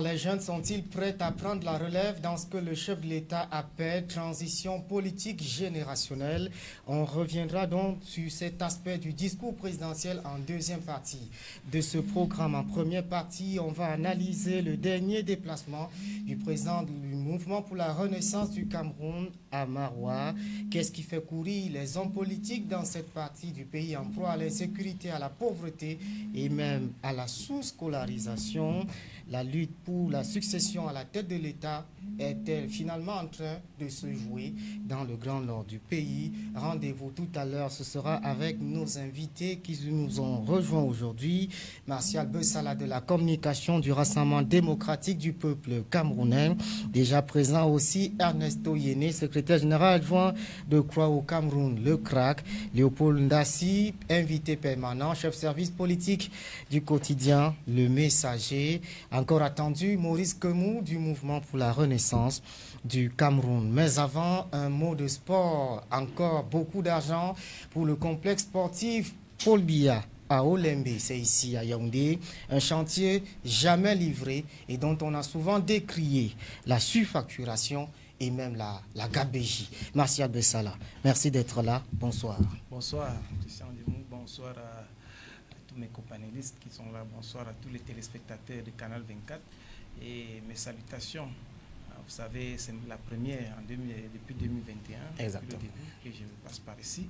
les jeunes sont-ils prêts à prendre la relève dans ce que le chef de l'État appelle transition politique générationnelle? On reviendra donc sur cet aspect du discours présidentiel en deuxième partie de ce programme. En première partie, on va analyser le dernier déplacement du président du mouvement pour la renaissance du Cameroun à Maroua. Qu'est-ce qui fait courir les hommes politiques dans cette partie du pays en proie à l'insécurité, à la pauvreté et même à la sous-scolarisation? La lutte pour la succession à la tête de l'État est-elle finalement en train de se jouer dans le grand nord du pays? Rendez-vous tout à l'heure, ce sera avec nos invités qui nous ont rejoints aujourd'hui. Martial Bessala de la communication du Rassemblement démocratique du peuple camerounais. Déjà présent aussi Ernesto Yéné, secrétaire général adjoint de Croix au Cameroun, le CRAC. Léopold Ndassi, invité permanent, chef service politique du quotidien Le Messager. Encore attendu, Maurice Kemou du mouvement pour la renaissance du Cameroun. Mais avant, un mot de sport. Encore beaucoup d'argent pour le complexe sportif Paul Biya à Olembe, c'est ici à Yaoundé, un chantier jamais livré et dont on a souvent décrié la surfacturation et même la gabégie. Martial Bessala, merci d'être là. Bonsoir. Bonsoir, Christian Demou. Bonsoir à tous mes companélistes qui sont là. Bonsoir à tous les téléspectateurs de Canal 24 et mes salutations. Vous savez, c'est la première depuis 2021, Exactement. depuis le début que je passe par ici.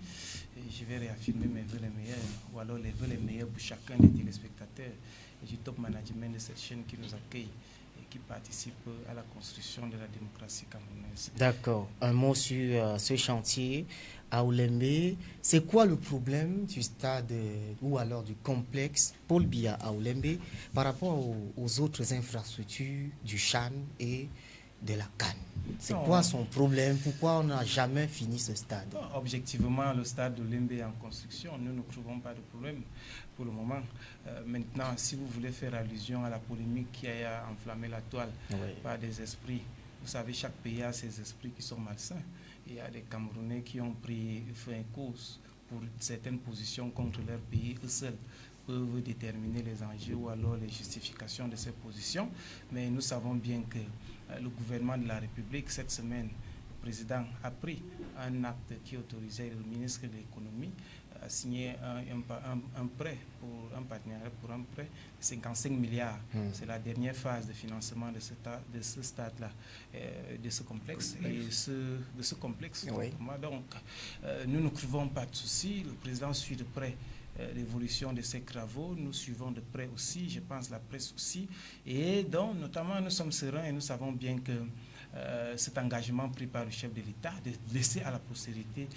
Et je vais réaffirmer mes vœux les meilleurs, ou alors les vœux les meilleurs pour chacun des téléspectateurs et du top management de cette chaîne qui nous accueille et qui participe à la construction de la démocratie camerounaise. D'accord. Un mot sur ce chantier à Olembe. C'est quoi le problème du stade ou alors du complexe Paul Biya à Olembe par rapport aux autres infrastructures du CHAN et de la CAN? C'est quoi son problème? Pourquoi on n'a jamais fini ce stade? Non, objectivement, le stade de Lembe est en construction. Nous ne trouvons pas de problème pour le moment. Maintenant, si vous voulez faire allusion à la polémique qui a enflammé la toile par des esprits, vous savez, chaque pays a ses esprits qui sont malsains. Il y a des Camerounais qui ont fait une course pour certaines positions contre leur pays. Eux seuls peuvent déterminer les enjeux ou alors les justifications de ces positions. Mais nous savons bien que le gouvernement de la République, cette semaine, le président a pris un acte qui autorisait le ministre de l'économie à signer un prêt pour un partenariat pour un prêt de 55 milliards. C'est la dernière phase de financement de ce stade-là, de ce complexe. Et de ce complexe, donc, nous ne trouvons pas de soucis. Le président suit de près l'évolution de ces travaux. Nous suivons de près aussi, je pense la presse aussi. Et donc, notamment, nous sommes sereins et nous savons bien que cet engagement pris par le chef de l'État de laisser à la postérité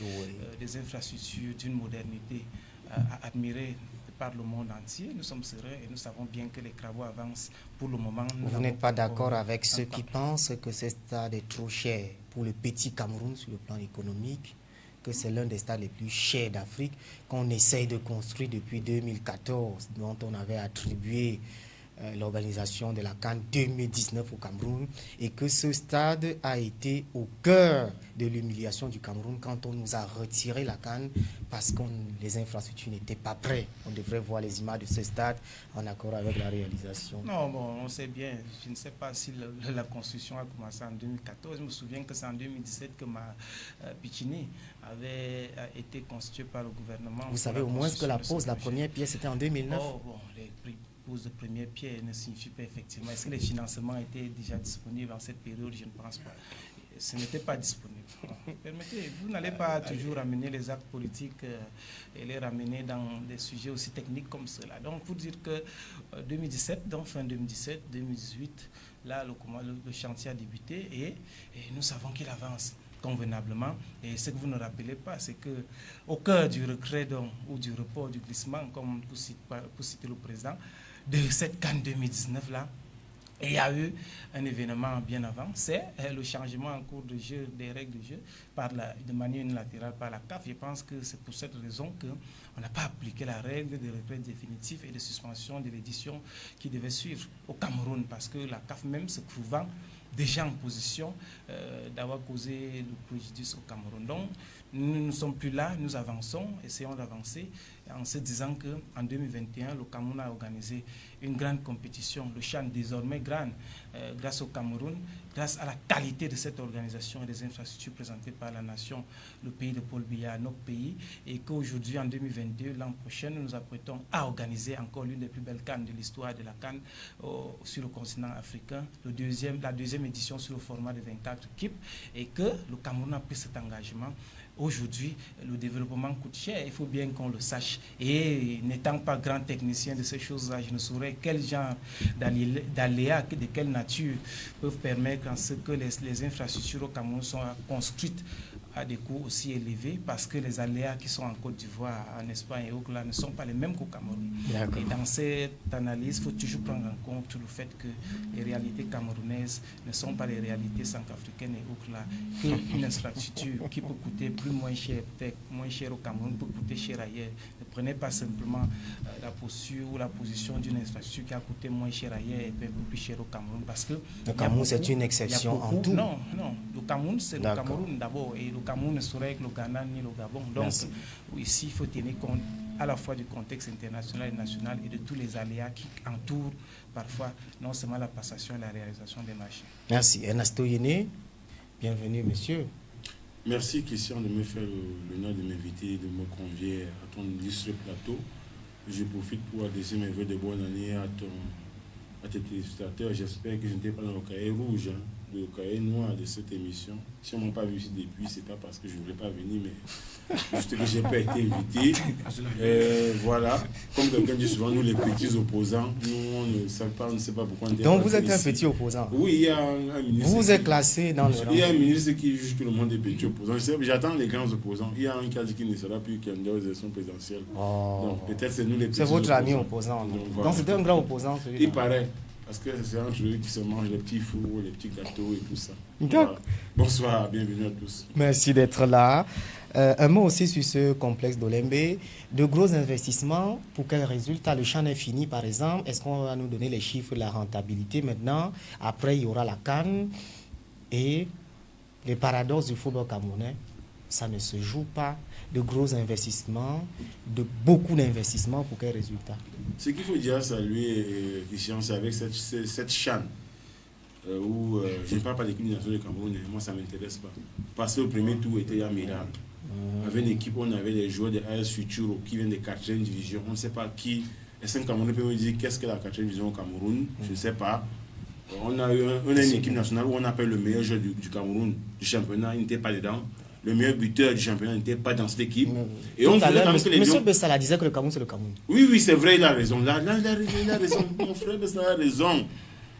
des infrastructures d'une modernité à admirer par le monde entier. Nous sommes sereins et nous savons bien que les travaux avancent pour le moment. Vous n'êtes pas d'accord avec ceux qui pensent que ce stade est trop cher pour le petit Cameroun sur le plan économique, que c'est l'un des stades les plus chers d'Afrique, qu'on essaye de construire depuis 2014, dont on avait attribué l'organisation de la CAN 2019 au Cameroun, et que ce stade a été au cœur de l'humiliation du Cameroun quand on nous a retiré la CAN parce que les infrastructures n'étaient pas prêtes. On devrait voir les images de ce stade en accord avec la réalisation. Non, bon, on sait bien. Je ne sais pas si la construction a commencé en 2014. Je me souviens que c'est en 2017 que Pichini avait été constitué par le gouvernement. Vous savez au moins que la pose, la première pièce, était en 2009. Oh, bon, les pose de première pierre ne signifie pas effectivement. Est-ce que les financements étaient déjà disponibles en cette période? Je ne pense pas. Ce n'était pas disponible. Permettez, vous n'allez pas toujours ramener les actes politiques et les ramener dans des sujets aussi techniques comme cela. Donc, pour dire que 2017, donc fin 2017, 2018, là, le chantier a débuté et nous savons qu'il avance convenablement. Et ce que vous ne rappelez pas, c'est que au cœur du retrait ou du report du glissement, comme pour citer le président, de cette CAN 2019 là, il y a eu un événement bien avant, c'est le changement en cours de jeu des règles de jeu de manière unilatérale par la CAF. Je pense que c'est pour cette raison qu'on n'a pas appliqué la règle de retrait définitif et de suspension de l'édition qui devait suivre au Cameroun, parce que la CAF même se trouvant déjà en position d'avoir causé le préjudice au Cameroun. Donc, Nous ne sommes plus là, nous avançons, essayons d'avancer en se disant qu'en 2021, le Cameroun a organisé une grande compétition, le CHAN désormais grand, grâce au Cameroun, grâce à la qualité de cette organisation et des infrastructures présentées par la nation, le pays de Paul Biya, notre pays, et qu'aujourd'hui, en 2022, l'an prochain, nous nous apprêtons à organiser encore l'une des plus belles CAN de l'histoire de la CAN sur le continent africain, la deuxième édition sur le format de 24 équipes, et que le Cameroun a pris cet engagement. Aujourd'hui, le développement coûte cher, il faut bien qu'on le sache. Et n'étant pas grand technicien de ces choses-là, je ne saurais quel genre d'aléas, de quelle nature peuvent permettre en ce que les infrastructures au Cameroun soient construites à des coûts aussi élevés, parce que les aléas qui sont en Côte d'Ivoire, en Espagne et autres là ne sont pas les mêmes qu'au Cameroun. Et dans cette analyse, il faut toujours prendre en compte le fait que les réalités camerounaises ne sont pas les réalités centrafricaines et autres là. Qu'une infrastructure qui peut coûter moins cher, peut-être moins cher au Cameroun, peut coûter cher ailleurs. Ne prenez pas simplement la posture ou la position d'une infrastructure qui a coûté moins cher ailleurs et un peu plus cher au Cameroun, parce que le Cameroun c'est une exception en tout. Non, le Cameroun c'est le Cameroun d'abord, et le Cameroun ne saurait être le Ghana ni le Gabon. Donc ici il faut tenir compte à la fois du contexte international et national et de tous les aléas qui entourent parfois non seulement la passation et la réalisation des marchés. Merci. Ernesto Yene, bienvenue monsieur. Merci Christian de me faire l'honneur de m'inviter et de me convier à ton illustre plateau. Je profite pour adresser mes vœux de bonne année à tes téléspectateurs. J'espère que je n'étais pas dans le cahier rouge, le cahier noir de cette émission. Si on ne m'a pas vu ici depuis, ce n'est pas parce que je ne voulais pas venir, mais juste que je n'ai pas été invité. Voilà. Comme quelqu'un dit souvent, nous les petits opposants, nous on ne sait pas pourquoi on est. Donc vous êtes un petit opposant? Oui, il y a un ministre. Vous êtes classé dans le rang. Il y a un ministre qui juge que le monde est petit opposant. J'attends les grands opposants. Il y a un qui a dit qu'il ne sera plus candidat aux élections présidentielles. Donc peut-être c'est nous les petits opposants. C'est votre ami opposant. Donc c'est un grand opposant celui-là. Il paraît. Parce que c'est entre eux qui se mangent les petits fours, les petits gâteaux et tout ça. Voilà. Bonsoir, bienvenue à tous. Merci d'être là. Un mot aussi sur ce complexe d'Olembe. De gros investissements, pour quel résultat? Le champ est fini par exemple. Est-ce qu'on va nous donner les chiffres de la rentabilité maintenant? Après, il y aura la CAN. Et les paradoxes du football camerounais, ça ne se joue pas. De gros investissements, de beaucoup d'investissements, pour quel résultat? Ce qu'il faut dire, saluer Christian, c'est avec cette CHAN où je ne parle pas d'équipe nationale de Cameroun, moi ça ne m'intéresse pas. Parce que le premier tour était à miracle. Avec une équipe, on avait des joueurs de AS Futuro qui viennent de 4e division. On ne sait pas qui. Est-ce qu'un Camerounais peut me dire qu'est-ce que la 4e division au Cameroun? Je ne sais pas. On a une équipe nationale où on appelle le meilleur joueur du Cameroun, du championnat, il n'était pas dedans. Le meilleur buteur du championnat n'était pas dans cette équipe. Et on voulait que les Monsieur Bessala disait que le Cameroun, c'est le Cameroun. Oui, c'est vrai, il a raison. Il a raison. Mon frère Bessala a raison.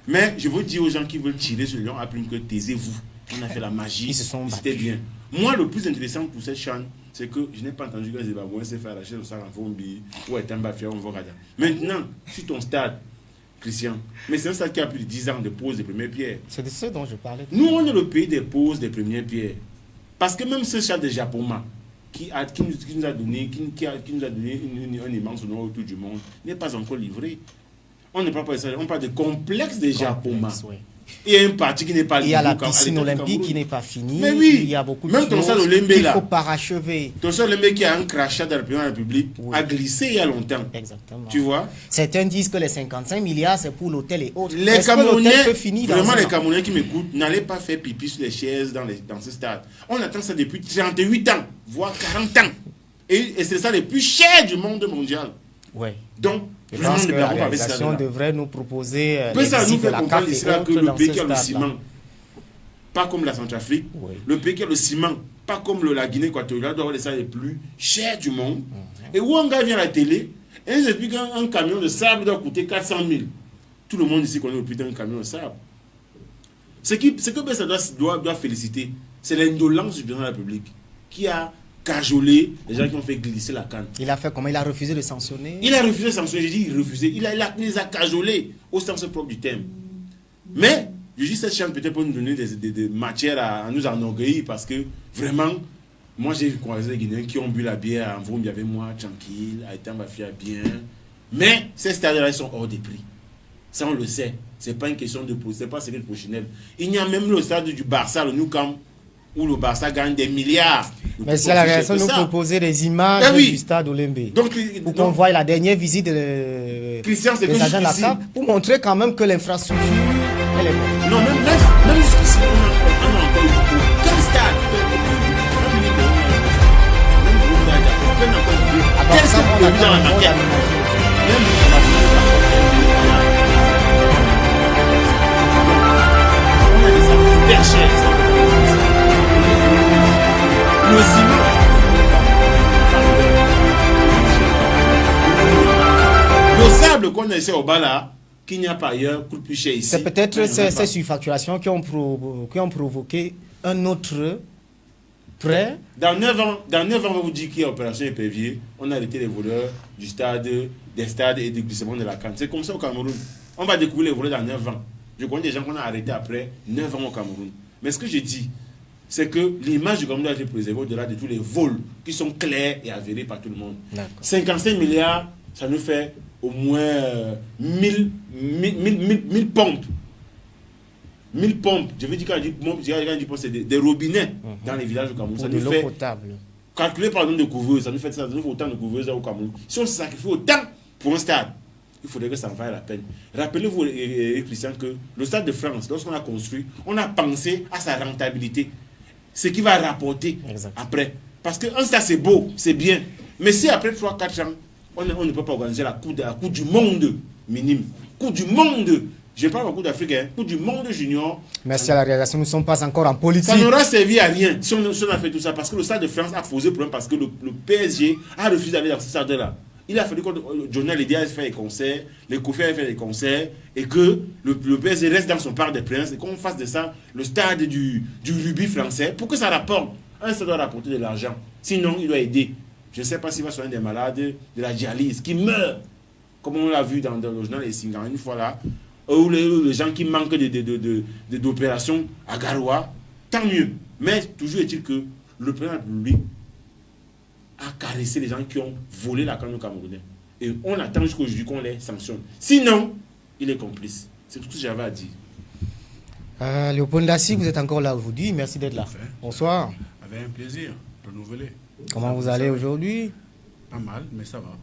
Mais je veux dire aux gens qui veulent tirer sur le lion, après que taisez-vous. On a fait la magie. C'était bien. Moi, le plus intéressant pour cette chaîne, c'est que je n'ai pas entendu que Zimbabwe s'est fait arracher le sac en Fombi ou Etamba Fia ou Vogada. Maintenant, sur ton stade, Christian, mais c'est un stade qui a plus de 10 ans de pose des premières pierres. C'est de ce dont je parlais. Nous, on est le pays des poses des premières pierres. Parce que même ce chat de Japoma qui nous a donné un immense honneur autour du monde n'est pas encore livré. On ne parle pas de ça, on parle de complexe de Japoma. Oui. Il y a une partie qui n'est pas livrée. Il y a la piscine olympique qui n'est pas finie. Mais oui, il y a beaucoup de même choses qu'il faut parachever. Ton seul Olembe qui a un crachat dans le président de la République a glissé il y a longtemps. Exactement. Tu vois? Certains disent que les 55 milliards, c'est pour l'hôtel et autres. Les Camerounais, vraiment les Camerounais qui m'écoutent, n'allez pas faire pipi sur les chaises dans ce stade. On attend ça depuis 38 ans, voire 40 ans. Et c'est ça le plus cher du monde mondial. Oui. Donc, je pense que la réalisation devrait nous proposer les ça nous de la CAF et autres que le dans pays ce qui a le stade-là. ciment, pas comme la Centrafrique, le pays qui a le ciment, pas comme la Guinée équatoriale, doit avoir les salles les plus chers du monde. Et où un gars vient à la télé, et il explique qu'un camion de sable doit coûter 400 000. Tout le monde ici connaît le prix d'un camion de sable. Ce que Bessa doit féliciter, c'est l'indolence du président de la République qui a cajolé les gens qui ont fait glisser la canne. Il a fait comment? Il a refusé de sanctionner? Il a refusé de sanctionner, j'ai dit il refusait. Il les a cajolés au sens propre du terme. Mais, je dis cette chaîne peut-être pour nous donner des matières à nous enorgueillir parce que vraiment, moi j'ai croisé des Guinéens qui ont bu la bière en Vrombie avec moi, tranquille, à Etamba Fia bien. Mais ces stades-là, ils sont hors des prix. Ça, on le sait. Ce n'est pas une question de c'est pas secret de Pochinelle. Il y a même le stade du Barça, le Nou Camp, où le Barça gagne des milliards. Mais si à la réaction, nous proposer des images du stade Olembe. Pour qu'on voit la dernière visite des agents de la CAF, pour montrer quand même que l'infrastructure, elle est bonne. Non, même jusqu'ici, on a encore eu quel stade? Quel stade on a vu dans la maquette? On a des arbres hyper chers. Le ciment. Le sable qu'on a ici au bas là, qu'il n'y a pas ailleurs, coûte plus cher ici. C'est peut-être ces surfacturations qui ont provoqué un autre prêt. Dans 9 ans, on va vous dire qu'il y a opération épervier. On a arrêté les voleurs du stade, des stades et du glissement de la canne. C'est comme ça au Cameroun. On va découvrir les voleurs dans 9 ans. Je connais des gens qu'on a arrêtés après 9 ans au Cameroun. Mais ce que je dis, c'est que l'image du Cameroun doit être préservée au-delà de tous les vols qui sont clairs et avérés par tout le monde. 55 milliards, ça nous fait au moins 1000 pompes. 1000 pompes. Je veux dire, quand je dis pompes, c'est des robinets dans les villages du Cameroun. Ça nous fait potable. Calculé par le nombre de couveuses, ça nous fait autant de couveuses au Cameroun. Si on se sacrifie autant pour un stade, il faudrait que ça en vaille la peine. Rappelez-vous, Christian, que le stade de France, lorsqu'on a construit, on a pensé à sa rentabilité. Ce qui va rapporter après. Parce qu'un stade, c'est beau, c'est bien. Mais si après 3-4 ans, on ne peut pas organiser la coupe du monde minime. Coupe du monde. Je parle beaucoup d'Afrique, coupe du monde junior. Merci à la réalisation, nous ne sommes pas encore en politique. Ça n'aura servi à rien si on a fait tout ça. Parce que le stade de France a posé problème parce que le PSG a refusé d'aller dans ce stade-là. Il a fallu que Johnny Hallyday ait fait des concerts, les Kofi ait fait des concerts, et que le PSG reste dans son Parc des Princes, et qu'on fasse de ça le stade du rugby français, pour que ça rapporte. Un stade doit rapporter de l'argent. Sinon, il doit aider. Je ne sais pas s'il va soigner des malades de la dialyse, qui meurent, comme on l'a vu dans le journal des Singans, une fois là, ou les gens qui manquent d'opérations à Garoua, tant mieux. Mais toujours est-il que le président de la République a caressé les gens qui ont volé la canne au Camerounais. Et on attend jusqu'aujourd'hui qu'on les sanctionne. Sinon, il est complice. C'est tout ce que j'avais à dire. Léopold Dassi, vous êtes encore là aujourd'hui. Merci d'être là. Bonsoir. Avec un plaisir, renouvelé. Comment vous allez aujourd'hui? Pas mal, mais ça va.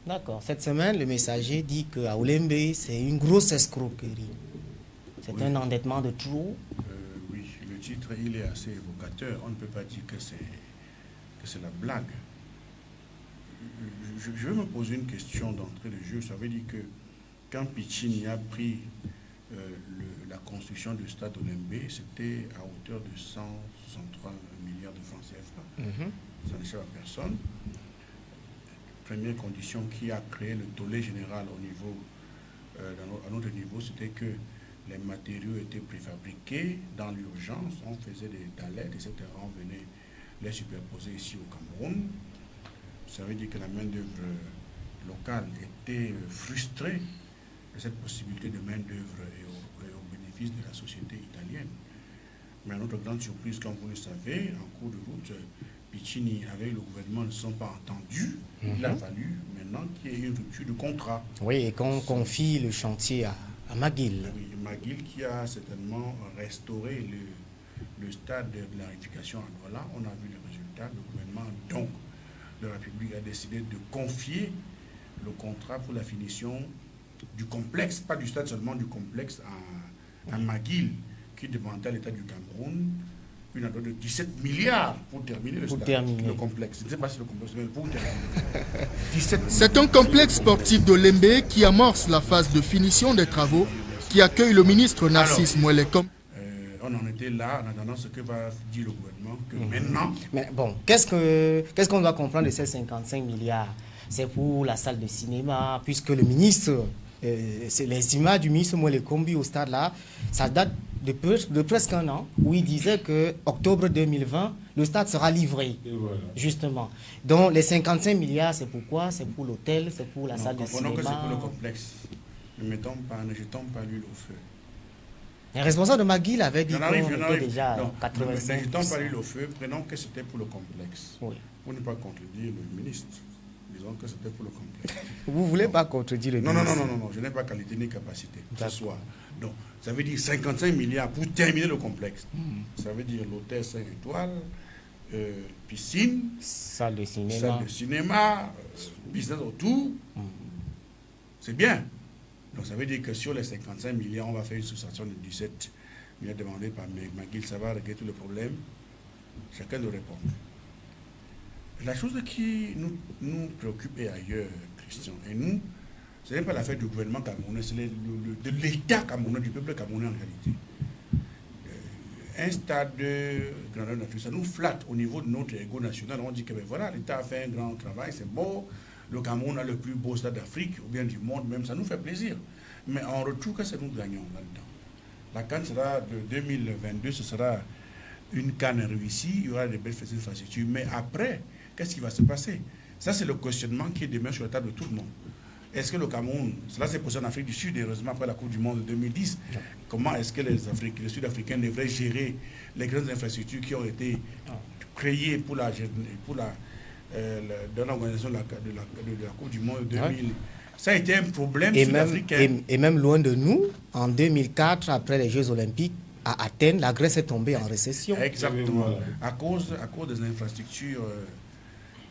D'accord. Cette semaine, le messager dit qu'à Olembe, c'est une grosse escroquerie. C'est un endettement de trop. Oui, le titre, il est assez évocateur. On ne peut pas dire que c'est la blague. Je vais me poser une question d'entrée de jeu. Ça veut dire que quand Piccini a pris la construction du stade Olembe, c'était à hauteur de 163 milliards de francs CFA. Ça n'échappe à personne. Première condition qui a créé le tollé général au niveau, à notre niveau, c'était que les matériaux étaient préfabriqués dans l'urgence. On faisait des talettes, etc. On venait les superposer ici au Cameroun. Ça veut dire que la main-d'œuvre locale était frustrée de cette possibilité de main-d'œuvre et au bénéfice de la société italienne. Mais à notre grande surprise, comme vous le savez, en cours de route, Piccini avec le gouvernement ne se sont pas entendus. Il a fallu maintenant qu'il y ait une rupture de contrat. Oui, et qu'on confie le chantier à McGill. Oui, McGill qui a certainement restauré le stade de la réunification à Douala. On a vu le résultat. Le gouvernement, donc, de la République a décidé de confier le contrat pour la finition du complexe, pas du stade seulement, du complexe à McGill, qui demandait à l'État du Cameroun une enveloppe de 17 milliards pour terminer le complexe. Je ne sais pas si le complexe, mais pour terminer. C'est un complexe sportif de Lembe qui amorce la phase de finition des travaux, qui accueille le ministre Narcisse Mouelekom. On en était là en attendant ce que va dire le gouvernement, que maintenant... Mais bon, qu'est-ce qu'on doit comprendre de ces 55 milliards? C'est pour la salle de cinéma, puisque le ministre, c'est les images du ministre Mouelekombi au stade là, ça date de presque un an, où il disait que octobre 2020, le stade sera livré, voilà. Justement. Donc les 55 milliards, c'est pourquoi? C'est pour l'hôtel, c'est pour la salle de cinéma. Que c'est pour le complexe. Ne jetons pas l'huile au feu. Les responsables de McGill avaient dit qu'on était déjà à 85%. Ne jetons pas l'huile au feu, prenons que c'était pour le complexe. Oui. Pour ne pas contredire le ministre. Disons que c'était pour le complexe. Vous ne voulez pas contredire le ministre? Non, je n'ai pas qualité ni capacité. Ce soir. Donc, ça veut dire 55 milliards pour terminer le complexe. Ça veut dire l'hôtel 5 étoiles, piscine, salle de cinéma, business autour. C'est bien. Donc ça veut dire que sur les 55 millions, on va faire une souscription de 17 millions demandés par McGill. Ça va régler tout le problème. Chacun doit répondre. La chose qui nous préoccupe est ailleurs, Christian. Et nous, ce n'est pas l'affaire du gouvernement camerounais, c'est de l'État camerounais, du peuple camerounais en réalité. Un stade de grandeur nature, ça nous flatte au niveau de notre ego national. On dit que ben voilà, l'État a fait un grand travail, c'est beau. Le Cameroun a le plus beau stade d'Afrique, ou bien du monde même, ça nous fait plaisir. Mais en retour, qu'est-ce que nous gagnons là-dedans? La CAN sera de 2022, ce sera une CAN réussie, il y aura des belles infrastructures. Mais après, qu'est-ce qui va se passer? Ça, c'est le questionnement qui est demain sur la table de tout le monde. Est-ce que le Cameroun, cela s'est posé en Afrique du Sud, heureusement après la Coupe du Monde de 2010, comment est-ce que les Sud-Africains devraient gérer les grandes infrastructures qui ont été créées pour dans l'organisation de la Coupe du Monde 2000. Ça a été un problème sud-africain. Et même loin de nous, en 2004, après les Jeux Olympiques, à Athènes, la Grèce est tombée en récession. Exactement. À cause des infrastructures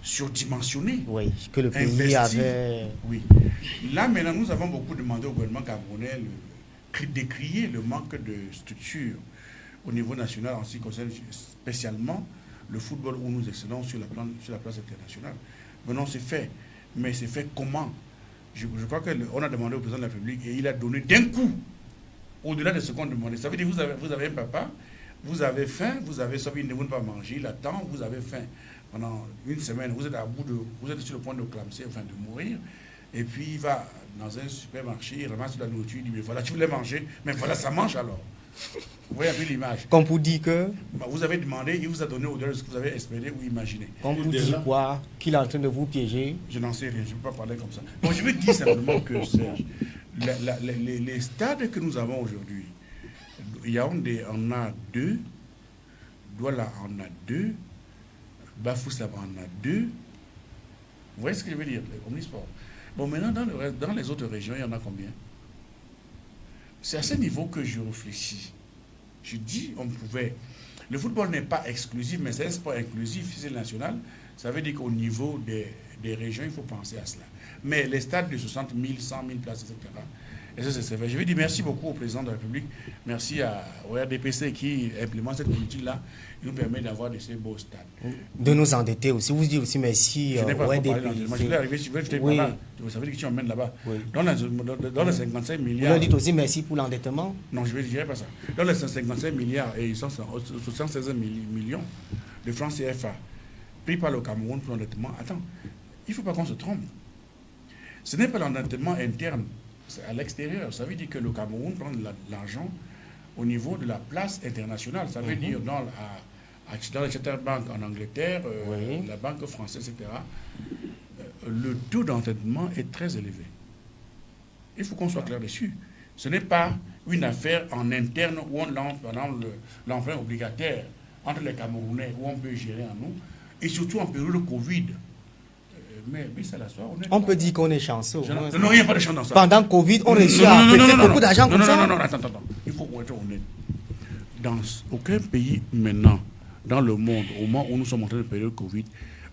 surdimensionnées. Oui, que le pays avait... Oui. Là, maintenant, nous avons beaucoup demandé au gouvernement camerounais décrier le manque de structures au niveau national en ce qui concerne spécialement le football où nous excellons sur la place internationale. Maintenant, c'est fait. Mais c'est fait comment? Je crois qu'on a demandé au président de la République et il a donné d'un coup, au-delà de ce qu'on demandait. Ça veut dire que vous avez un papa, vous avez faim, vous avez sorti, ne pas manger, il attend, vous avez faim. Pendant une semaine, vous êtes sur le point de clamser, enfin de mourir. Et puis il va dans un supermarché, il ramasse de la nourriture, il dit, mais voilà, tu voulais manger, mais voilà, ça mange alors. Vous voyez un peu l'image. Comme pour dire que... vous avez demandé, il vous a donné au-delà de ce que vous avez espéré ou imaginé. Comme pour dire quoi? Qu'il est en train de vous piéger? Je n'en sais rien, je ne peux pas parler comme ça. Bon, je veux dire simplement que, Serge, les stades que nous avons aujourd'hui, Yaoundé en a 2, Douala en a 2, Bafoussam en a 2. Vous voyez ce que je veux dire, omnisport. Bon, maintenant, dans les autres régions, il y en a combien? C'est à ce niveau que je réfléchis. Je dis, on pouvait... Le football n'est pas exclusif, mais c'est un sport inclusif, si c'est national. Ça veut dire qu'au niveau des régions, il faut penser à cela. Mais les stades de 60 000, 100 000 places, etc., et ça, c'est vrai. Je veux dire merci beaucoup au président de la République. Merci au RDPC qui implémente cette politique-là. Il nous permet d'avoir de ces beaux stades. De nous endetter aussi. Vous dites aussi merci au RDPC. Je vais arriver, oui. Ça veut dire que tu emmènes là-bas. Oui. Dans les 55 milliards... Vous leur dites aussi merci pour l'endettement? Non, je ne dirais pas ça. Dans les 55 milliards et 76 millions de francs CFA pris par le Cameroun pour l'endettement, attends, il ne faut pas qu'on se trompe. Ce n'est pas l'endettement interne. C'est à l'extérieur. Ça veut dire que le Cameroun prend de l'argent au niveau de la place internationale. Ça veut dire dans la Charter Bank en Angleterre, la Banque française, etc. Le taux d'endettement est très élevé. Il faut qu'on soit clair dessus. Ce n'est pas une affaire en interne où on lance, par exemple, l'emprunt obligataire entre les Camerounais, où on peut gérer en nous, et surtout en période de Covid. Mais ça la soirée, on peut dire qu'on est chanceux. Non, il n'y a pas de chance dans ça. Pendant Covid, on réussit à prêter beaucoup d'argent comme ça. Non, attends. Il faut être honnête. Dans aucun pays maintenant, dans le monde, au moment où nous sommes en train de période Covid,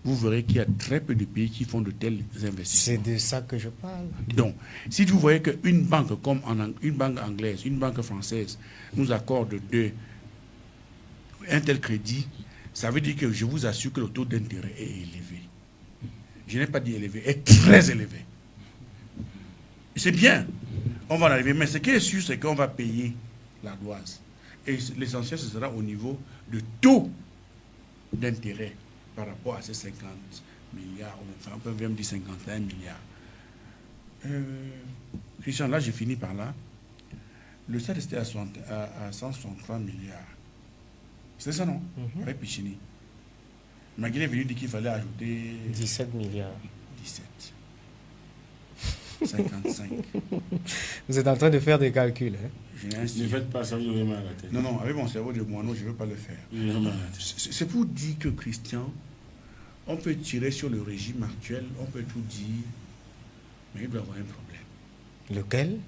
vous verrez qu'il y a très peu de pays qui font de tels investissements. C'est de ça que je parle. Donc, si vous voyez qu'une banque comme une banque anglaise, une banque française nous accorde un tel crédit, ça veut dire que je vous assure que le taux d'intérêt est élevé. Je n'ai pas dit élevé, est très élevé. C'est bien, on va en arriver, mais ce qui est sûr, c'est qu'on va payer l'ardoise. Et l'essentiel, ce sera au niveau de taux d'intérêt par rapport à ces 50 milliards, enfin, on peut même dire 51 milliards. Christian, là, j'ai fini par là. Le stade était à 163 milliards. C'est ça, non? Avec Pichini. Magui est venu dire qu'il fallait ajouter... 17 milliards. 17. 55. Vous êtes en train de faire des calculs. Ne faites pas ça, vous aurez mal à la tête. Non, avec mon cerveau de moineau, je ne veux pas le faire. C'est pour dire que, Christian, on peut tirer sur le régime actuel, on peut tout dire, mais il doit y avoir un problème. Lequel?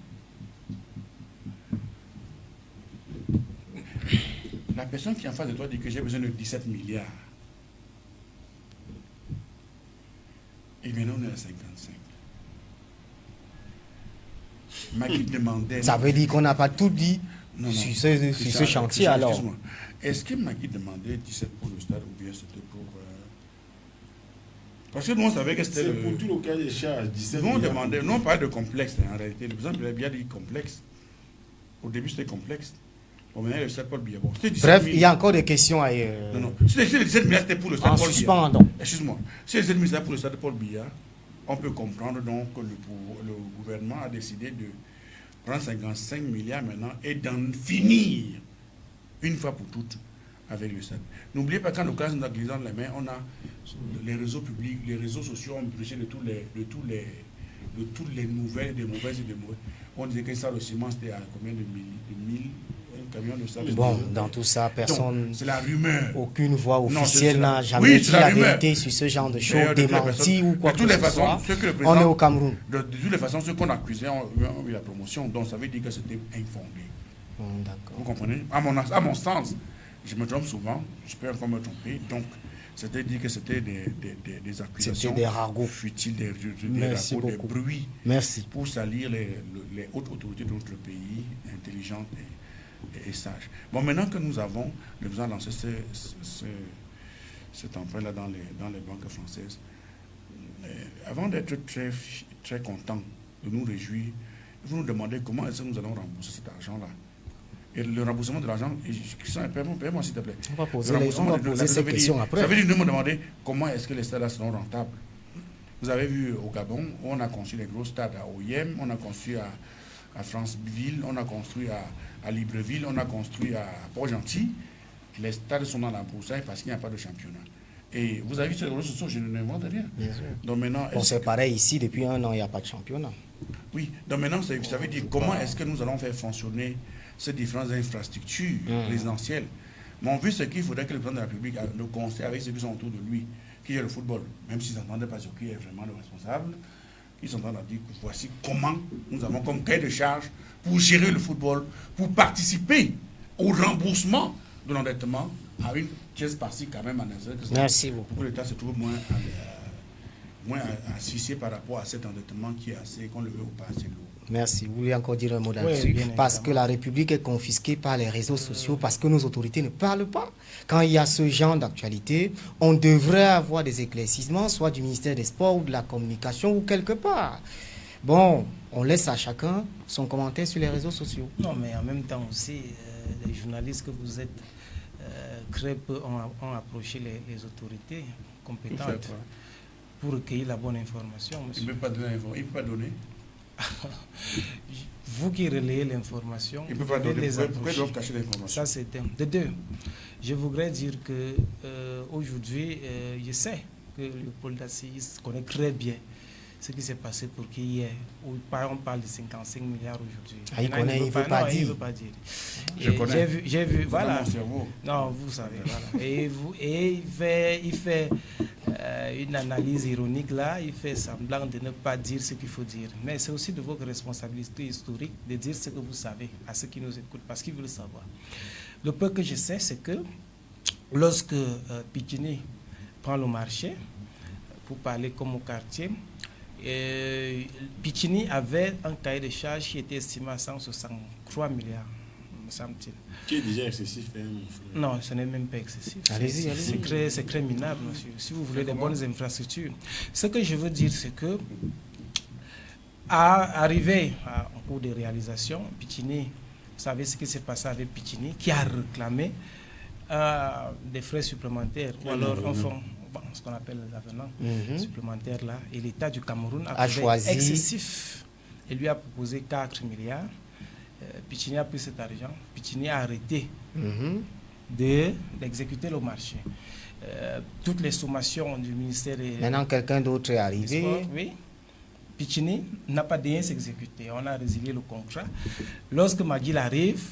La personne qui est en face de toi dit que j'ai besoin de 17 milliards. Et maintenant, on est à 55. Macky demandait... Ça veut dire qu'on n'a pas tout dit sur ce chantier, alors. Est-ce que Macky demandait 17 pour le stade ou bien c'était pour... Parce que nous, on savait que c'était... C'est pour tout le cas des charges, 17 nous, on milliards. demandait... Nous, on parlait de complexe, en réalité. Le président avait bien dit complexe. Au début, c'était complexe. Bon, maintenant, le stade Paul Biya. Bon, Bref, il y a encore des questions ailleurs. Non. Si les 17 milliards, c'était pour le stade En Paul Biya. suspens, donc. Excuse-moi. Si les 17 milliards pour le stade Paul Biya, on peut comprendre donc que le gouvernement a décidé de prendre 55 milliards maintenant et d'en finir une fois pour toutes avec le stade. N'oubliez pas qu'en l'occasion de la glissade de la main, on a les réseaux publics, les réseaux sociaux ont brûlé de toutes les nouvelles, des mauvaises et des mauvaises. On disait que ça, le ciment, c'était à combien de mille camions de sable. Bon, dans tout ça, personne... C'est la rumeur. Aucune voix officielle n'a jamais dit la vérité sur ce genre de choses, démenti ou quoi que ce soit. On est au Cameroun. De toutes les façons, ceux qu'on accusait ont eu la promotion, donc ça veut dire que c'était infondé. D'accord. Vous comprenez? À mon sens, je me trompe souvent, je peux encore me tromper, donc c'était dit que c'était des accusations. C'était des ragots. Futiles, des ragots, des bruits. Merci. Pour salir les hautes autorités de notre pays, intelligentes et sages. Bon, maintenant que nous avons lancé cet emprunt-là dans les banques françaises, avant d'être très contents, de nous réjouir, vous nous demandez comment est-ce que nous allons rembourser cet argent-là. Et le remboursement de l'argent, paie-moi s'il te plaît. On va poser ces questions après. Ça veut dire de me demander comment est-ce que les stades seront rentables. Vous avez vu au Gabon, on a construit les gros stades à Oyem, on a construit à Franceville, on a construit à Libreville, on a construit à Port-Gentil. Les stades sont dans la broussaille parce qu'il n'y a pas de championnat. Et vous avez vu sur les réseaux sociaux, je n'invente rien. Bien sûr. Donc maintenant, c'est pareil ici, depuis 1 an, il n'y a pas de championnat. Oui, donc maintenant, ça veut dire comment est-ce que nous allons faire fonctionner ces différentes infrastructures résidentielles. Mon but, c'est qu'il faudrait que le président de la République le conseille avec ceux qui sont autour de lui, qui est le football, même s'ils n'entendaient pas sur qui est vraiment le responsable, ils s'entendent à dire que voici comment nous avons comme cahier de charge pour gérer le football, pour participer au remboursement de l'endettement à une pièce par-ci quand même en intérêt. Merci beaucoup. Pour l'État se trouve moins asphyxié par rapport à cet endettement qui est assez, qu'on le veut ou pas, assez lourd. Merci. Vous voulez encore dire un mot là-dessus? Parce que la République est confisquée par les réseaux sociaux, parce que nos autorités ne parlent pas. Quand il y a ce genre d'actualité, on devrait avoir des éclaircissements, soit du ministère des Sports ou de la Communication ou quelque part. Bon, on laisse à chacun son commentaire sur les réseaux sociaux. Non, mais en même temps aussi, les journalistes que vous êtes, très peu ont approché les autorités compétentes pour recueillir la bonne information. Il ne peut pas donner l'information. Il ne peut pas donner. Vous qui relayez l'information, il ne peut pas donner. Pourquoi ils doivent cacher l'information? Ça, c'est un. De deux, je voudrais dire que aujourd'hui, je sais que le Paul Dassis connaît très bien ce qui s'est passé pour qu'il y ait, on parle de 55 milliards aujourd'hui. Ah, il connaît, il ne veut pas dire. Il veut pas dire. Je connais. J'ai vu, voilà. Mon cerveau. Non, vous savez, voilà. Et il fait une analyse ironique là, il fait semblant de ne pas dire ce qu'il faut dire. Mais c'est aussi de votre responsabilité historique de dire ce que vous savez à ceux qui nous écoutent, parce qu'ils veulent savoir. Le peu que je sais, c'est que lorsque Pikini prend le marché, pour parler comme au quartier, Pikini avait un cahier de charges qui était estimé à 163 milliards, me semble-t-il. Qui est déjà excessif, hein, mon frère? Non, ce n'est même pas excessif. Allez-y. C'est très minable, monsieur. Si vous voulez des bonnes infrastructures. Ce que je veux dire, c'est que, arrivé en cours de réalisation, Pikini, vous savez ce qui s'est passé avec Pikini, qui a réclamé des frais supplémentaires, ou alors ce qu'on appelle les avenants supplémentaires là, et l'État du Cameroun a choisi excessif et lui a proposé 4 milliards. Pikini a pris cet argent, Pikini a arrêté d'exécuter le marché. Toutes les sommations du ministère... Maintenant, quelqu'un d'autre est arrivé. Oui. Pikini n'a pas rien s'exécuter. On a résilié le contrat. Lorsque Maguil arrive,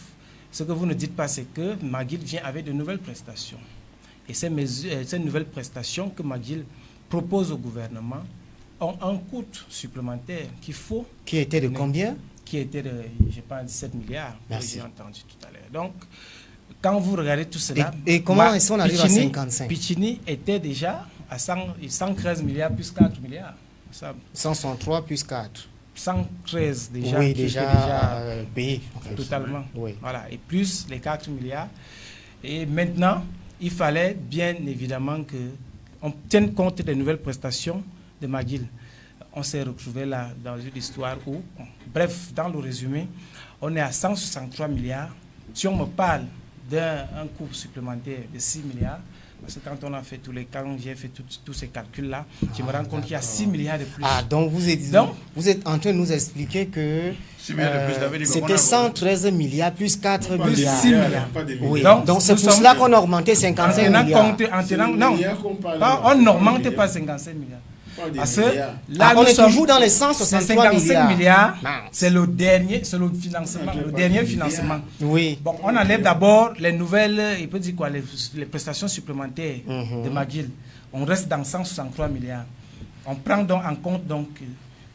ce que vous ne dites pas, c'est que Maguil vient avec de nouvelles prestations. Et ces nouvelles prestations que Maguil propose au gouvernement ont un coût supplémentaire qu'il faut... Qui était de combien? Qui était de, je pense, 17 milliards, que j'ai entendu tout à l'heure. Donc, quand vous regardez tout cela... Et comment est-ce qu'on arrive à 55? Pikini était déjà à 113 milliards plus 4 milliards. Ça, 163 plus 4. 113 déjà. Oui, qui déjà, étaient déjà payé. totalement. Oui. Voilà. Et plus les 4 milliards. Et maintenant, il fallait bien évidemment qu'on tienne compte des nouvelles prestations de McGill. On s'est retrouvé là dans une histoire où, bref, dans le résumé, on est à 163 milliards. Si on me parle d'un coût supplémentaire de 6 milliards, parce que quand j'ai fait tous ces calculs-là, je me rends compte qu'il y a 6 milliards de plus. Ah, donc vous êtes en train de nous expliquer que c'était 113 milliards plus 4 plus milliards. 6 milliards. Oui. Donc c'est pour cela qu'on a augmenté 55 milliards. Non, on n'augmente pas 55 milliards. Parce que là, on est toujours dans les 163 milliards. C'est le dernier financement. Oui. Bon, on enlève d'abord les nouvelles, il peut dire quoi, les prestations supplémentaires de McGill. On reste dans 163 milliards. On prend donc en compte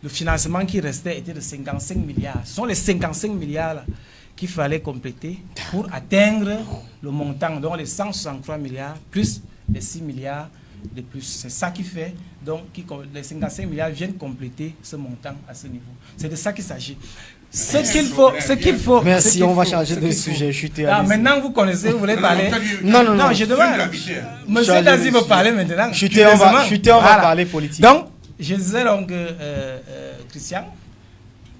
le financement qui restait était de 55 milliards. Ce sont les 55 milliards qu'il fallait compléter pour atteindre le montant, donc les 163 milliards plus les 6 milliards de plus. C'est ça qui fait, donc, les 55 milliards viennent compléter ce montant à ce niveau. C'est de ça qu'il s'agit. Ce qu'il faut. Merci, on va changer de sujet. Maintenant, vous connaissez, vous voulez parler. Non, je demande. Monsieur Dazi veut parler maintenant. On va parler politique. Donc, je disais donc, Christian,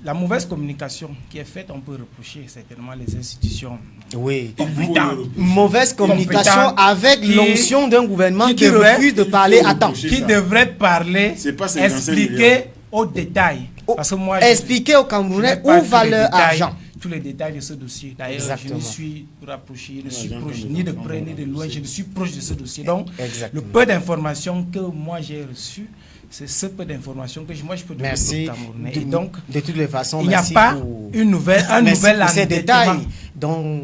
la mauvaise communication qui est faite, on peut reprocher certainement les institutions. Oui, mauvaise communication avec l'onction d'un gouvernement qui refuse de parler à temps. Qui devrait parler, expliquer au détail. Parce que moi, expliquer aux Camerounais où va leur argent. Tous les détails de ce dossier. D'ailleurs, je me suis rapproché, je ne suis proche ni de près ni de loin, je ne suis proche de ce dossier. Donc, le peu d'informations que moi j'ai reçues, c'est ce peu d'informations que moi je peux donner aux Camerounais. Et donc, de toutes les façons, il n'y a pas un nouvel endettement.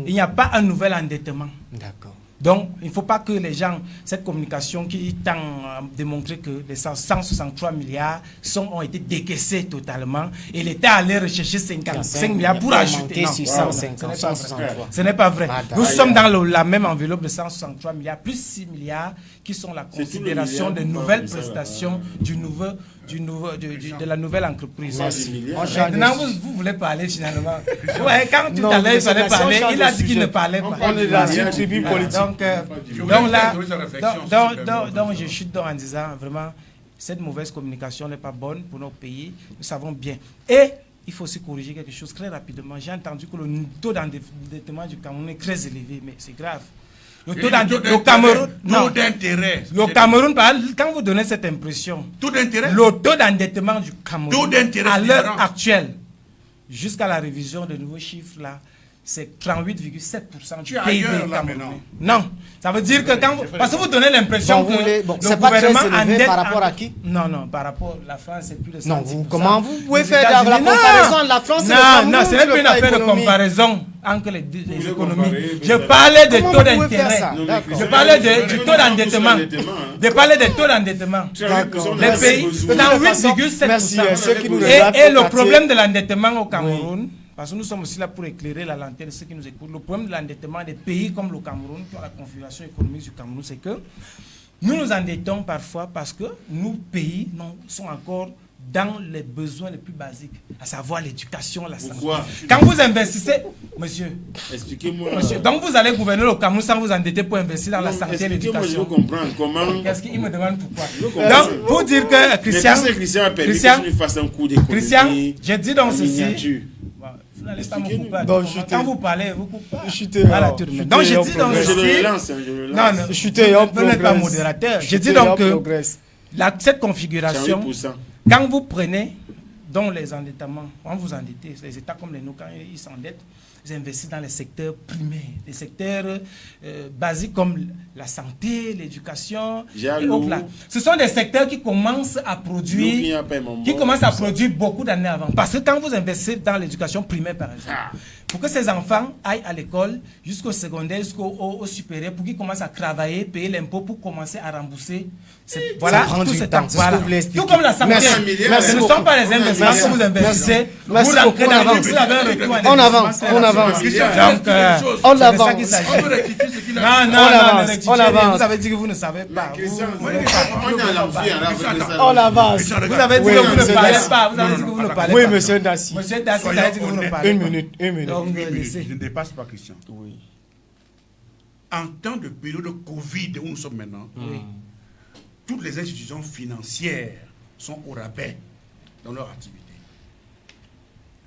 Il n'y a pas un nouvel endettement. D'accord. Donc, il ne faut pas que les gens, cette communication qui tend à démontrer que les 163 milliards ont été décaissés totalement et l'État allait rechercher 55 milliards pour ajouter. Ce n'est pas vrai. Nous sommes dans la même enveloppe de 163 milliards plus 6 milliards qui sont la considération de nouvelles prestations de la nouvelle entreprise. Maintenant, vous voulez parler finalement. Ouais, quand tout à l'heure il fallait parler, il a dit qu'il ne parlait pas. On est dans une tribu politique. Donc je chute en disant vraiment, cette mauvaise communication n'est pas bonne pour nos pays. Nous savons bien. Et il faut aussi corriger quelque chose très rapidement. J'ai entendu que le taux d'endettement du Cameroun est très élevé, mais c'est grave. Le Cameroun, quand vous donnez cette impression, le taux d'endettement du Cameroun, à l'heure actuelle, jusqu'à la révision de nouveaux chiffres là, c'est 38,7% du PIB camerounais. Non, ça veut dire que parce que vous donnez l'impression que le gouvernement endette par rapport à qui? Non, par rapport à la France, c'est plus de 110%. Non, comment vous pouvez faire la comparaison de la France et le Cameroun? Non, ce n'est plus une affaire de comparaison entre les économies. Je parlais des taux d'intérêt. Je parlais du taux d'endettement. Je parlais des taux d'endettement. Les pays, dans 8,7%. Et le problème de l'endettement au Cameroun, parce que nous sommes aussi là pour éclairer la lanterne de ceux qui nous écoutent. Le problème de l'endettement des pays comme le Cameroun, qui ont la configuration économique du Cameroun, c'est que nous nous endettons parfois parce que nos pays sont encore dans les besoins les plus basiques, à savoir l'éducation, la santé. Quand vous investissez, monsieur, expliquez-moi. Monsieur, donc vous allez gouverner le Cameroun sans vous endetter pour investir dans la santé et l'éducation. Je veux comprendre comment. Qu'est-ce qu'il me demande pourquoi? Donc, pour dire que Christian a permis que tu fasses un coup d'économie. Christian, j'ai dit donc ceci. Vous n'allez pas me couper. Quand vous parlez, vous coupez. Voilà, donc j'ai dit donc ceci. Non, vous n'êtes pas modérateur. J'ai dit donc que cette configuration, quand vous prenez donc les endettements, quand vous endettez, les États comme les nôtres, quand ils s'endettent, ils investissent dans les secteurs primaires, les secteurs basiques comme la santé, l'éducation. Ce sont des secteurs qui commencent à produire, beaucoup d'années avant. Parce que quand vous investissez dans l'éducation primaire, par exemple, pour que ces enfants aillent à l'école jusqu'au secondaire, jusqu'au supérieur, pour qu'ils commencent à travailler, payer l'impôt pour commencer à rembourser. Voilà, tout ce temps. Voilà. Tout comme la santé. Ce ne sont pas les investissements que vous investissez. Vous l'entrez dans le vous avez un retour en avance. On avance. On avance. Vous avez dit que vous ne savez pas. On avance. Vous avez dit que vous ne parlez pas. Vous avez dit que vous ne parlez pas. Oui, monsieur Dassi. Monsieur Dassi, vous avez dit que vous ne parlez pas. Une minute. Je ne dépasse pas, Christian. Oui. En temps de période de Covid où nous sommes maintenant, toutes les institutions financières sont au rabais dans leur activité.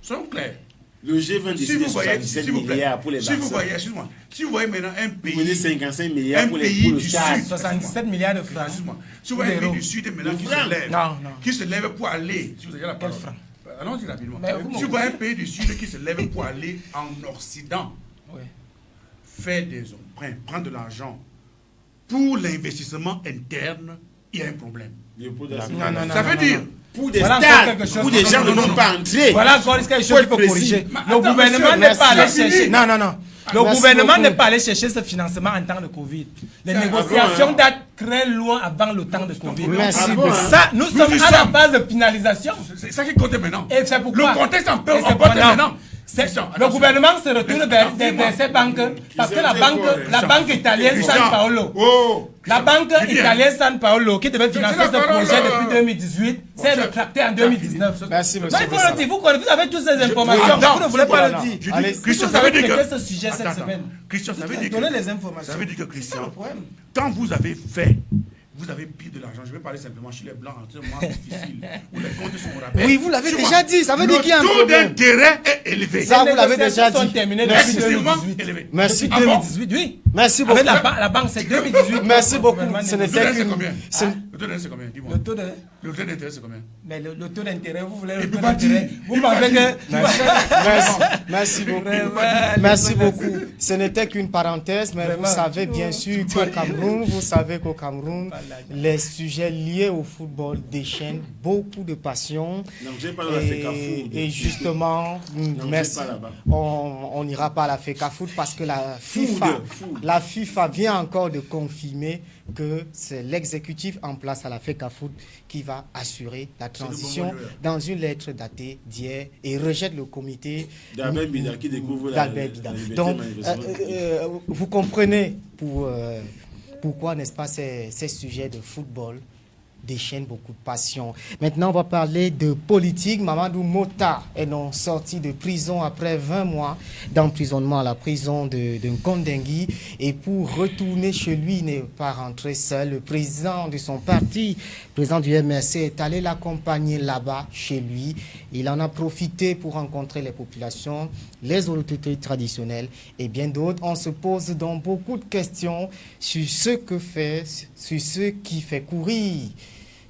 Soyons clairs. Le G20 décide de 77 milliards pour les si vous voyez, excuse-moi, si vous voyez maintenant un pays, vous voulez 55 milliards pour les du Sud, 77 milliards de francs. Si vous voyez un pays du Sud maintenant qui se lève pour aller, si vous avez la parole, allons-y rapidement. Si vous voyez un pays du Sud qui se lève pour aller en Occident, faire des emprunts, prendre de l'argent pour l'investissement interne, il y a un problème. Ça veut dire pour des stades, où des gens ne vont pas entrer. Voilà encore quelque chose qu'il faut corriger. Le gouvernement n'est pas allé chercher. Non. Le gouvernement n'est pas allé chercher ce financement en temps de Covid. Les négociations datent très loin avant le temps de Covid. Ça, nous sommes à la phase de finalisation. C'est ça qui compte maintenant. Et c'est pourquoi le contexte en peut maintenant. Le gouvernement se retourne vers ces banques parce que la banque italienne San Paolo, la banque italienne San Paolo qui devait financer ce projet depuis 2018 s'est rétractée en 2019. Merci, monsieur. Il faut le dire, vous avez toutes ces informations, vous ne voulez pas le dire. Christian, vous avez traité ce sujet cette semaine. Christian, ça veut dire donnez les informations. Ça veut dire que Christian, quand vous avez fait, vous avez pris de l'argent. Je vais parler simplement chez les Blancs, en ce moment difficile, où les comptes sont rappelés. Oui, vous l'avez déjà dit. Ça veut dire qu'il y a un problème. Le taux d'intérêt est élevé. Ça, vous l'avez déjà dit. Merci 2018. Merci. 2018, oui. Merci beaucoup. Avec la banque, c'est 2018. Merci beaucoup. Ce n'était qu'une... Le taux d'intérêt, c'est combien? Dis-moi. Le taux d'intérêt, c'est combien? Mais le taux d'intérêt, vous voulez le taux d'intérêt. Vous pensez que... Merci beaucoup. Merci beaucoup. Ce n'était qu'une parenthèse, mais vous savez bien sûr qu'au Cameroun, les sujets liés au football déchaînent beaucoup de passion. Et justement, merci. On n'ira pas à la FECAFOOT parce que la FIFA vient encore de confirmer que c'est l'exécutif en place à la FECAFOOT qui va assurer la transition dans une lettre datée d'hier et rejette le comité d'Albert Bida qui découvre d'Albert Bida. Donc, vous comprenez pourquoi, n'est-ce pas, ces sujets de football déchaînent beaucoup de passion. Maintenant, on va parler de politique. Mamadou Mota est donc sorti de prison après 20 mois d'emprisonnement à la prison de Nkondengui. Et pour retourner chez lui, il n'est pas rentré seul. Le président de son parti, le président du MRC, est allé l'accompagner là-bas, chez lui. Il en a profité pour rencontrer les populations, les autorités traditionnelles et bien d'autres. On se pose donc beaucoup de questions sur ce qui fait courir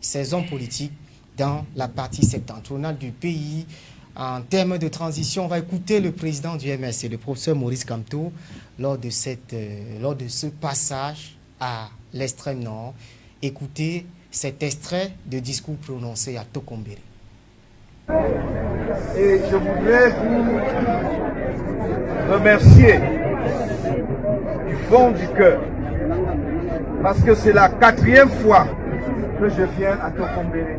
ces hommes politiques dans la partie septentrionale du pays. En termes de transition, on va écouter le président du MRC, le professeur Maurice Kamto, lors de ce passage à l'extrême nord. Écoutez cet extrait de discours prononcé à Tokombéré. Et je voudrais vous remercier du fond du cœur, parce que c'est la 4e fois que je viens à Tokombéré.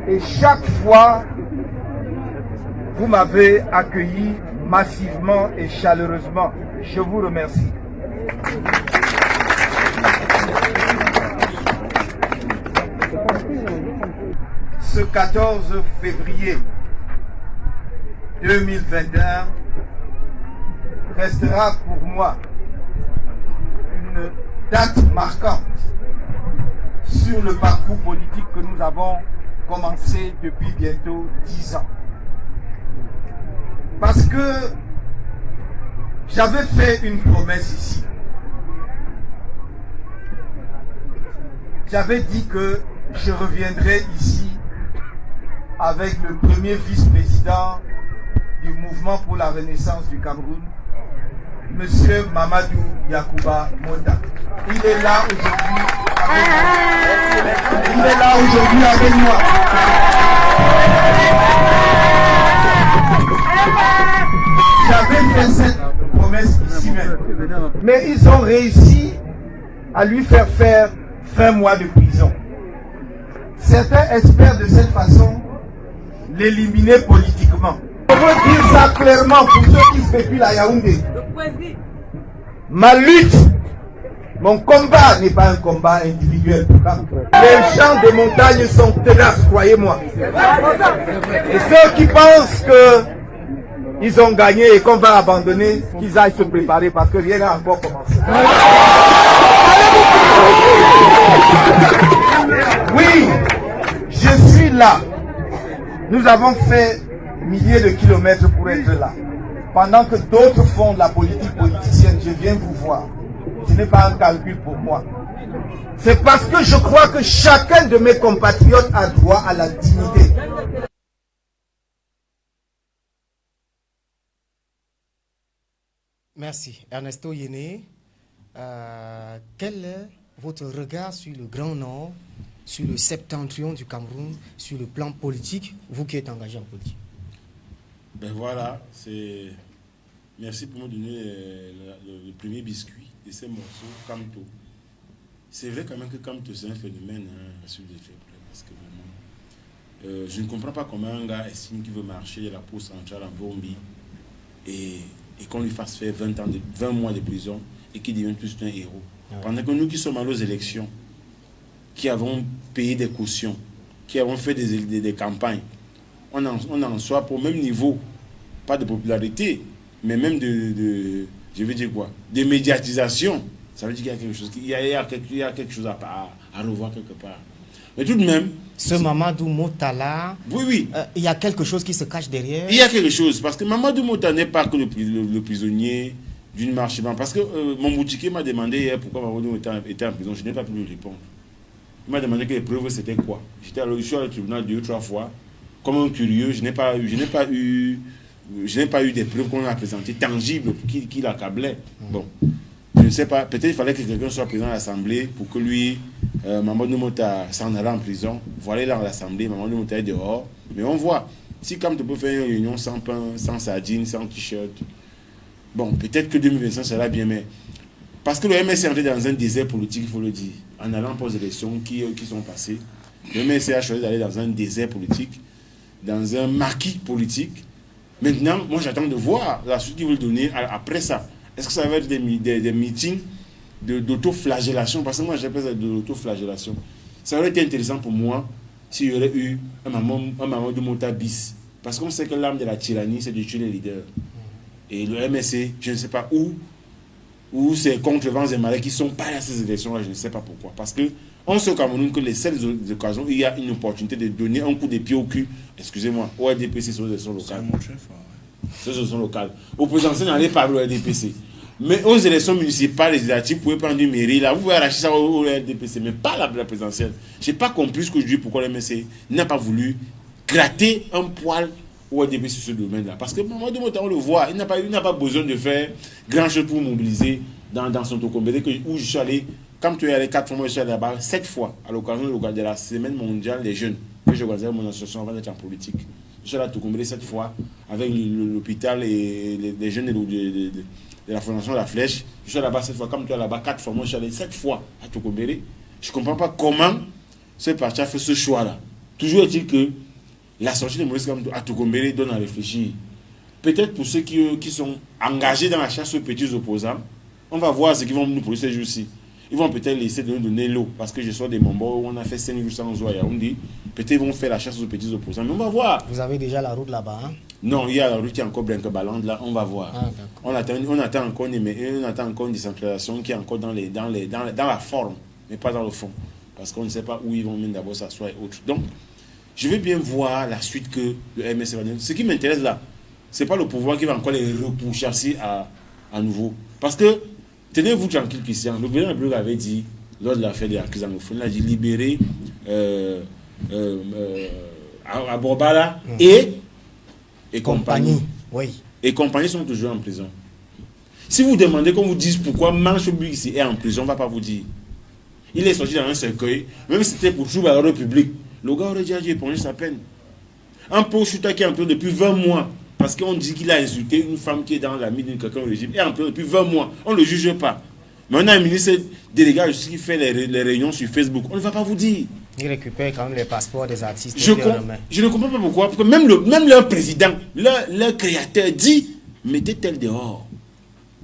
Et chaque fois, vous m'avez accueilli massivement et chaleureusement. Je vous remercie. Ce 14 février 2021 restera pour moi une date marquante sur le parcours politique que nous avons commencé depuis bientôt 10 ans. Parce que j'avais fait une promesse ici. J'avais dit que je reviendrai ici avec le premier vice-président du mouvement pour la renaissance du Cameroun, Monsieur Mamadou Yacouba Mota. Il est là aujourd'hui avec moi. à lui faire 20 mois de prison. Certains espèrent de cette façon l'éliminer politiquement. Je veux dire ça clairement pour ceux qui spéculent à Yaoundé. Ma lutte, mon combat n'est pas un combat individuel. Les champs des montagnes sont tenaces, croyez-moi. Et ceux qui pensent qu'ils ont gagné et qu'on va abandonner, qu'ils aillent se préparer parce que rien n'a encore commencé. Oui, je suis là. Nous avons fait milliers de kilomètres pour être là. Pendant que d'autres font de la politique politicienne, je viens vous voir. Ce n'est pas un calcul pour moi. C'est parce que je crois que chacun de mes compatriotes a droit à la dignité. Merci. Ernesto Yéné, quel est votre regard sur le Grand Nord, sur le septentrion du Cameroun, sur le plan politique, vous qui êtes engagé en politique? Ben voilà, merci pour me donner le premier biscuit de ces morceaux, Kamto. C'est vrai quand même que Kamto, c'est un phénomène à suivre de très près, parce que vraiment, je ne comprends pas comment un gars estime qu'il veut marcher de la pause centrale en Bombi et qu'on lui fasse faire 20 mois de prison et qu'il devienne plus un héros. Ouais. Pendant que nous qui sommes allés aux élections, qui avons payé des cautions, qui avons fait des campagnes, on en soit pour le même niveau, pas de popularité, mais même je veux dire quoi, de médiatisation. Ça veut dire qu'il y a quelque chose, il y a quelque chose à revoir quelque part. Mais tout de même... Ce Mamadou Mota-là, oui. Il y a quelque chose qui se cache derrière. Il y a quelque chose, parce que Mamadou Mota n'est pas que le prisonnier d'une marche. Parce que mon boutiquier m'a demandé hier pourquoi Mamadou Mota était en prison. Je n'ai pas pu lui répondre. Il m'a demandé que les preuves c'était quoi. Je suis allé au tribunal 2 ou 3 fois. Comme un curieux, je n'ai pas eu des preuves qu'on a présentées tangibles qui l'accablaient. Bon, je ne sais pas. Peut-être il fallait que quelqu'un soit présent à l'Assemblée pour que lui, Mamadou Mota, s'en allait en prison. Voilà là à l'Assemblée, Mamadou Mota est dehors. Mais on voit, si comme tu peux faire une réunion sans pain, sans sardines, sans t-shirt, bon, peut-être que 2025 sera bien, mais parce que le MSC est entré dans un désert politique, il faut le dire, en allant pour les élections qui sont passées. Le MSC a choisi d'aller dans un désert politique, dans un maquis politique. Maintenant, moi j'attends de voir la suite qu'ils veulent donner après ça. Est-ce que ça va être des meetings d'autoflagellation? Parce que moi j'appelle ça de l'autoflagellation. Ça aurait été intéressant pour moi s'il y aurait eu un Mamadou Mota bis. Parce qu'on sait que l'âme de la tyrannie, c'est de tuer les leaders. Et le MSC, je ne sais pas où c'est contre vents et marées qui sont pas à ces élections-là, je ne sais pas pourquoi. Parce que on sait au Cameroun que les seules occasions, il y a une opportunité de donner un coup de pied au cul, excusez-moi, au RDPC sur les élections locales. C'est une élection locale. Au présidentiel, n'allez pas au RDPC. Mais aux élections municipales, législatives, vous pouvez prendre une mairie, là, vous pouvez arracher ça au RDPC, mais pas la présidentielle. Je n'ai pas compris ce que je dis, pourquoi le MSC n'a pas voulu gratter un poil au RDPC sur ce domaine-là. Parce que Mamadou Mota, on le voit, il n'a pas besoin de faire grand chose pour mobiliser dans son Tokombélé, où je suis allé. Quand tu es allé 4 fois, je suis allé là-bas 7 fois à l'occasion de la semaine mondiale des jeunes que je organisais mon association avant d'être en politique. Je suis allé à Tokombélé 7 fois avec l'hôpital et les jeunes de la fondation La Flèche. Je suis allé là-bas 7 fois. Comme tu es là-bas 4 fois, moi je suis allé 7 fois à Tokombélé. Je ne comprends pas comment ce parti a fait ce choix-là. Toujours est-il que la sortie de Maurice Kamto à Tokombélé donne à réfléchir. Peut-être pour ceux qui sont engagés dans la chasse aux petits opposants, on va voir ce qu'ils vont nous produire ces jours-ci. Ils vont peut-être laisser de nous donner l'eau, parce que je sors des Mombo où on a fait 5 jours sans eau à Yaoundé. Peut-être ils vont faire la chasse aux petits opposants, mais on va voir. Vous avez déjà la route là-bas, hein? Non, il y a la route qui est encore Brinque-Balande, là, on va voir. On attend encore une décentralisation qui est encore dans la forme, mais pas dans le fond. Parce qu'on ne sait pas où ils vont même d'abord s'asseoir et autres. Donc, je vais bien voir la suite que le MS va donner. Ce qui m'intéresse là, ce n'est pas le pouvoir qui va encore les repousser à nouveau. Parce que, tenez-vous tranquille, Christian. Le président de la République avait dit, lors de l'affaire des accusations anglophones, il a dit libérer Aborbala et compagnie. Oui. Et compagnie sont toujours en prison. Si vous demandez qu'on vous dise pourquoi Mancho Bigsi est en prison, on ne va pas vous dire. Il est sorti dans un cercueil, même si c'était pour jouer à l'ordre public. Le gars aurait déjà dû éponger sa peine. Un pauvre shooter qui est en prison depuis 20 mois, parce qu'on dit qu'il a insulté une femme qui est dans la mine de quelqu'un au régime, est en prison depuis 20 mois. On ne le juge pas. Mais on a un ministre délégué qui fait les réunions sur Facebook. On ne va pas vous dire. Ils récupèrent quand même les passeports des artistes. Je ne comprends pas pourquoi. Parce que même leur président, leur créateur dit mettez tel dehors.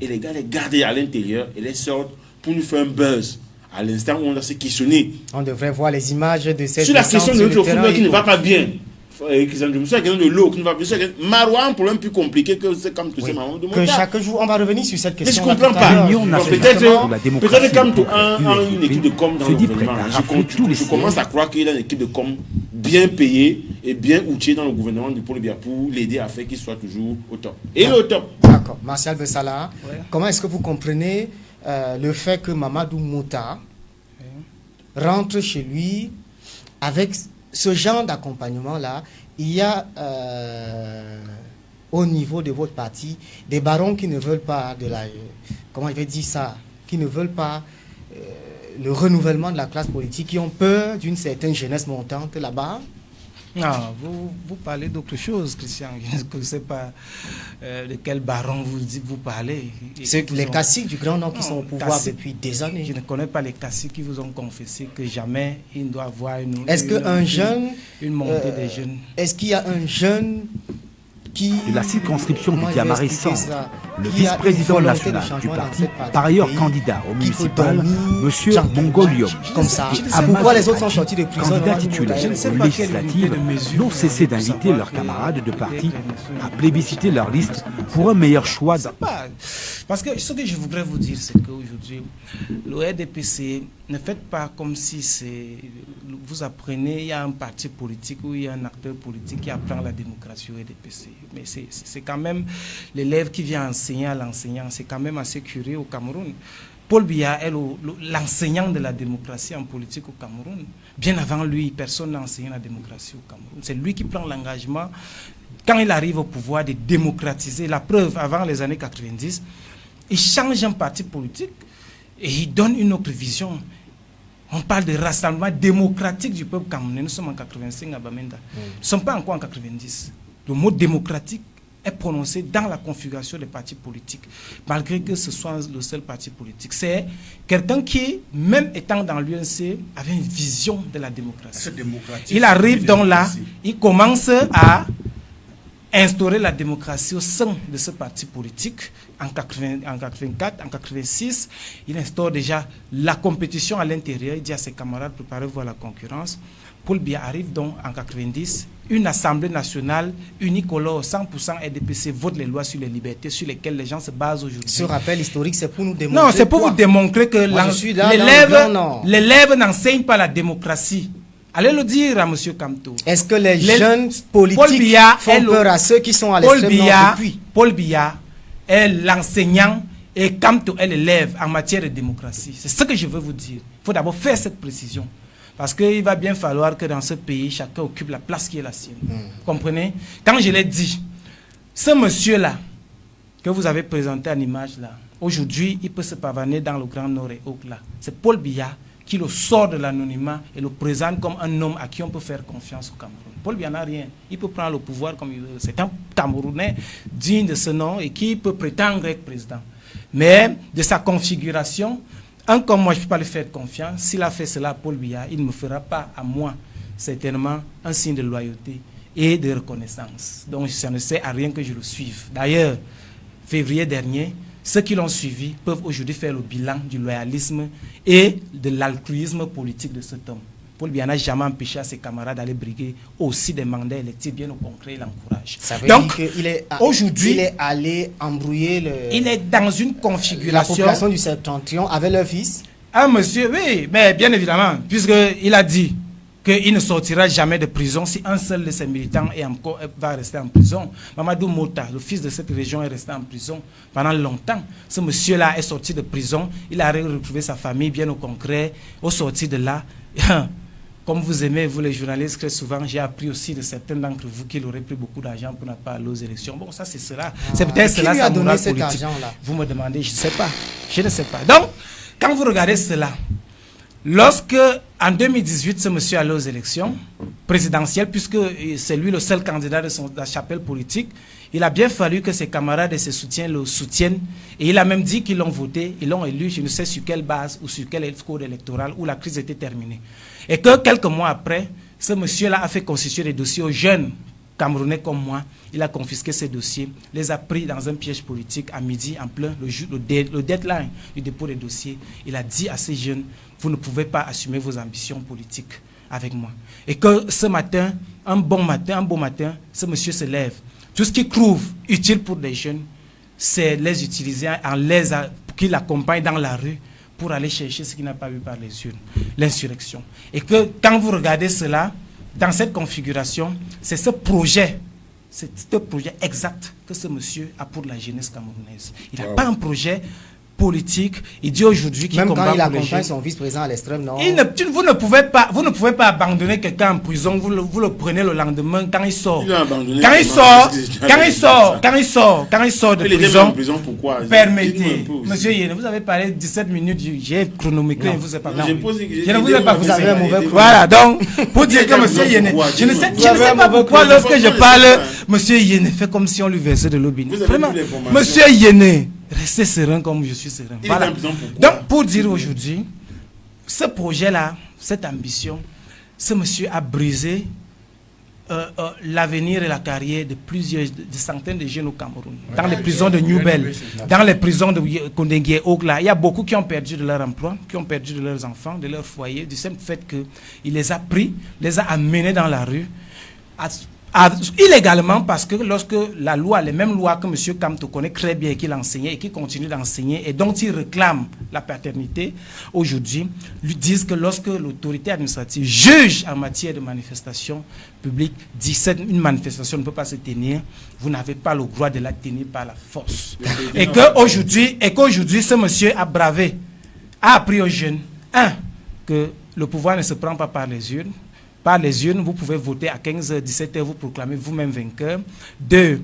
Et les gars les gardent à l'intérieur et les sortent pour nous faire un buzz. À l'instant où on a se questionner. On devrait voir les images de cette. Sur la question de notre football qui ne va pas bien. Sur la question de l'eau qui ne va pas bien. Marois, un problème plus compliqué que c'est comme tout ça. Que chaque jour, on va revenir sur cette question. Mais je ne comprends pas. Peut-être quand on a une équipe de com dans le gouvernement, je commence à croire qu'il y a une équipe de com bien payée et bien outillée dans le gouvernement du Paul Biya pour l'aider à faire qu'il soit toujours au top. Et au top. D'accord. Martial Bessala, comment est-ce que vous comprenez le fait que Mamadou Mouta rentre chez lui avec ce genre d'accompagnement-là? Il y a au niveau de votre parti des barons qui ne veulent pas de la... comment je vais dire ça? Qui ne veulent pas le renouvellement de la classe politique, qui ont peur d'une certaine jeunesse montante là-bas. Non, vous parlez d'autre chose, Christian. Je ne sais pas de quel baron vous parlez. C'est les caciques du Grand Nord qui sont au pouvoir depuis des années. Je ne connais pas les caciques qui vous ont confessé que jamais il ne doit avoir une montée des jeunes. Est-ce qu'il y a un jeune qui... De la circonscription du Diamari Centre, le vice-président national du parti, par ailleurs candidat au municipal, M. Mongolium, comme ça. Pourquoi les autres sont sortis de prison? Candidat titulaire aux législatives, n'ont cessé d'inviter leurs camarades de parti à plébisciter leur liste pour un meilleur choix. Parce que ce que je voudrais vous dire, c'est qu'aujourd'hui, le RDPC, ne faites pas comme si vous apprenez, il y a un parti politique ou il y a un acteur politique qui apprend la démocratie au RDPC. Mais c'est quand même l'élève qui vient enseigner à l'enseignant. C'est quand même assez curieux au Cameroun. Paul Biya est l'enseignant de la démocratie en politique au Cameroun. Bien avant lui, personne n'a enseigné la démocratie au Cameroun. C'est lui qui prend l'engagement, quand il arrive au pouvoir, de démocratiser. La preuve, avant les années 90, il change un parti politique et il donne une autre vision. On parle de rassemblement démocratique du peuple camerounais. Nous sommes en 85 à Bamenda. Nous ne sommes pas encore en 90. Le mot démocratique est prononcé dans la configuration des partis politiques, malgré que ce soit le seul parti politique. C'est quelqu'un qui, même étant dans l'UNC, avait une vision de la démocratie. Il arrive donc là, il commence à instaurer la démocratie au sein de ce parti politique. En 84, en 86, il instaure déjà la compétition à l'intérieur. Il dit à ses camarades, préparez-vous à la concurrence. Paul Biya arrive donc en 90, une assemblée nationale unicolore, 100% RDPC, vote les lois sur les libertés sur lesquelles les gens se basent aujourd'hui. Ce rappel historique, c'est pour nous démontrer... Non, c'est pour vous démontrer que l'élève n'enseigne pas la démocratie. Allez le dire à M. Kamto. Est-ce que les jeunes politiques font peur à ceux qui sont à l'extrême nord depuis? Paul Biya est l'enseignant et Kamto est l'élève en matière de démocratie. C'est ce que je veux vous dire. Il faut d'abord faire cette précision. Parce qu'il va bien falloir que dans ce pays, chacun occupe la place qui est la sienne. Vous comprenez? Quand je l'ai dit, ce monsieur-là, que vous avez présenté en image là, aujourd'hui, il peut se pavaner dans le Grand Nord et au-delà. C'est Paul Biya qui le sort de l'anonymat et le présente comme un homme à qui on peut faire confiance au Cameroun. Paul Biya n'a rien. Il peut prendre le pouvoir comme il veut. C'est un Camerounais digne de ce nom et qui peut prétendre être président. Mais de sa configuration, comme moi, je ne peux pas lui faire confiance. S'il a fait cela à Paul Biya, il ne me fera pas à moi, certainement, un signe de loyauté et de reconnaissance. Donc, ça ne sert à rien que je le suive. D'ailleurs, février dernier, ceux qui l'ont suivi peuvent aujourd'hui faire le bilan du loyalisme et de l'altruisme politique de cet homme. Paul Biya n'a jamais empêché à ses camarades d'aller briguer aussi des mandats électifs, bien au concret, il encourage. Ça veut dire qu'il est, aujourd'hui, il est allé embrouiller il est dans une configuration... La population du Septentrion avec leur fils. Ah monsieur, oui, mais bien évidemment, puisqu'il a dit qu'il ne sortira jamais de prison si un seul de ses militants va rester en prison. Mamadou Mouta, le fils de cette région, est resté en prison pendant longtemps. Ce monsieur-là est sorti de prison, il a retrouvé sa famille bien au concret, au sorti de là. Comme vous aimez, vous les journalistes, très souvent, j'ai appris aussi de certains d'entre vous qu'il aurait pris beaucoup d'argent pour ne pas aller aux élections. Bon, ça c'est cela. C'est peut-être cela sa morale politique. Vous me demandez, je ne sais pas. Je ne sais pas. Donc, quand vous regardez cela, lorsque En 2018, ce monsieur allait aux élections présidentielles, puisque c'est lui le seul candidat de la chapelle politique. Il a bien fallu que ses camarades et ses soutiens le soutiennent. Et il a même dit qu'ils l'ont voté, ils l'ont élu, je ne sais sur quelle base ou sur quel code électoral, où la crise était terminée. Et que quelques mois après, ce monsieur-là a fait constituer des dossiers aux jeunes Camerounais comme moi. Il a confisqué ces dossiers, les a pris dans un piège politique à midi, en plein le deadline du dépôt des dossiers. Il a dit à ces jeunes, vous ne pouvez pas assumer vos ambitions politiques avec moi. Et que ce matin, un beau matin, ce monsieur se lève. Tout ce qu'il trouve utile pour des jeunes, c'est les utiliser, qu'ils l'accompagnent dans la rue pour aller chercher ce qu'il n'a pas vu par les urnes, l'insurrection. Et que quand vous regardez cela, dans cette configuration, c'est ce projet exact que ce monsieur a pour la jeunesse camerounaise. Il n'a pas un projet politique. Il dit aujourd'hui qu'il combat pour les jeunes. Même quand il accompagne son vice-président à l'extrême, non? Vous ne pouvez pas abandonner quelqu'un en prison. Vous le prenez le lendemain quand il sort. Quand il sort de prison. Pourquoi? Permettez. Monsieur Yéné, vous avez parlé 17 minutes. J'ai chronométré. Je ne vous ai pas. Vous avez un mauvais. Voilà. Donc, pour dire que monsieur Yéné, je ne sais pas pourquoi lorsque je parle, monsieur Yéné fait comme si on lui versait de l'eau bénite. Vraiment, monsieur Yéné. Restez serein comme je suis serein. Voilà. Donc, pour dire aujourd'hui, ce projet-là, cette ambition, ce monsieur a brisé l'avenir et la carrière de centaines de jeunes au Cameroun. Dans les prisons de Newbel, dans les prisons de Kondengui, Ogla, il y a beaucoup qui ont perdu de leur emploi, qui ont perdu de leurs enfants, de leur foyer, du simple fait qu'il les a pris, les a amenés dans la rue, illégalement, parce que lorsque la loi, les mêmes lois que M. Kamto connaît très bien et qu'il enseignait et qu'il continue d'enseigner et dont il réclame la paternité, aujourd'hui, lui disent que lorsque l'autorité administrative juge en matière de manifestation publique, dit une manifestation ne peut pas se tenir, vous n'avez pas le droit de la tenir par la force. Et qu'aujourd'hui, ce monsieur a bravé, a appris aux jeunes, que le pouvoir ne se prend pas par les urnes. Par les urnes, vous pouvez voter à 15h, 17h, vous proclamez vous-même vainqueur. 2.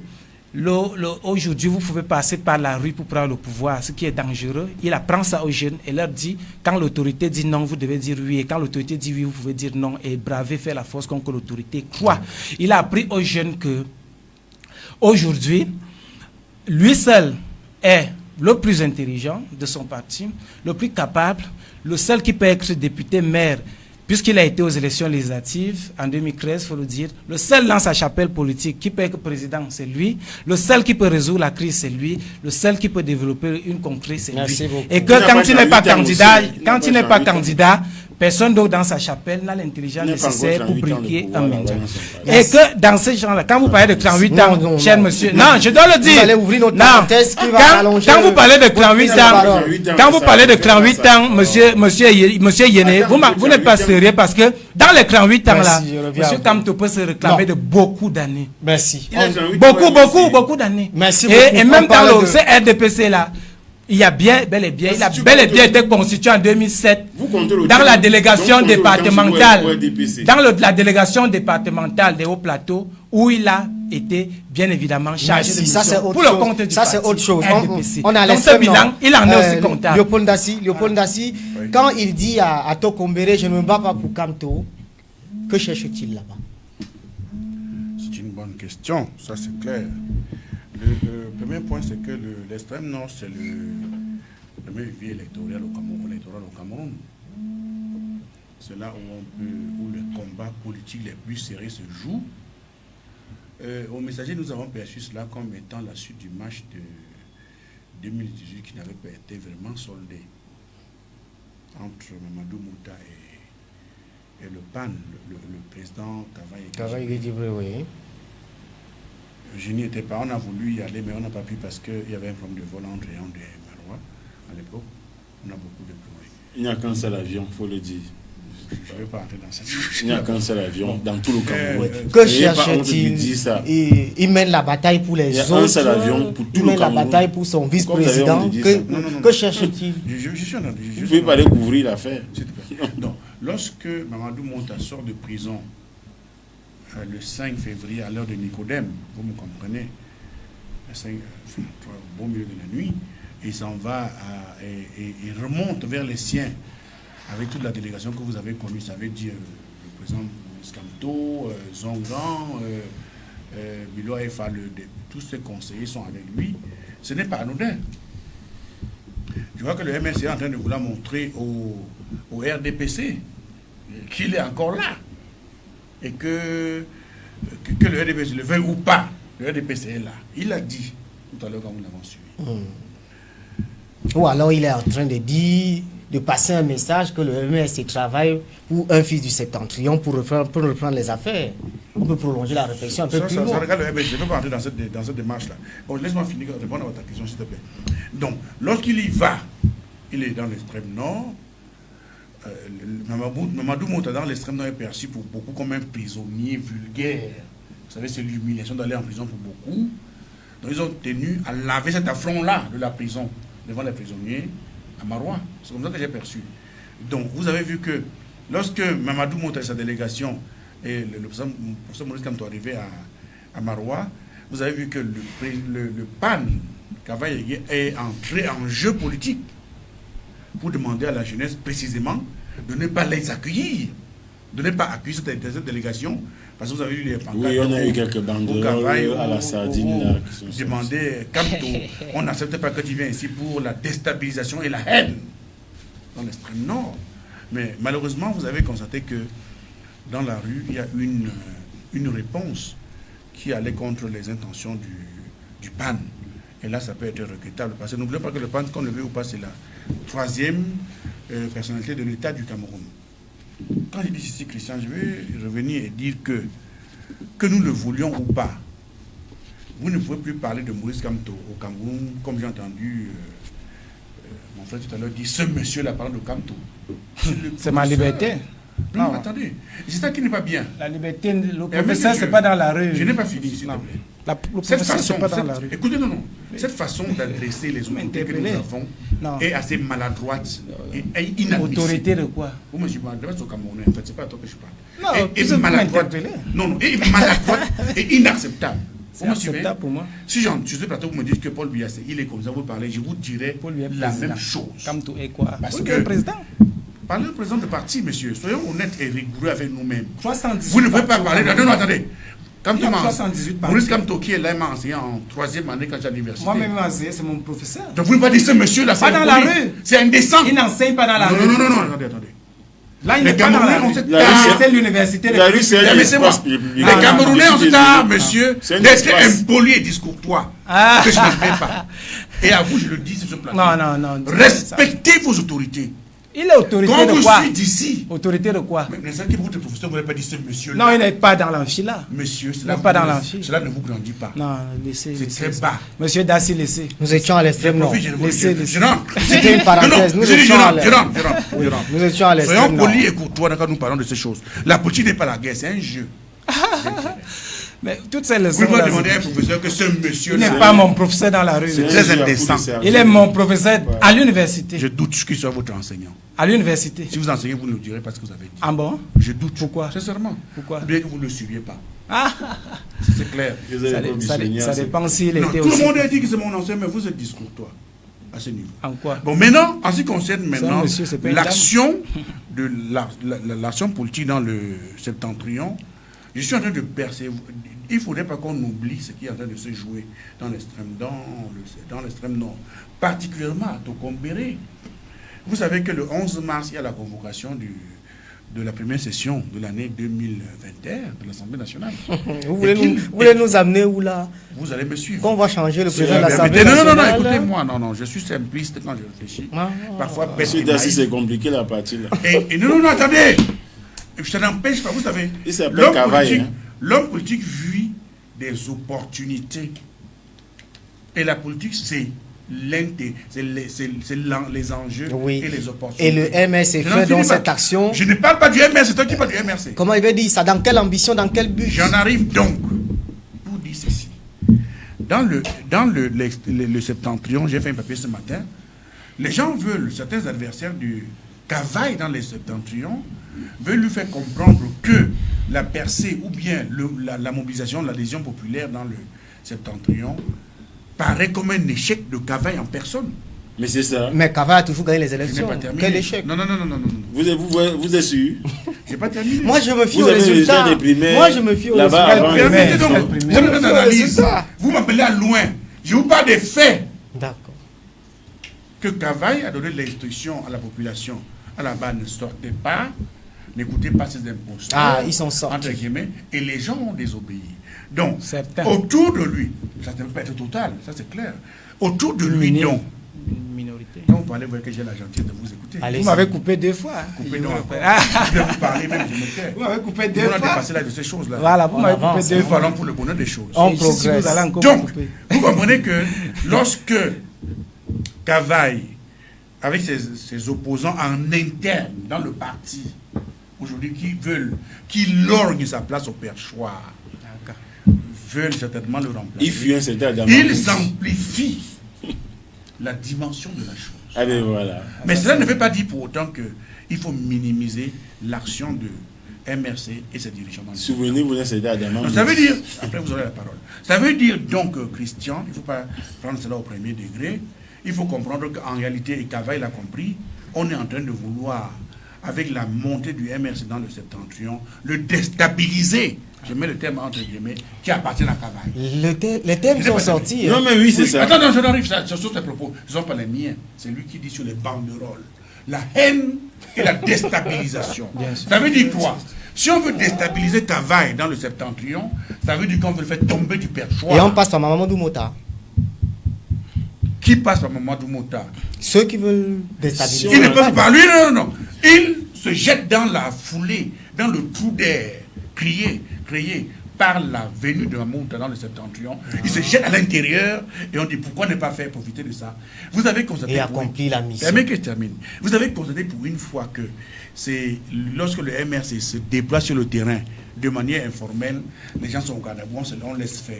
Aujourd'hui, vous pouvez passer par la rue pour prendre le pouvoir, ce qui est dangereux. Il apprend ça aux jeunes et leur dit, quand l'autorité dit non, vous devez dire oui. Et quand l'autorité dit oui, vous pouvez dire non. Et braver, faire la force contre l'autorité. Quoi? Il a appris aux jeunes que, aujourd'hui, lui seul est le plus intelligent de son parti, le plus capable, le seul qui peut être député, maire, puisqu'il a été aux élections législatives en 2013, il faut le dire, le seul dans sa chapelle politique qui peut être président, c'est lui. Le seul qui peut résoudre la crise, c'est lui. Le seul qui peut développer une contrée, c'est lui. Et que quand il n'est pas candidat, personne d'autre dans sa chapelle n'a l'intelligence nécessaire pour briguer un média. Et que dans ces gens-là, quand vous parlez de 38 ans, cher monsieur, non, je dois le dire. Vous allez ouvrir notre parenthèse qui va allonger. Quand vous parlez de 38 ans, quand vous parlez de 38 ans, monsieur Yéné, vous n'êtes pas sérieux parce que dans les 38 ans là, monsieur Kamto peut se réclamer de beaucoup d'années. Merci. Beaucoup d'années. Merci. Et même dans le RDPC là, il a bel et bien été constitué en 2007 dans la délégation départementale, la délégation départementale des Hauts-Plateaux, où il a été bien évidemment chargé de mission pour le compte du parti autre chose. On a ce bilan, il en est aussi comptable. Léopold Dassi, quand il dit à Tokombéré, je ne me bats pas pour Kamto, que cherche-t-il là-bas? C'est une bonne question, ça c'est clair. Le premier point, c'est que l'extrême nord, c'est le premier levier électoral au Cameroun. C'est là où le combat politique les plus serrés se joue. Au Messager, nous avons perçu cela comme étant la suite du match de 2018 qui n'avait pas été vraiment soldé entre Mamadou Mouta et le PAN, le président Kavaï. Oui. Je n'y étais pas, on a voulu y aller, mais on n'a pas pu parce qu'il y avait un problème de vol entre Yaoundé et Maroua à l'époque. On a beaucoup de bruit. Il n'y a qu'un seul avion, il faut le dire. Je ne vais pas entrer dans cette... Il n'y a qu'un seul avion dans tout le Cameroun. Que cherche-t-il? Il mène la bataille pour les autres. Il y a un seul avion pour tout le Cameroun. Il mène la bataille pour son vice-président. Que cherche-t-il? Vous pouvez pas découvrir l'affaire. Non. Lorsque Mamadou Monta sort de prison le 5 février à l'heure de Nicodème, vous me comprenez, au beau milieu de la nuit, il s'en va et remonte vers les siens avec toute la délégation que vous avez connue, ça veut dire le président Skamto, Zongan, Bilo Efa, tous ces conseillers sont avec lui. Ce n'est pas anodin. Je vois que le MSC est en train de vouloir montrer au RDPC qu'il est encore là. Et que le RDPC le veuille ou pas, le RDPC est là. Il a dit tout à l'heure quand nous l'avons suivi. Ou alors il est en train de dire, de passer un message que le MSC travaille pour un fils du Septentrion pour reprendre les affaires. On peut prolonger la réflexion un peu plus loin. Ça regarde le MSC, je ne peux pas entrer dans cette démarche-là. Bon, laisse-moi finir de répondre à ta question, s'il te plaît. Donc, lorsqu'il y va, il est dans l'extrême nord. Mamadou Mouta dans l'extrême nord est perçu pour beaucoup comme un prisonnier vulgaire. Vous savez, c'est l'humiliation d'aller en prison pour beaucoup. Donc, ils ont tenu à laver cet affront-là de la prison devant les prisonniers à Maroua. C'est comme ça que j'ai perçu. Donc, vous avez vu que lorsque Mamadou Mouta et sa délégation et le professeur Maurice Kamto arrivé à Maroua, vous avez vu que le PAN Kavaï est entré en jeu politique pour demander à la jeunesse précisément de ne pas les accueillir, de ne pas accueillir cette délégation, parce que vous avez vu les pancartes. Oui, on a eu quelques banderoles à la sardine là. Demander Kamto, on n'accepte pas que tu viennes ici pour la déstabilisation et la haine dans l'extrême nord. Mais malheureusement, vous avez constaté que dans la rue, il y a une réponse qui allait contre les intentions du PAN. Et là, ça peut être regrettable. Parce que n'oublions pas que le PAN, qu'on le veut ou pas, c'est la troisième personnalité de l'État du Cameroun. Quand je dis ici, Christian, je vais revenir et dire que nous le voulions ou pas, vous ne pouvez plus parler de Maurice Kamto au Cameroun, comme j'ai entendu mon frère tout à l'heure dire, ce monsieur-là parle de Kamto. C'est ma liberté. Non, attendez, c'est ça qui n'est pas bien. La liberté, le professeur, c'est pas dans la rue. Je n'ai pas fini, s'il te plaît. Cette façon, écoutez, cette façon d'adresser les autorités que nous avons est assez maladroite et inadmissible. Autorité de quoi? Moi, je parle au Camerounais, en fait, c'est pas à toi que je parle. Non, et maladroite. Non, et maladroite et inacceptable. C'est acceptable pour moi. Si sur ce plateau, vous me dites que Paul Biya, il est comme ça, vous parlez, je vous dirais la même chose. Kamto est quoi? Parce que le président. Parlez au président de parti, monsieur. Soyons honnêtes et rigoureux avec nous-mêmes. Vous ne pouvez pas parler. Non, attendez. Maurice Kamto, qui est là, m'a enseigné en 3e année quand j'ai à l'université. Moi-même, c'est mon professeur. Donc vous ne pouvez pas dire ce monsieur-là, pas dans la rue. C'est indécent. Il n'enseigne pas dans la rue. Non, attendez. Là, il n'est pas dans la rue. C'est l'université. La rue, c'est un espace public. Les Camerounais ont cet art, monsieur, d'être impolis et discourtois. Que je ne fais pas. Et à vous, je le dis sur ce plateau. Non. Respectez vos autorités. Il est autorité quand de quoi? Quand vous d'ici. Autorité de quoi? Mais ça qui votre professeur ne voulait pas dire ce monsieur-là. Non, il n'est pas dans l'amphi là. Monsieur, cela ne vous grandit pas. Non, laissez. C'est très bas. Monsieur Dassi, laissez. Nous étions à l'extrême nord. C'était une parenthèse. Nous étions à l'extrême nord. Soyons polis et courtois quand nous parlons de ces choses. La politique n'est pas la guerre, c'est un jeu. Mais toutes ces leçons. Vous pouvez demander à un professeur que ce monsieur. Il n'est pas mon professeur dans la rue. C'est très indécent. Il est mon professeur à l'université. Je doute qu'il soit votre enseignant. À l'université. Si vous enseignez, vous nous direz pas ce que vous avez dit. Ah bon? Je doute. Pourquoi? Sincèrement. Pourquoi? Bien que vous ne le suiviez pas. Ah. C'est clair. Ça dépend s'il était aussi. Tout le monde a dit que c'est mon enseignant, mais vous êtes discourtois à ce niveau. En quoi? Bon, maintenant, en ce qui concerne maintenant l'action de l'action politique dans le Septentrion, je suis en train de percevoir. Il ne faudrait pas qu'on oublie ce qui est en train de se jouer dans l'extrême nord, particulièrement à Tokombéré. Vous savez que le 11 mars, il y a la convocation de la première session de l'année 2021 de l'Assemblée nationale. Vous voulez nous amener où là? Vous allez me suivre. Qu'on va changer le président de l'Assemblée nationale? Non, écoutez-moi, non, je suis simpliste quand je réfléchis. Parfois, c'est compliqué la partie là. Et non, attendez. Ça n'empêche pas, vous savez, l'homme politique vit des opportunités. Et la politique, c'est les enjeux et les opportunités. Et le MRC fait dans cette action. Je ne parle pas du MRC, c'est toi qui parles du MRC. Comment il veut dire ça? Dans quelle ambition, dans quel but? J'en arrive donc pour dire ceci. Dans le Septentrion, j'ai fait un papier ce matin. Les gens veulent, certains adversaires du Cavaille dans les Septentrions, veulent lui faire comprendre que la percée ou bien la mobilisation, l'adhésion populaire dans le Septentrion paraît comme un échec de Cavaille en personne. Mais c'est ça. Mais Cavaille a toujours gagné les Je n'ai élections. pas terminé. Quel échec. Non. Vous êtes sûr? J'ai pas terminé. Moi, je me fie Vous aux avez les résultats. gens des primaires Moi, je me fie aux là-bas résultats. avant. Permettez donc, Je je me me fie aux analyse. résultats. Vous m'appelez à loin. Je vous parle des faits. D'accord. Que Cavaille a donné l'instruction à la population. À la base, ne sortez pas, n'écoutez pas ces imposteurs. Ah, ils sont sortis. Entre guillemets, et les gens ont désobéi. Donc, Certains. autour de lui, ça ne peut pas être total, ça c'est clair. Autour de lui, donc, Une minorité. quand vous parlez, vous voyez que j'ai la gentillesse de vous écouter. Allez, Vous m'avez coupé 2 fois. Coupez donc. Je vais vous parler même, je me tais. Vous m'avez coupé Vous 2 n'avez fois. dépassé là de ces choses-là. Voilà, vous m'avez avance, coupé 2 Nous fois. parlons pour le bonheur des choses. On Et ici, si progresse. vous allez encore Donc, couper. vous comprenez que lorsque Cavaille, avec ses opposants en interne dans le parti, aujourd'hui qui lorgnent sa place au perchoir, veulent certainement le remplacer. Il fut un certain Adam. Ils amplifient la dimension de la chose. Ah ben voilà. Mais cela ne veut pas dire pour autant qu'il faut minimiser l'action de MRC et ses dirigeants. Souvenez-vous d'un certain Adam. Donc, ça veut dire, après vous aurez la parole, ça veut dire donc, Christian, il ne faut pas prendre cela au premier degré, il faut comprendre qu'en réalité, et Cavaille l'a compris, on est en train de vouloir, avec la montée du MRC dans le septentrion, le déstabiliser, je mets le terme entre guillemets, qui appartient à Cavaille. Les thèmes sont sortis. Non mais oui, c'est ça. Attends, non, je n'arrive, ce sont ses propos, ce ne sont pas les miens, c'est lui qui dit sur les banderoles. La haine et la déstabilisation. Ça veut dire quoi? Si on veut déstabiliser Cavaille dans le septentrion, ça veut dire qu'on veut le faire tomber du perchoir. Et on passe par Mamadou Mota. Qui passe par Mamadou Mota? Ceux qui veulent déstabiliser. Ils ne peuvent pas. Lui, non. Il se jette dans la foulée, dans le trou d'air, créé par la venue de Mamadou Mota dans le septentrion. Il se jette à l'intérieur et on dit pourquoi ne pas faire profiter de ça? Vous avez constaté. Et accompli la mission. Permettez que je termine. Vous avez constaté pour une fois que c'est lorsque le MRC se déploie sur le terrain de manière informelle, les gens sont au garde à vous, on laisse faire.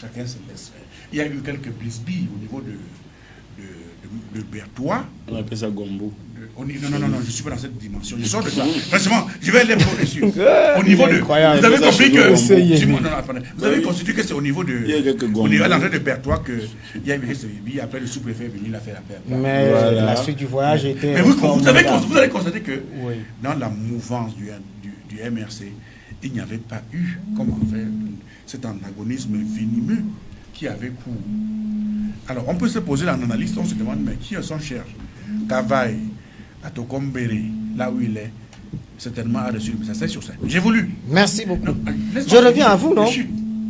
Chacun se laisse faire. Il y a eu quelques brisbilles au niveau de Berthois. On appelle ça Gombo. Non, je ne suis pas dans cette dimension. Je sors de ça. Franchement, je vais aller dessus. Au niveau de. Vous avez compris que. Vous avez constaté que c'est au niveau de. Au niveau de l'entrée de Berthois qu'il y a eu ce après le sous-préfet est venu, il a fait l'appel. Mais la suite du voyage était. Mais vous avez constaté que dans la mouvance du MRC, il n'y avait pas eu, comme en fait, cet antagonisme venimeux qui avait cours. Alors, on peut se poser l'analyse, on se demande, mais qui s'en cherche? Cavaille, à Tokombéré, là où il est, certainement a reçu le message sur ça. J'ai voulu. Merci beaucoup. Je reviens à vous, non?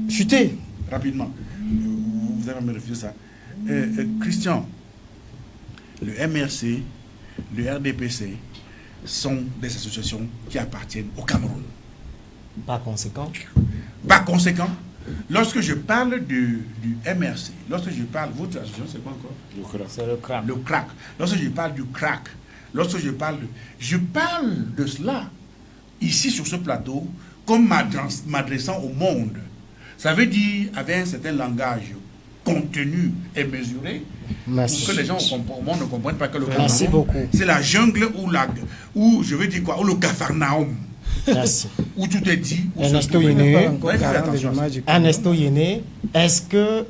Chuter. Rapidement. Vous allez me refuser ça. Christian, le MRC, le RDPC sont des associations qui appartiennent au Cameroun. Par conséquent. Par conséquent, lorsque je parle du MRC, lorsque je parle, votre association, c'est quoi encore? C'est le crack. Le crack. Lorsque je parle du crack, lorsque je parle de cela, ici sur ce plateau, comme m'adressant au monde. Ça veut dire avec un certain langage contenu et mesuré, pour que les gens au monde ne comprennent pas que le Cameroun, c'est la jungle ou je veux dire quoi, ou le Capharnaüm. Merci. Où tout est dit. Ernesto Yéné, est-ce que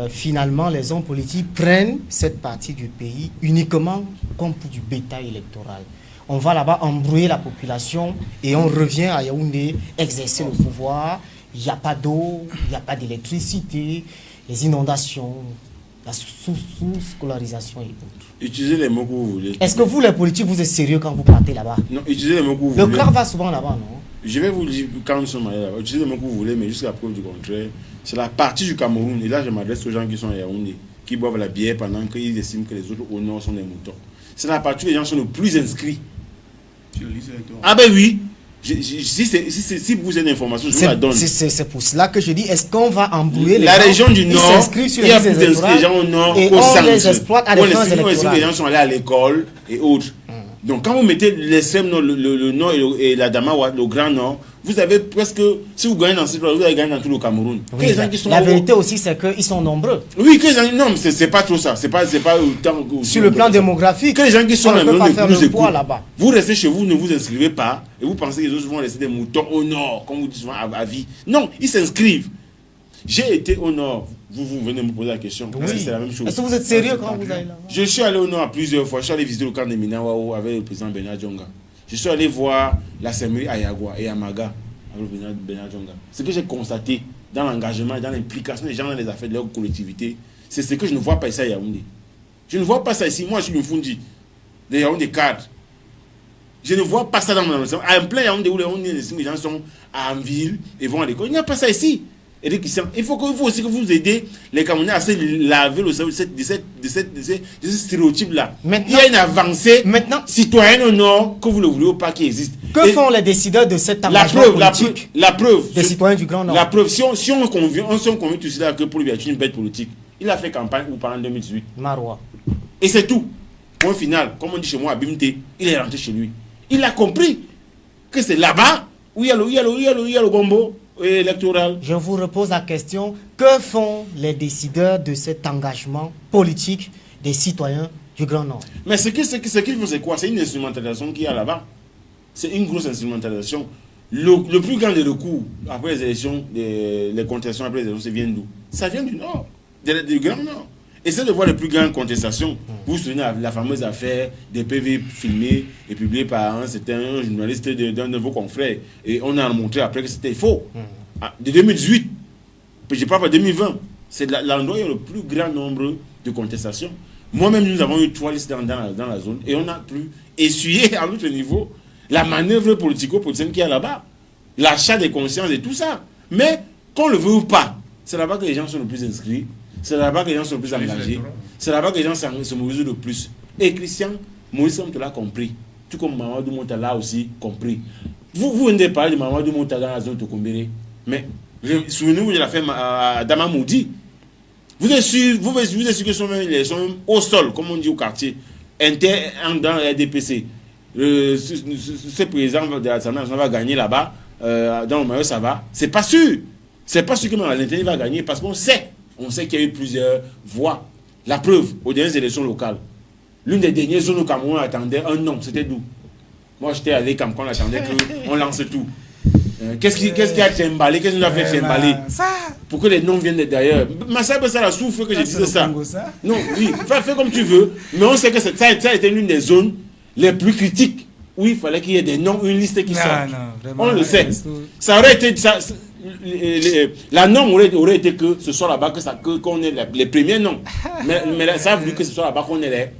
finalement les hommes politiques prennent cette partie du pays uniquement comme pour du bétail électoral? On va là-bas embrouiller la population et on revient à Yaoundé exercer le pouvoir. Il n'y a pas d'eau, il n'y a pas d'électricité, les inondations, la sous-scolarisation et autres. Utilisez les mots que vous voulez. Est-ce que vous, les politiques, vous êtes sérieux quand vous partez là-bas? Non, utilisez les mots que vous voulez. Le crack va souvent là-bas, non? Je vais vous dire quand nous sommes allés là-bas. Utilisez les mots que vous voulez, mais jusqu'à preuve du contraire, c'est la partie du Cameroun. Et là, je m'adresse aux gens qui sont à Yaoundé, qui boivent la bière pendant qu'ils estiment que les autres au nord sont des moutons. C'est la partie où les gens sont le plus inscrits. Ah ben oui. Si vous avez une information, je vous la donne. C'est pour cela que je dis, est-ce qu'on va embrouiller les gens? La région du Nord, il y a plus d'inscrits les gens au Nord, et on les exploite à des fins électorales. Les gens sont allés à l'école et autres. Donc quand vous mettez l'extrême nord, le nord et la Damawa, le grand nord, vous avez presque, si vous gagnez dans cette place, vous allez gagner dans tout le Cameroun. Oui, la vérité aussi, c'est qu'ils sont nombreux. Oui, non, mais c'est pas trop ça. C'est pas autant. Sur le plan démographique, que les gens qui sont on ne peut pas faire le poids écoute, là-bas. vous restez chez vous, ne vous inscrivez pas, et vous pensez que les autres vont laisser des moutons au nord, comme vous dites souvent, à vie. Non, ils s'inscrivent. J'ai été au Nord. Vous venez me poser la question. Oui. C'est la même chose. Est-ce que vous êtes sérieux quand vous allez là? Je suis allé au Nord plusieurs fois. Je suis allé visiter le camp de Minawao avec le président Bernard Djonga. Je suis allé voir la CEMRI à Yagua et à Maga avec le président Bernard Djonga. Ce que j'ai constaté dans l'engagement, dans l'implication des gens dans les affaires de leur collectivité, c'est ce que je ne vois pas ici à Yaoundé. Je ne vois pas ça ici. Moi, je suis une Fundi, de Yaoundé cadre. Je ne vois pas ça dans mon organisation. En plein Yaoundé où les gens sont en ville et vont à l'école. Il n'y a pas ça ici. Et donc, il faut aussi que vous aidez les Camerounais à se laver le cerveau de ce stéréotype-là. Il y a une avancée citoyenne au Nord, que vous le voulez ou pas, qui existe. Que font les décideurs de cet engagement politique la preuve, des citoyens du Grand Nord? La preuve, si on convient tout cela que pour lui être une bête politique, il a fait campagne ou pendant 2018. Marois. Et c'est tout. Point final, comme on dit chez moi à Bimte, il est rentré chez lui. Il a compris que c'est là-bas où il y a le gombo électoral. Je vous repose la question, que font les décideurs de cet engagement politique des citoyens du Grand Nord? Mais ce qu'il faut, c'est quoi? C'est une instrumentalisation qu'il y a là-bas. C'est une grosse instrumentalisation. Le plus grand des recours après les élections, les contestations après les élections, ça vient d'où? Ça vient du Nord, du Grand Nord. Essayez de voir les plus grandes contestations. Vous vous souvenez de la fameuse affaire des PV filmés et publiés par un journaliste d'un de vos confrères. Et on a montré après que c'était faux. De 2018, je parle pas de 2020, c'est l'endroit où il y a le plus grand nombre de contestations. Moi-même, nous avons eu 3 listes dans la zone et on a pu essuyer à notre niveau la manœuvre politico-politicienne qu'il y a là-bas. L'achat des consciences et tout ça. Mais qu'on le veut ou pas, c'est là-bas que les gens sont le plus inscrits. C'est là-bas que les gens sont le plus engagés. C'est là-bas que les gens se mobilisent le plus. Et Christian, Moïse te l'a compris. Tout comme Mamadou Monta l'a aussi compris. Vous venez de parler de Mamadou Monta dans la zone de Tokombéré. Mais souvenez-vous de l'affaire Dama Moudi. Vous êtes sûr que sont même au sol, comme on dit au quartier, dans la RDPC. Ce président de l'Assemblée nationale va gagner là-bas, dans le maillot, ça va. C'est pas sûr. C'est pas sûr que même à l'intérieur il va gagner parce qu'on sait. On sait qu'il y a eu plusieurs voix. La preuve, aux dernières élections locales, l'une des dernières zones au Cameroun attendait un nom. C'était d'où? Moi, j'étais allé quand on attendait qu'on lance tout. Qu'est-ce qui a emballé? Qu'est-ce qui nous a fait emballer? Pour que les noms viennent d'ailleurs. Massab, ça la souffre que je disais ça. Non, oui, fais comme tu veux. Mais on sait que ça a été l'une des zones les plus critiques où il fallait qu'il y ait des noms, une liste qui sorte. On le sait. Ça aurait été... la norme aurait été que ce soit là-bas qu'on ait les premiers noms. Mais ça a voulu que ce soit là-bas qu'on ait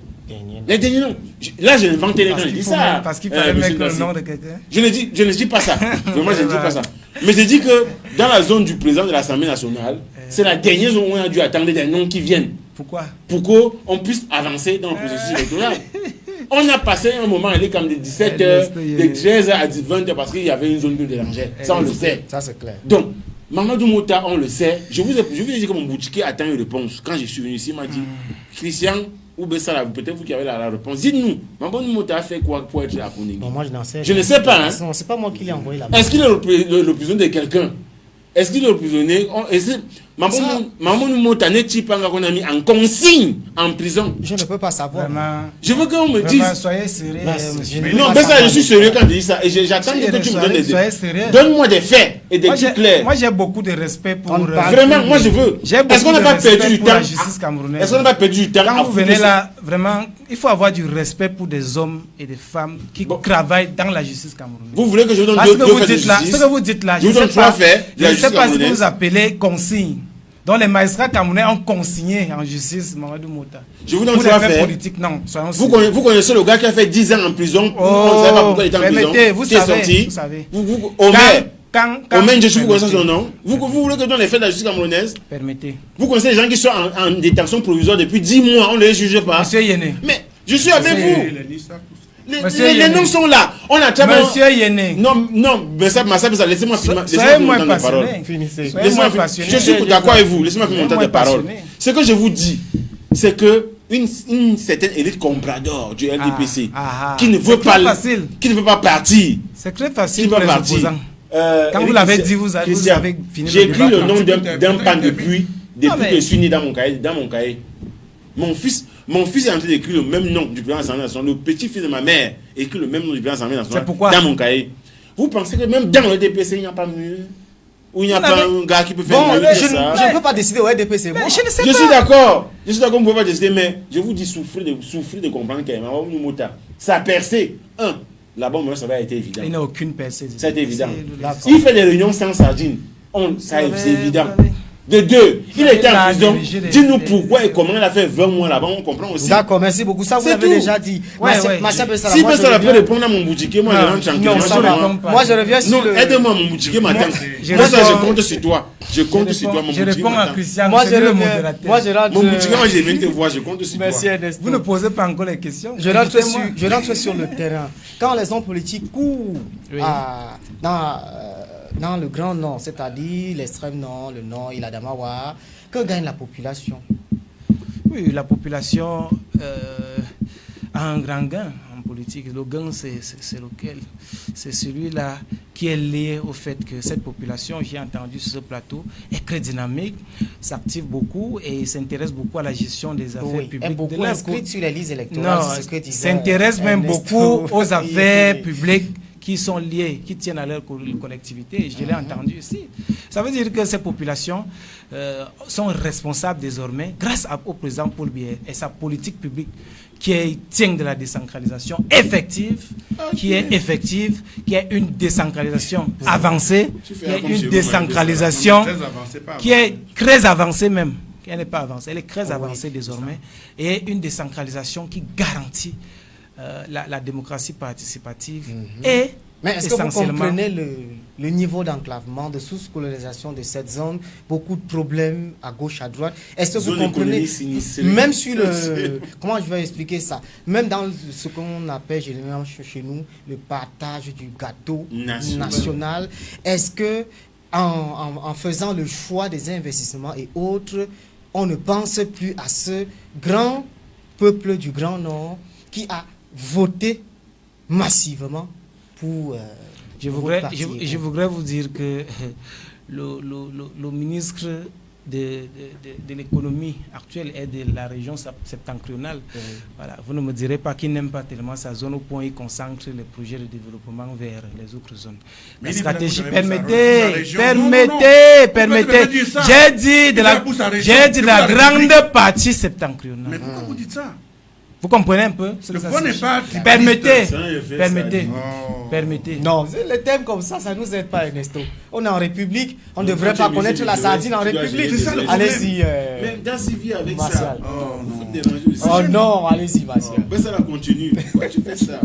les derniers noms. Là, je n'invente rien quand je dis ça. Parce qu'il fallait mettre le nom de quelqu'un. Je ne dis pas ça. Vraiment, je ne dis pas ça. Mais je dis que dans la zone du président de l'Assemblée nationale, c'est la dernière zone où on a dû attendre des noms qui viennent. Pourquoi? Pour qu'on puisse avancer dans le processus électoral. On a passé un moment, il est comme de 17h, de 13h à 20h parce qu'il y avait une zone de dérangeait. Ça, on le sait. Ça, c'est clair. Donc, Mamadou Mota, on le sait. Je vous ai dit que mon boutiquier attend une réponse. Quand je suis venu ici, il m'a dit, Christian, ou Bessala, peut-être vous qui avez la réponse. Dites-nous, Mamadou Mota a fait quoi pour être à Kouningi? Bon, moi, je n'en sais. Je ne sais pas. Non, c'est pas moi qui l'ai envoyé là-bas. Est-ce qu'il est le prisonnier de quelqu'un? Est-ce qu'il est le prisonnier? Mamadou Mota n'est-il pas qu'on a mis en consigne en prison? Je ne peux pas savoir. Vraiment, je veux qu'on me dise. Soyez sérieux, monsieur. Non, mais ça, je suis sérieux quand je dis ça. Et j'attends que tu me donnes des faits. Donne-moi des faits et des trucs clairs. Moi, j'ai beaucoup de respect pour... Vraiment, moi, je veux. Est-ce qu'on n'a pas perdu du temps? Est-ce qu'on n'a pas perdu du temps? Quand vous venez là, vraiment, il faut avoir du respect pour des hommes et des femmes qui travaillent dans la justice camerounaise. Vous voulez que je vous donne deux faits de justice? Ce que vous dites là, je ne sais pas ce que vous appelez consigne. Donc les magistrats camerounais ont consigné en justice Mamadou Mota. Je vous donne 3 faits. Politique, non. Vous connaissez le gars qui a fait 10 ans en prison. Oh, on ne sait pas pourquoi il est en prison. Vous qui savez, est sorti. Vous savez. Omer, je suis vous connaissez son nom. Vous voulez que je donne les faits de la justice camerounaise? Permettez. Vous connaissez les gens qui sont en détention provisoire depuis 10 mois, on ne les juge pas. Monsieur Yéné. Mais je suis avec vous. Les noms sont là. On a très Monsieur Yéné. Non, mais ça, laissez-moi finir mon temps de parole. Je suis d'accord avec vous. Laissez-moi finir mon temps de parole. Ce que je vous dis, c'est que une certaine élite comprador du LDPC qui ne veut pas partir. C'est très facile pour les opposants. Quand vous l'avez dit, vous avez fini. J'ai écrit le nom d'un pan depuis que je suis né dans mon cahier. Mon fils est en train d'écrire le même nom du président de l'Assemblée nationale. Le petit-fils de ma mère écrit le même nom du président de l'Assemblée nationale dans mon cahier. Vous pensez que même dans le DPC, il n'y a pas mieux? Ou il n'y a pas un gars qui peut faire Bon, mieux que ça. je ne peux pas décider au RDP, c'est moi. Je suis d'accord. Je suis d'accord, vous ne pouvez pas décider, mais je vous dis, souffrez de comprendre quand même. Ça a percé. Là-bas, ça va être évident. Il n'y a aucune percée. Ça a été évident. Il fait des réunions sans sardine. C'est évident. De deux, il était en prison. Dis-nous pourquoi et comment il a fait 20 mois là-bas, on comprend aussi. D'accord, merci beaucoup. Ça, vous l'avez déjà dit. Si personne peut répondre à mon boutique, moi je rentre tranquillement. Moi je reviens sur le... Aide-moi mon boutique matin. Moi ça, je compte sur toi. Je compte sur toi, mon boutique. Je réponds à Christian. Moi je reviens. Moi je rentre... Mon boutique, moi je viens te voir, je compte sur toi. Merci Ernest. Vous ne posez pas encore les questions. Je rentre sur le terrain. Quand les hommes politiques courent dans le Grand Nord, c'est-à-dire l'extrême Nord, le Nord et l'Adamawa, que gagne la population? Oui, la population a un grand gain en politique. Le gain, c'est lequel? C'est celui-là qui est lié au fait que cette population, j'ai entendu sur ce plateau, est très dynamique, s'active beaucoup et s'intéresse beaucoup à la gestion des affaires publiques. Elle beaucoup inscrite sur les listes électorales. Non, s'intéresse même beaucoup aux affaires publiques qui sont liés, qui tiennent à leur collectivité. Je l'ai entendu ici. Ça veut dire que ces populations sont responsables désormais, grâce au président Paul Biya et sa politique publique qui tient de la décentralisation effective, qui est une décentralisation avancée, qui est une décentralisation qui est très avancée même. Elle n'est pas avancée, elle est très avancée désormais, et une décentralisation qui garantit la démocratie participative et mais est-ce que vous comprenez le niveau d'enclavement, de sous-colonisation de cette zone, beaucoup de problèmes à gauche, à droite? Est-ce que vous comprenez, même sur le... Comment je vais expliquer ça? Même dans ce qu'on appelle généralement chez nous le partage du gâteau national, est-ce que en faisant le choix des investissements et autres, on ne pense plus à ce grand peuple du Grand Nord qui a voté massivement pour je voudrais vous dire que le ministre de l'économie actuelle est de la région septentrionale. Voilà. Vous ne me direz pas qu'il n'aime pas tellement sa zone au point où il concentre les projets de développement vers les autres zones. La stratégie, permettez, j'ai dit de la grande partie septentrionale. Mais pourquoi vous dites ça? Vous comprenez un peu? Le point n'est pas... Permettez. Non, les thèmes comme ça, ça ne nous aide pas, Ernesto. On est en République, on ne devrait pas connaître la sardine en République. Allez-y, mais dans Sylvie avec ça. Oh non, allez-y, Martial. Mais ça continue. Pourquoi tu fais ça?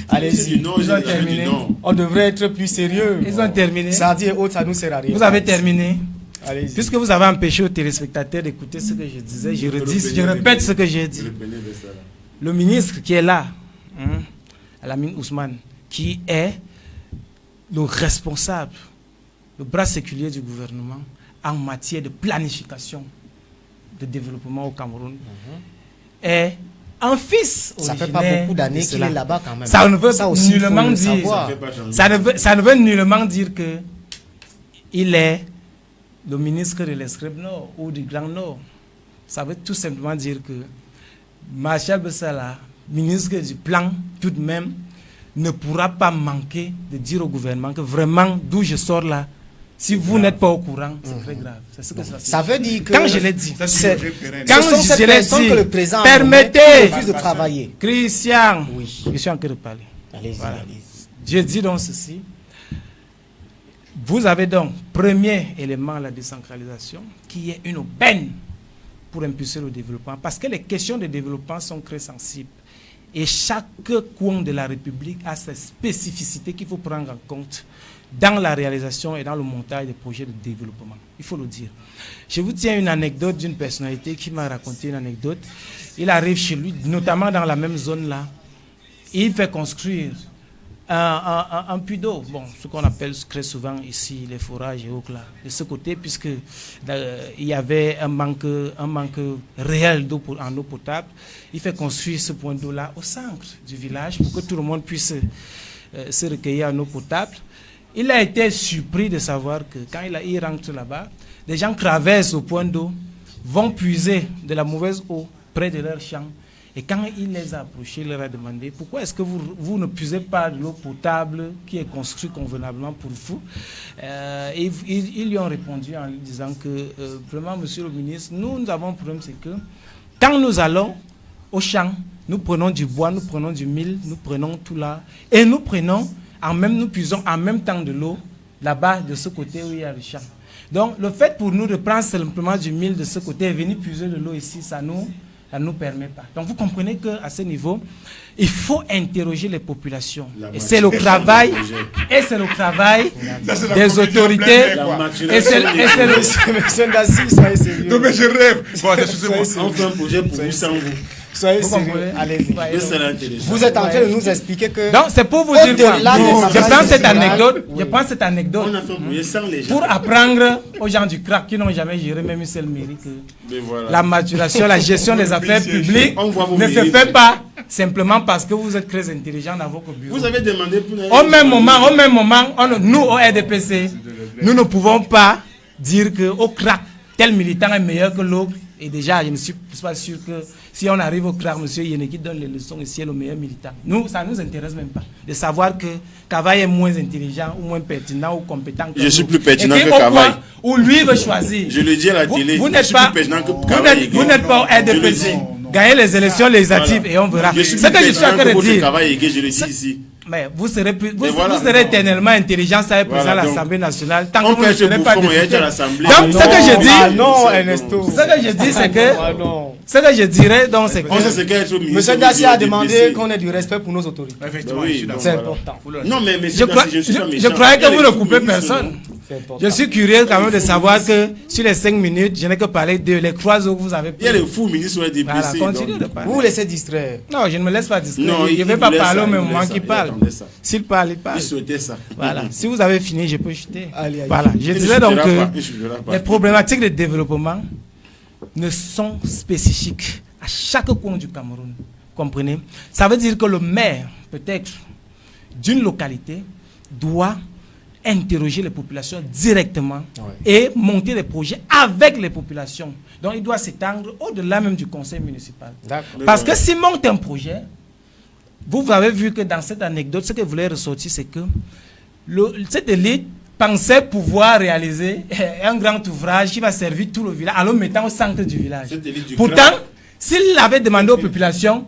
Allez-y. Ils ont terminé. On devrait être plus sérieux. Ils ont terminé. Sardine et autres, ça nous sert à rien. Vous avez terminé. Allez-y. Puisque vous avez empêché aux téléspectateurs d'écouter ce que je disais, je répète ce que j'ai dit. Le ministre qui est là, Alamine Ousmane, qui est le responsable, le bras séculier du gouvernement en matière de planification de développement au Cameroun, est un fils originaire. Ça fait pas beaucoup d'années qu'il est là-bas quand même. Ça ne veut nullement dire. Ça ne veut nullement dire que il est le ministre de l'Extrême Nord ou du Grand Nord. Ça veut tout simplement dire que Marshal Bessala, ministre du Plan, tout de même, ne pourra pas manquer de dire au gouvernement que vraiment, d'où je sors là, si vous n'êtes pas au courant, c'est très grave. C'est ce que ça veut dire que... Quand je l'ai dit, que le président permettez refuse de travailler. Christian, oui. je suis en train de parler. Allez-y, voilà. allez-y. Je dis donc ceci. Vous avez donc, premier élément, la décentralisation, qui est une aubaine pour impulser le développement. Parce que les questions de développement sont très sensibles. Et chaque coin de la République a ses spécificités qu'il faut prendre en compte dans la réalisation et dans le montage des projets de développement. Il faut le dire. Je vous tiens une anecdote d'une personnalité qui m'a raconté une anecdote. Il arrive chez lui, notamment dans la même zone là. Il fait construire un puits d'eau, bon, ce qu'on appelle très souvent ici les forages et autres là, de ce côté, puisque il y avait un manque réel d'eau en eau potable. Il fait construire ce point d'eau là au centre du village pour que tout le monde puisse se recueillir en eau potable. Il a été surpris de savoir que quand il rentre là-bas, des gens traversent au point d'eau, vont puiser de la mauvaise eau près de leur champ Et quand il les a approchés, il leur a demandé pourquoi est-ce que vous ne puisez pas de l'eau potable qui est construite convenablement pour vous. Et ils lui ont répondu en lui disant que vraiment, monsieur le ministre, nous avons un problème, c'est que quand nous allons au champ, nous prenons du bois, nous prenons du mil, nous prenons tout là, et nous puisons en même temps de l'eau là-bas de ce côté où il y a le champ. Donc le fait pour nous de prendre simplement du mil de ce côté et venir puiser de l'eau ici, ça nous permet pas. Donc vous comprenez qu'à ce niveau, il faut interroger les populations. Et c'est le travail, des autorités. Et c'est le... Monsieur Dassi, soyez sérieux. Non mais je rêve. Bon, excusez-moi. On fait un projet pour vous sans vous. Soyez sérieux. Allez-y. Vous êtes en train de nous expliquer que... Donc c'est pour vous dire quoi. Je prends cette anecdote On a fait un projet sans les gens. pour apprendre aux gens du CRAC qui n'ont jamais géré même une seule mairie que Voilà. la maturation, la gestion des affaires publiques ne se fait pas simplement parce que vous êtes très intelligent dans votre bureau. Vous avez demandé pour... Au même moment, nous au RDPC, nous ne pouvons pas dire qu'au CRAC, tel militant est meilleur que l'autre. Et déjà, je ne suis pas sûr que si on arrive au CRAC, M. Yeneki donne les leçons ici, est le meilleur militant. Nous, ça ne nous intéresse même pas de savoir que Kavaï est moins intelligent ou moins pertinent ou compétent que Je suis nous. plus pertinent Et que Kavaï. Où lui veut choisir. Je le dis à la télé, Vous je n'êtes suis pas, plus pertinent que Kavaï. vous n'êtes pas au RDPC. Gagnez les élections législatives et on verra. Je suis Ce que je suis en train de dire. Kavaï, je le dis ici. Mais vous serez éternellement intelligent, ça est présent à l'Assemblée nationale. Tant que vous ne serez pas député. Donc, ce que je dis. Ah non, Ernesto. Ce que je dis, c'est que. Ce que je dirais, donc, c'est que. Monsieur Dassi a demandé qu'on ait du respect pour nos autorités. Effectivement, C'est important. Non, mais je croyais que vous ne coupez personne. Je suis curieux quand même de savoir que sur les 5 minutes, je n'ai que parlé de les 3 autres que vous avez pris. Il y a les fous ministres qui sont Voilà, déplacés. continuez de parler. Vous vous laissez distraire. Non, je ne me laisse pas distraire. Non, Je ne vais pas parler au même moment qu'il parle. S'il parle, il parle. Il souhaitait ça. Voilà. Si vous avez fini, je peux chuter. Allez. Voilà. Je disais donc que les Les problématiques de développement ne sont spécifiques à chaque coin du Cameroun. Comprenez? Ça veut dire que le maire, peut-être, d'une localité, doit interroger les populations directement et monter des projets avec les populations. Donc, il doit s'étendre au-delà même du conseil municipal. Parce que s'il monte un projet, vous avez vu que dans cette anecdote, ce que vous voulez ressortir, c'est que cette élite pensait pouvoir réaliser un grand ouvrage qui va servir tout le village en le mettant au centre du village. Pourtant, s'il avait demandé aux populations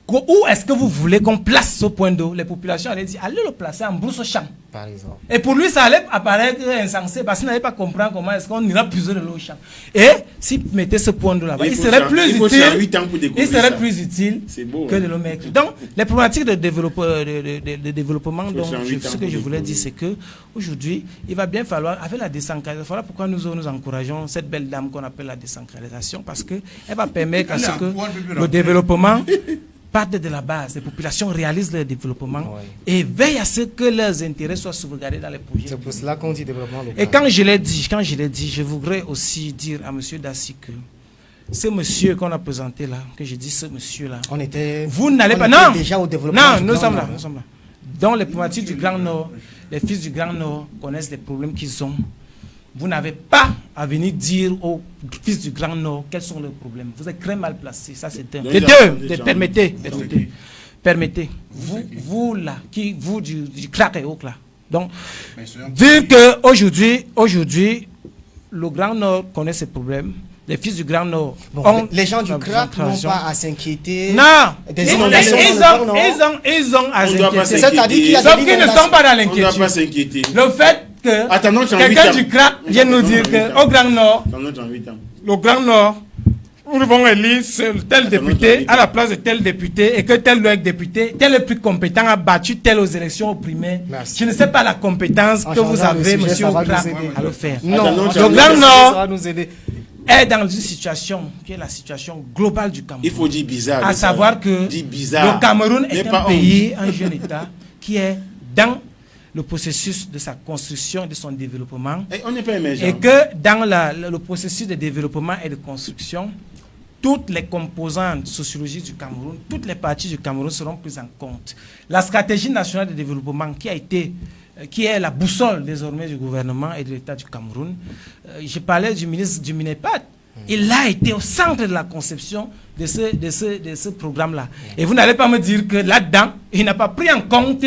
où est-ce que vous voulez qu'on place ce point d'eau, les populations allaient dire allez le placer en brousse champ. Par exemple. Et pour lui, ça allait apparaître insensé parce qu'il n'allait pas comprendre comment est-ce qu'on ira puiser de l'eau au champ. Et s'il mettait ce point d'eau là-bas, il serait plus utile que de le mettre. Donc, les problématiques de développement, ce que je voulais dire, c'est que aujourd'hui, il va bien falloir, avec la décentralisation, voilà pourquoi nous encourageons cette belle dame qu'on appelle la décentralisation, parce qu'elle va permettre à ce que le développement partent de la base, les populations réalisent leur développement et veillent à ce que leurs intérêts soient sauvegardés dans les projets. C'est pour cela qu'on dit développement local. Et quand je l'ai dit, je voudrais aussi dire à M. Dassi que ce monsieur qu'on a présenté là, que je dis ce monsieur-là, vous n'allez pas... Non, déjà au développement. Non, nous sommes là. Dans les problématiques du Grand Nord, les fils du Grand Nord connaissent les problèmes qu'ils ont. Vous n'avez pas à venir dire aux fils du Grand Nord quels sont leurs problèmes. Vous êtes très mal placés. Ça, c'est un. Les deux, permettez. Vous là, vous du CRAC et autres là. Donc, dire qu'aujourd'hui, le Grand Nord connaît ses problèmes. Les fils du Grand Nord. Les gens du CRAC n'ont pas à s'inquiéter. Non, ils ont à s'inquiéter. C'est-à-dire qu'il y a sauf qu'ils ne sont pas dans l'inquiétude. On ne doit pas s'inquiéter. Le fait que quelqu'un du CRAC vient nous dire qu'au Grand Nord, le Grand Nord, nous devons élire tel député à la place de tel député et que tel député, tel est plus compétent, a battu tel aux élections aux primaires. Je ne sais pas la compétence que vous avez, monsieur au CRAC, à le faire. Non, le Grand Nord est dans une situation qui est la situation globale du Cameroun. Il faut dire bizarre. À savoir que le Cameroun est un pays, un jeune État, qui est dans le processus de sa construction et de son développement. Et on n'est pas émergent. Et que dans le processus de développement et de construction, toutes les composantes sociologiques du Cameroun, toutes les parties du Cameroun seront prises en compte. La stratégie nationale de développement qui est la boussole désormais du gouvernement et de l'État du Cameroun. Je parlais du ministre du Minepat Il a été au centre de la conception de ce programme-là. Et vous n'allez pas me dire que là-dedans, il n'a pas pris en compte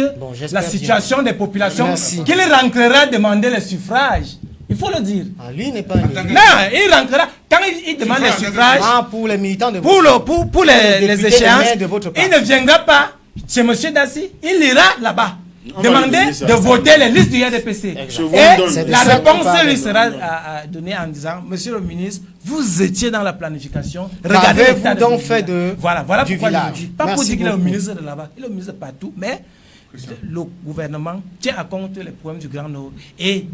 la situation des populations qu'il rentrera demander le suffrage. Il faut le dire. Lui n'est pas non, il rentrera. Quand il demande le suffrage, pour les militants de pour les échéances, il ne viendra pas chez M. Dassi, il ira là-bas. Demander de voter les listes du RDPC. Et la réponse lui sera donnée en disant, Monsieur le ministre, vous étiez dans la planification. Regardez-vous donc fait de voilà pourquoi je dis. Pas pour dire qu'il est au ministre de là-bas. Il est au ministre partout, mais le gouvernement tient à compte les problèmes du Grand Nord et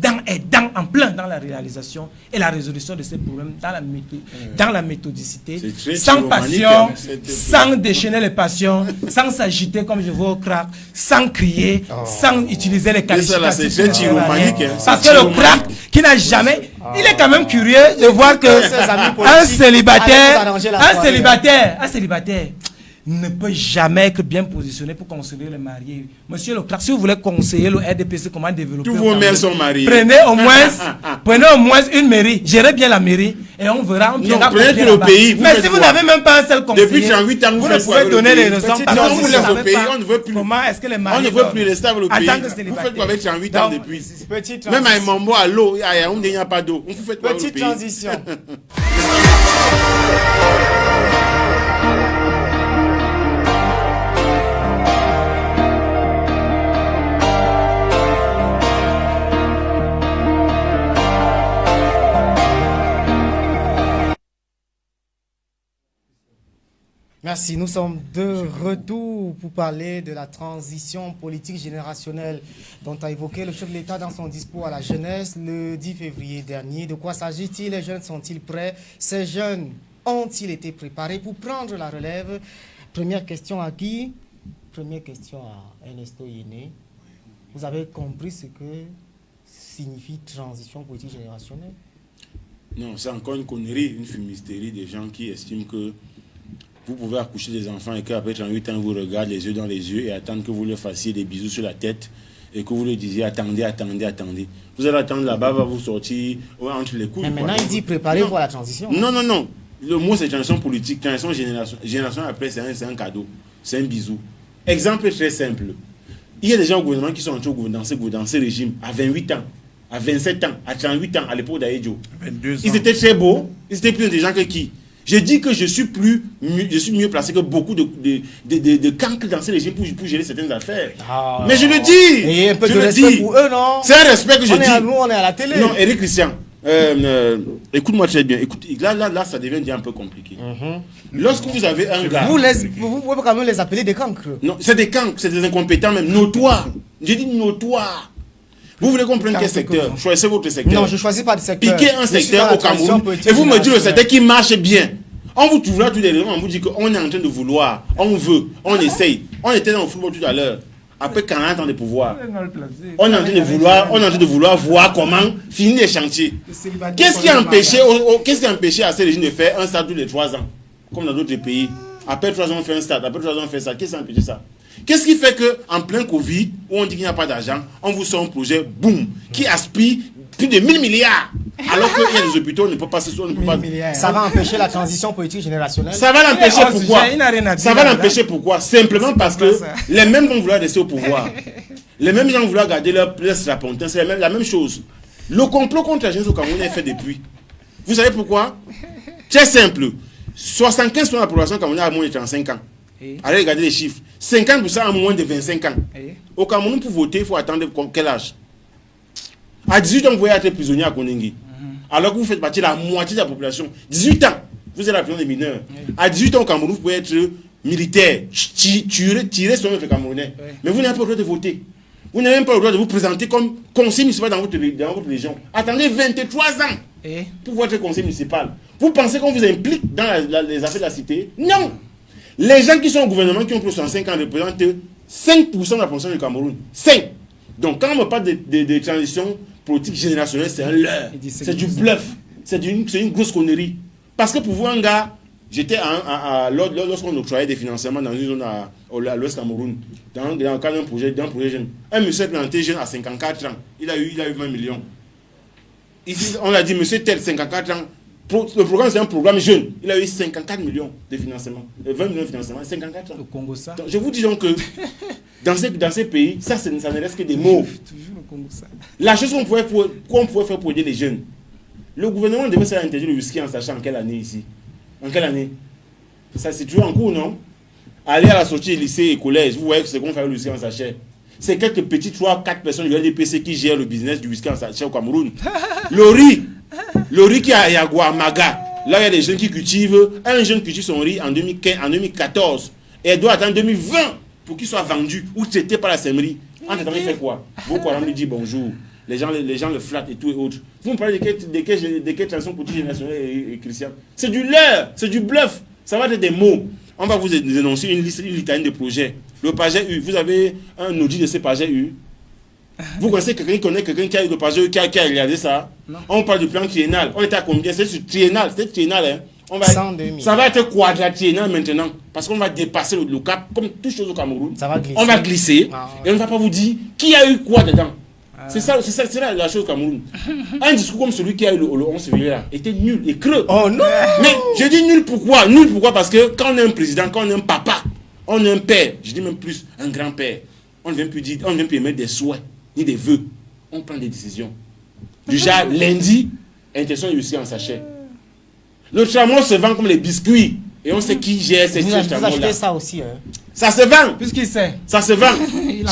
en plein dans la réalisation et la résolution de ces problèmes dans la méthodicité, sans passion, sans déchaîner les passions, sans s'agiter comme je vois au crack, sans crier, sans utiliser les qualifications. Parce que le crack qui n'a jamais, il est quand même curieux de voir que un célibataire ne peut jamais être bien positionné pour conseiller les mariés. Monsieur le crack, si vous voulez conseiller le RDPC, comment développer... Tous vos maires sont mariés. Prenez au moins une mairie, gérez bien la mairie et on verra. Prenez le pays. Mais si vous n'avez même pas un seul conseiller, depuis 38 ans, vous ne pouvez donner les raisons. Non, vous laissez au pays, on ne veut plus. Comment est-ce que les mariés... On ne veut plus rester avec le pays. Vous faites quoi avec 38 ans depuis? Même à Mambo, à l'eau, il n'y a pas d'eau. Vous faites quoi avec le pays? Petite transition. Merci, nous sommes de retour pour parler de la transition politique générationnelle dont a évoqué le chef de l'État dans son discours à la jeunesse le 10 février dernier. De quoi s'agit-il? Les jeunes sont-ils prêts? Ces jeunes ont-ils été préparés pour prendre la relève? Première question à qui? Première question à Ernesto Yéné. Vous avez compris ce que signifie transition politique générationnelle? Non, c'est encore une connerie, une fumisterie des gens qui estiment que vous pouvez accoucher des enfants et qu'après 38 ans, vous regardez les yeux dans les yeux et attendre que vous leur fassiez des bisous sur la tête et que vous leur disiez attendez. Vous allez attendre là-bas, va vous sortir entre les couilles. Mais maintenant, il dit préparez-vous à la transition. Non. Le mot, c'est transition politique. Transition génération après, c'est un cadeau. C'est un bisou. Exemple très simple. Il y a des gens au gouvernement qui sont entrés dans ce régime à 28 ans, à 27 ans, à 38 ans, à l'époque d'Aïdjo. Ils étaient très beaux. Ils étaient plus intelligents que qui? Je dis que je suis mieux placé que beaucoup de cancres dans ce régime pour gérer certaines affaires. Mais je le dis. Et un peu de respect pour eux, non? C'est un respect que je dis. Nous, on est à la télé. Non, Eric Christian, écoute-moi très bien. Écoute, là, ça devient déjà un peu compliqué. Lorsque vous avez un gars... Vous pouvez quand même les appeler des cancres. Non, c'est des cancres, c'est des incompétents même, notoires. J'ai dit notoires. Vous voulez qu'on prenne quel secteur? Choisissez votre secteur. Non, je ne choisis pas de secteur. Piquez un secteur au Cameroun et vous me dites le secteur qui marche bien. On vous trouvera tous les raisons, on vous dit qu'on est en train de vouloir, on veut, on essaye. On était dans le football tout à l'heure. Après 40 ans de pouvoir, on est en train de vouloir voir comment finir les chantiers. Qu'est-ce qui a empêché à ces régimes de faire un stade tous les 3 ans, comme dans d'autres pays? Après 3 ans, on fait un stade, après 3 ans, on fait ça. Qu'est-ce qui a empêché ça? Qu'est-ce qui fait qu'en plein Covid, où on dit qu'il n'y a pas d'argent, on vous sort un projet, boum, qui aspire plus de 1000 milliards, alors qu'il y a des hôpitaux, on ne peut pas se soigner. Ça va empêcher la transition politique générationnelle? Ça va l'empêcher pourquoi? Ça va l'empêcher pourquoi? Simplement parce que les mêmes vont vouloir rester au pouvoir. Les mêmes gens vont vouloir garder leur strapontin, c'est la même chose. Le complot contre la jeunesse au Cameroun est fait depuis. Vous savez pourquoi? Très simple. 75% de la population camerounaise a moins de 35 ans. Allez regarder les chiffres. 50% a moins de 25 ans. Au Cameroun, pour voter, il faut attendre quel âge? À 18 ans, vous pouvez être prisonnier à Koningui. Alors que vous faites partie de la moitié de la population. 18 ans, vous êtes la prison des mineurs. À 18 ans au Cameroun, vous pouvez être militaire, tirer sur notre Camerounais. Mais vous n'avez pas le droit de voter. Vous n'avez même pas le droit de vous présenter comme conseiller municipal dans votre région. Attendez 23 ans pour votre conseil municipal. Vous pensez qu'on vous implique dans les affaires de la cité? Non. Les gens qui sont au gouvernement, qui ont plus de 65 ans, représentent 5% de la population du Cameroun. 5. Donc quand on me parle de transition politique générationnelle, c'est un leurre. C'est du bluff. C'est une grosse connerie. Parce que pour vous, un gars, j'étais lorsqu'on octroyait des financements dans une zone à l'ouest Cameroun, dans le cadre d'un projet jeune. Un monsieur planté jeune à 54 ans, il a eu 20 millions. Ici, on a dit, monsieur tel, 54 ans, Le programme, c'est un programme jeune. Il a eu 54 millions de financement. 20 millions de financement, 54 ans. Le Congo, ça. Donc, je vous dis donc que dans ces pays, ça ne reste que des mots. Toujours le Congo, ça. La chose qu'on pouvait faire pour aider les jeunes, le gouvernement devait s'interdire le whisky en sachant en quelle année ici. En quelle année? Ça, c'est toujours en cours, non? Allez à la sortie du lycée et collège, vous voyez que c'est qu'on fait le whisky en sachet. C'est quelques petits 3-4 personnes du LDPC qui gèrent le business du whisky en sachet au Cameroun. Le riz qui est à Yaguamaga, là il y a des jeunes qui cultivent, un jeune cultive son riz en 2014 et elle doit attendre 2020 pour qu'il soit vendu ou traité par la CEMRI. En attendant, il fait quoi? Beaucoup lui dit bonjour. Les gens le flattent et tout et autres. Vous me parlez de quelle chanson politique générationnelle et Christian? C'est du leurre, c'est du bluff. Ça va être des mots. On va vous énoncer une litanie de projets. Le projet U, vous avez un audit de ce projet U. Vous connaissez quelqu'un qui connaît quelqu'un qui a eu le projet U, qui a regardé ça? Non. On parle du plan triennal. On était à combien? C'est sur triennal. C'est triennal, hein? Ça va être quadratriennal maintenant. Parce qu'on va dépasser le cap, comme toute chose au Cameroun. Ça va glisser. On va glisser. Et on ne va pas vous dire qui a eu quoi dedans. C'est ça la chose au Cameroun. Un discours comme celui qui a eu le 11 février là était nul et creux. Oh non! Mais je dis nul pourquoi? Nul pourquoi? Parce que quand on est un président, quand on est un papa, on est un père, je dis même plus, un grand-père, on ne vient plus dire, on ne vient plus émettre des souhaits, ni des vœux. On prend des décisions. Déjà, lundi, intention de whisky en sachet. Le tramon se vend comme les biscuits. Et on sait qui gère ces tramons-là. Vous achetez ça aussi, hein? Ça se vend. Puisqu'il sait. Ça se vend.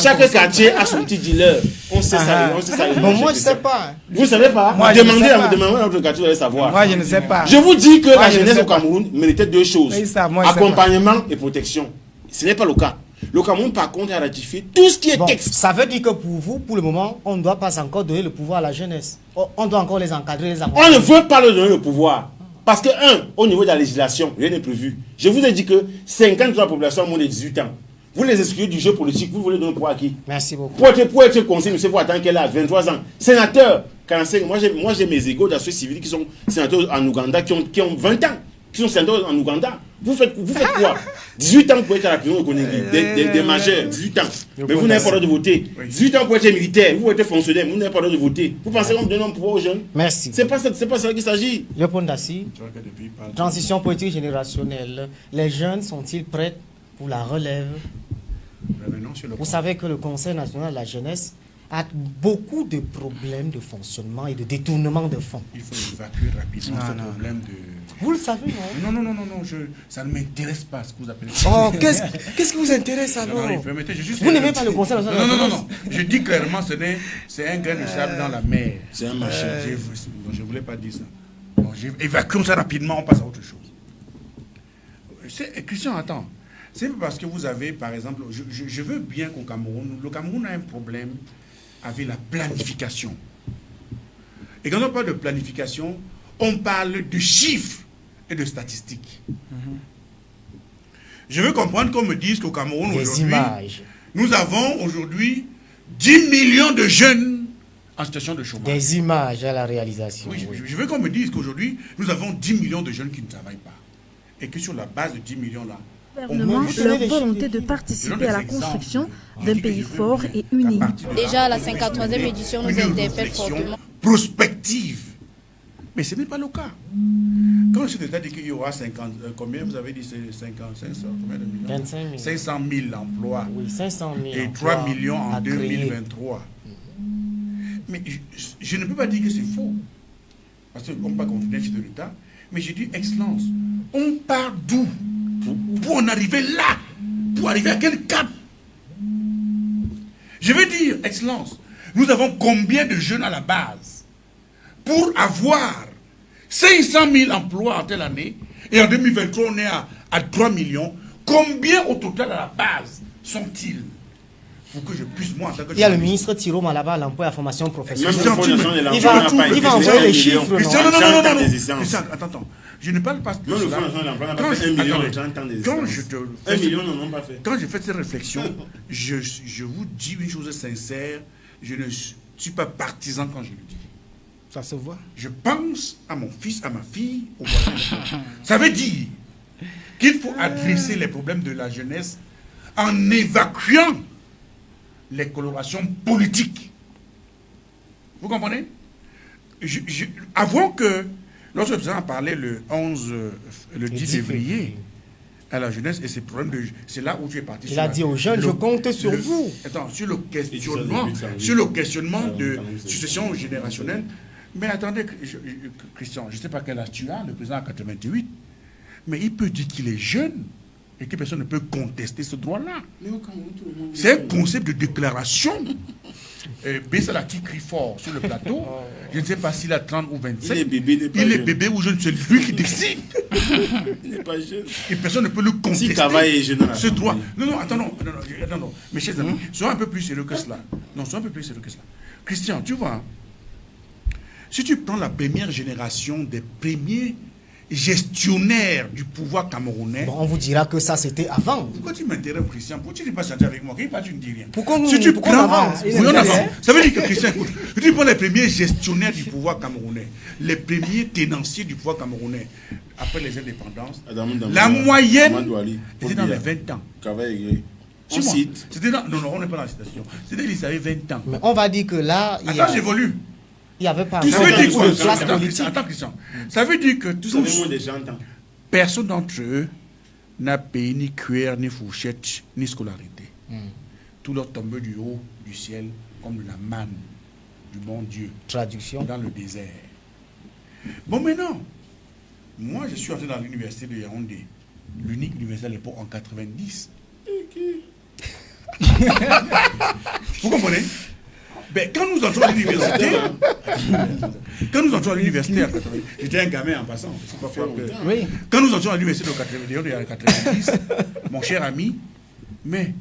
Chaque quartier a son petit dealer. On sait ça. On sait ça. Bon, moi, je ne sais pas. Vous ne savez pas? Moi, demandez à votre quartier, vous allez savoir. Moi, je ne sais pas. Je vous dis que la jeunesse au Cameroun méritait deux choses. Oui, ça, moi, accompagnement et protection. Ce n'est pas le cas. Le Cameroun, par contre, a ratifié tout ce qui est texte. Ça veut dire que pour vous, pour le moment, on ne doit pas encore donner le pouvoir à la jeunesse. On doit encore les encadrer, les accompagner. On ne veut pas leur donner le pouvoir. Parce que, au niveau de la législation, rien n'est prévu. Je vous ai dit que 50% de la population a moins de 18 ans. Vous les excluez du jeu politique, vous voulez donner le pouvoir à qui? Merci beaucoup. Pour être conseiller, monsieur, vous attendez quel âge? 23 ans. Sénateur, 45. Moi, j'ai mes égaux d'associés civils qui sont sénateurs en Ouganda, qui ont 20 ans, qui sont sénateurs en Ouganda. Vous faites quoi? 18 ans pour être à la prison de Koningui, des majeurs, 18 ans. Mais vous n'avez pas le droit de voter. 18 ans pour être militaire, vous êtes fonctionnaire, vous n'avez pas le droit de voter. Vous pensez qu'on donne un pouvoir aux jeunes? Merci. C'est pas ça qu'il s'agit. Léopold Dassi, transition politique générationnelle. Les jeunes sont-ils prêts pour la relève? Vous savez que le Conseil national de la jeunesse a beaucoup de problèmes de fonctionnement et de détournement de fonds. Il faut évacuer rapidement ce problème de... Vous le savez, non? Non, ça ne m'intéresse pas ce que vous appelez. Oh, qu'est-ce qui vous intéresse alors? Vous n'aimez pas le Conseil national de la jeunesse? Non. Je dis clairement, c'est un grain de sable dans la mer. C'est un machin. Je ne voulais pas dire ça. Bon, évacuons ça rapidement, on passe à autre chose. Christian, attends. C'est parce que vous avez, par exemple, je veux bien qu'au Cameroun, le Cameroun a un problème avec la planification. Et quand on parle de planification, on parle de chiffres et de statistiques. Je veux comprendre qu'on me dise qu'au Cameroun, aujourd'hui, nous avons aujourd'hui 10 millions de jeunes en situation de chômage. Des images à la réalisation. Oui, je veux qu'on me dise qu'aujourd'hui, nous avons 10 millions de jeunes qui ne travaillent pas. Et que sur la base de 10 millions-là, leur volonté de participer à la construction d'un pays fort et uni. Déjà, la 53e édition nous interpelle fortement. Prospective. Mais ce n'est pas le cas. Quand je t'ai dit qu'il y aura 50, combien vous avez dit 50, 500, combien de millions? 25 000. 500 000 emplois. Oui, 500 000 et 3 millions en 2023. Mais je ne peux pas dire que c'est faux. Parce qu'on ne peut pas continuer le chef de l'État. Mais j'ai dit, Excellence, on part d'où pour en arriver là? Pour arriver à quel cap? Je veux dire, Excellence, nous avons combien de jeunes à la base pour avoir 500 000 emplois en telle année, et en 2023, on est à 3 millions. Combien au total à la base sont-ils? Pour que je puisse, moi, en tant que... Il y a le ministre Thiro Malaba à l'emploi et à la formation professionnelle. Il va envoyer les chiffres. Non. Attends. Je ne parle pas de cela. Quand je te... 1 million n'en pas fait. Quand je fais cette réflexion, je vous dis une chose sincère, je ne suis pas partisan quand je le dis. Ça se voit. Je pense à mon fils, à ma fille, au voisin. Ça veut dire qu'il faut adresser les problèmes de la jeunesse en évacuant les colorations politiques. Vous comprenez? Avant que Lorsque le président a parlé le 10 février à la jeunesse, et c'est là où tu es parti. Il a dit aux jeunes, je compte sur vous. Attends, sur le questionnement de succession générationnelle. Mais attendez, Christian, je ne sais pas quel âge tu as, le président a 88, mais il peut dire qu'il est jeune et que personne ne peut contester ce droit-là. C'est un concept de déclaration. Bessala qui crie fort sur le plateau, je ne sais pas s'il a 30 ou 25. Il est bébé ou jeune, c'est lui qui décide. Il n'est pas jeune. Et personne ne peut le contester. Si Kavaï est jeune, ce droit. Non, attends, non. Mes chers amis, sois un peu plus sérieux que cela. Non, sois un peu plus sérieux que cela. Christian, tu vois, si tu prends la première génération des premiers gestionnaire du pouvoir camerounais. Bon, on vous dira que ça c'était avant. Pourquoi tu m'interromps, Christian? Pourquoi tu n'es pas chanté avec moi? Tu ne dis rien. Pourquoi si tu pourquoi prends, on avance? Ça veut dire que Christian, écoute, si tu prends les premiers gestionnaires du pouvoir camerounais, les premiers tenanciers du pouvoir camerounais, après les indépendances, la moyenne était dans les 20 ans. On cite. Non, on n'est pas dans la citation. C'était qu'ils avaient 20 ans. Mais on va dire que là. Attends, j'évolue. Il n'y avait pas ça veut dire de classe politique. Attends, Christian. Ça veut dire que tous, personne d'entre eux n'a payé ni cuillère, ni fourchette, ni scolarité. Tout leur tombé du haut du ciel comme de la manne du bon Dieu. Traduction. Dans le désert. Bon, maintenant, moi, je suis entré dans l'université de Yaoundé, l'unique université à l'époque en 90. Vous comprenez? Ben, quand nous entrons à l'université, j'étais un gamin en passant. Oui. Quand nous entrons à l'université de 90, mon cher ami, mais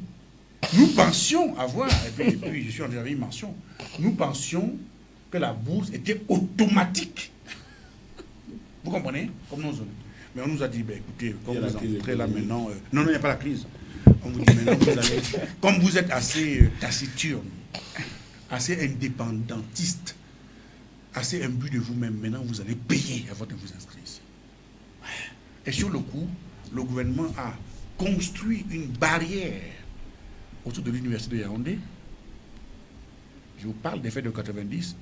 nous pensions avoir, et puis je suis en train une mention, nous pensions que la bourse était automatique. Vous comprenez? Comme nous, mais on nous a dit, ben, écoutez, comme vous entrez là maintenant, non, il n'y a pas la crise. On vous dit maintenant, vous allez, comme vous êtes assez taciturne, assez indépendantiste, assez imbu de vous-même, maintenant vous allez payer avant de vous inscrire ici. Et sur le coup, le gouvernement a construit une barrière autour de l'université de Yaoundé. Je vous parle des faits de 90.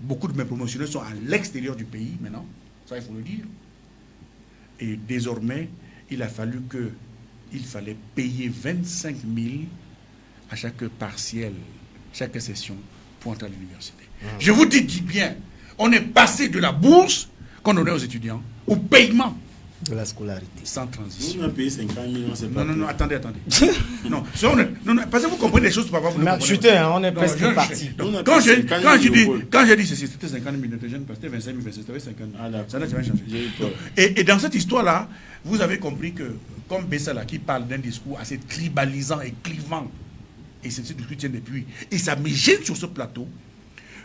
Beaucoup de mes promotionnaires sont à l'extérieur du pays maintenant, ça il faut le dire. Et désormais, il fallait payer 25 000 à chaque partiel, chaque session pour entrer à l'université. Je vous dis bien, on est passé de la bourse qu'on donnait aux étudiants au paiement de la scolarité. Sans transition. On a payé 50 millions, c'est pas non, attendez. non, parce que vous comprenez les choses, papa, vous ne comprenez pas. On est presque parti. Quand j'ai dit ceci, c'était 50 millions de jeunes, c'était 25 000, c'était 50 000. Ça n'a jamais changé. Et dans cette histoire-là, vous avez compris que, comme Bessala qui parle d'un discours assez tribalisant et clivant, et c'est ce discours tient depuis, et ça me gêne sur ce plateau,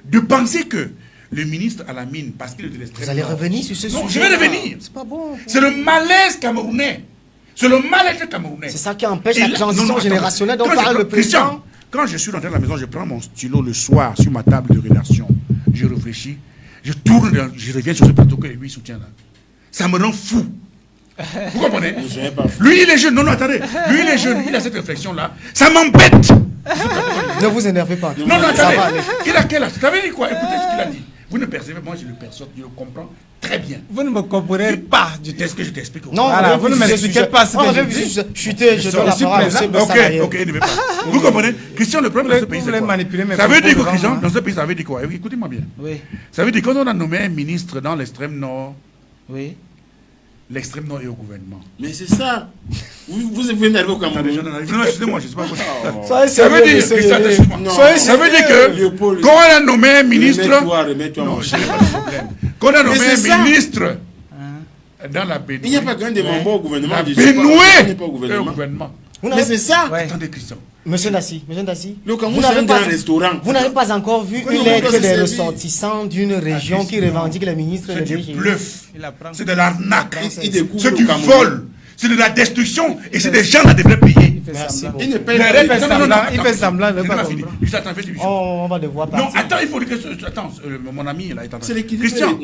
de penser que le ministre à la mine, parce qu'il est de l'extrême. Vous allez revenir sur ce sujet. Non, je vais revenir. C'est pas bon. C'est le malaise camerounais. C'est le mal-être camerounais. C'est ça qui empêche la transition générationnelle dont parle le président. Quand je suis rentré à la maison, je prends mon stylo le soir sur ma table de rédaction. Je réfléchis. Je tourne, je reviens sur ce plateau que lui soutient là. Ça me rend fou. Vous comprenez? Lui, il est jeune. Non, attendez. Lui, il est jeune. Il a cette réflexion-là. Ça m'embête. Ne vous énervez pas. Non, attendez. Il a quel âge? Ça veut dire quoi? Écoutez ce qu'il a dit. Vous ne percevez, moi je le perçois, je le comprends très bien. Vous ne me comprenez pas du tout. Est-ce que je t'explique? Non, voilà, vous ne m'expliquez pas ce que je dis. Je dois la parole à Ok, ne veut pas. Vous comprenez? Christian, le problème dans ce pays, c'est quoi? Ça veut dire que Christian, dans ce pays, ça veut dire quoi? Écoutez-moi bien. Oui. Ça veut dire que quand on a nommé un ministre dans l'extrême nord, oui. L'extrême nord est au gouvernement. Mais c'est ça. Vous venez d'arriver au Cameroun. Non, excusez-moi, je ne sais pas quoi. Ça veut dire que quand on a nommé un ministre. Remets-toi, mon cher. Quand on a nommé un ministre dans la Bénoué. Il n'y a pas qu'un des membres au gouvernement. La Bénoué est au gouvernement. Mais c'est ça. Attendez, Christian. Monsieur Nassi, vous n'avez pas encore vu une lettre des ressortissants d'une région qui revendique les ministres de l'État. C'est du bluff, c'est de l'arnaque, c'est du vol, c'est de la destruction et c'est des gens qui devraient payer. Il ne paye pas. Il fait semblant de ne pas comprendre. On va devoir partir. Non, attends, il faut que... Attends, mon ami là est en train de... Christian,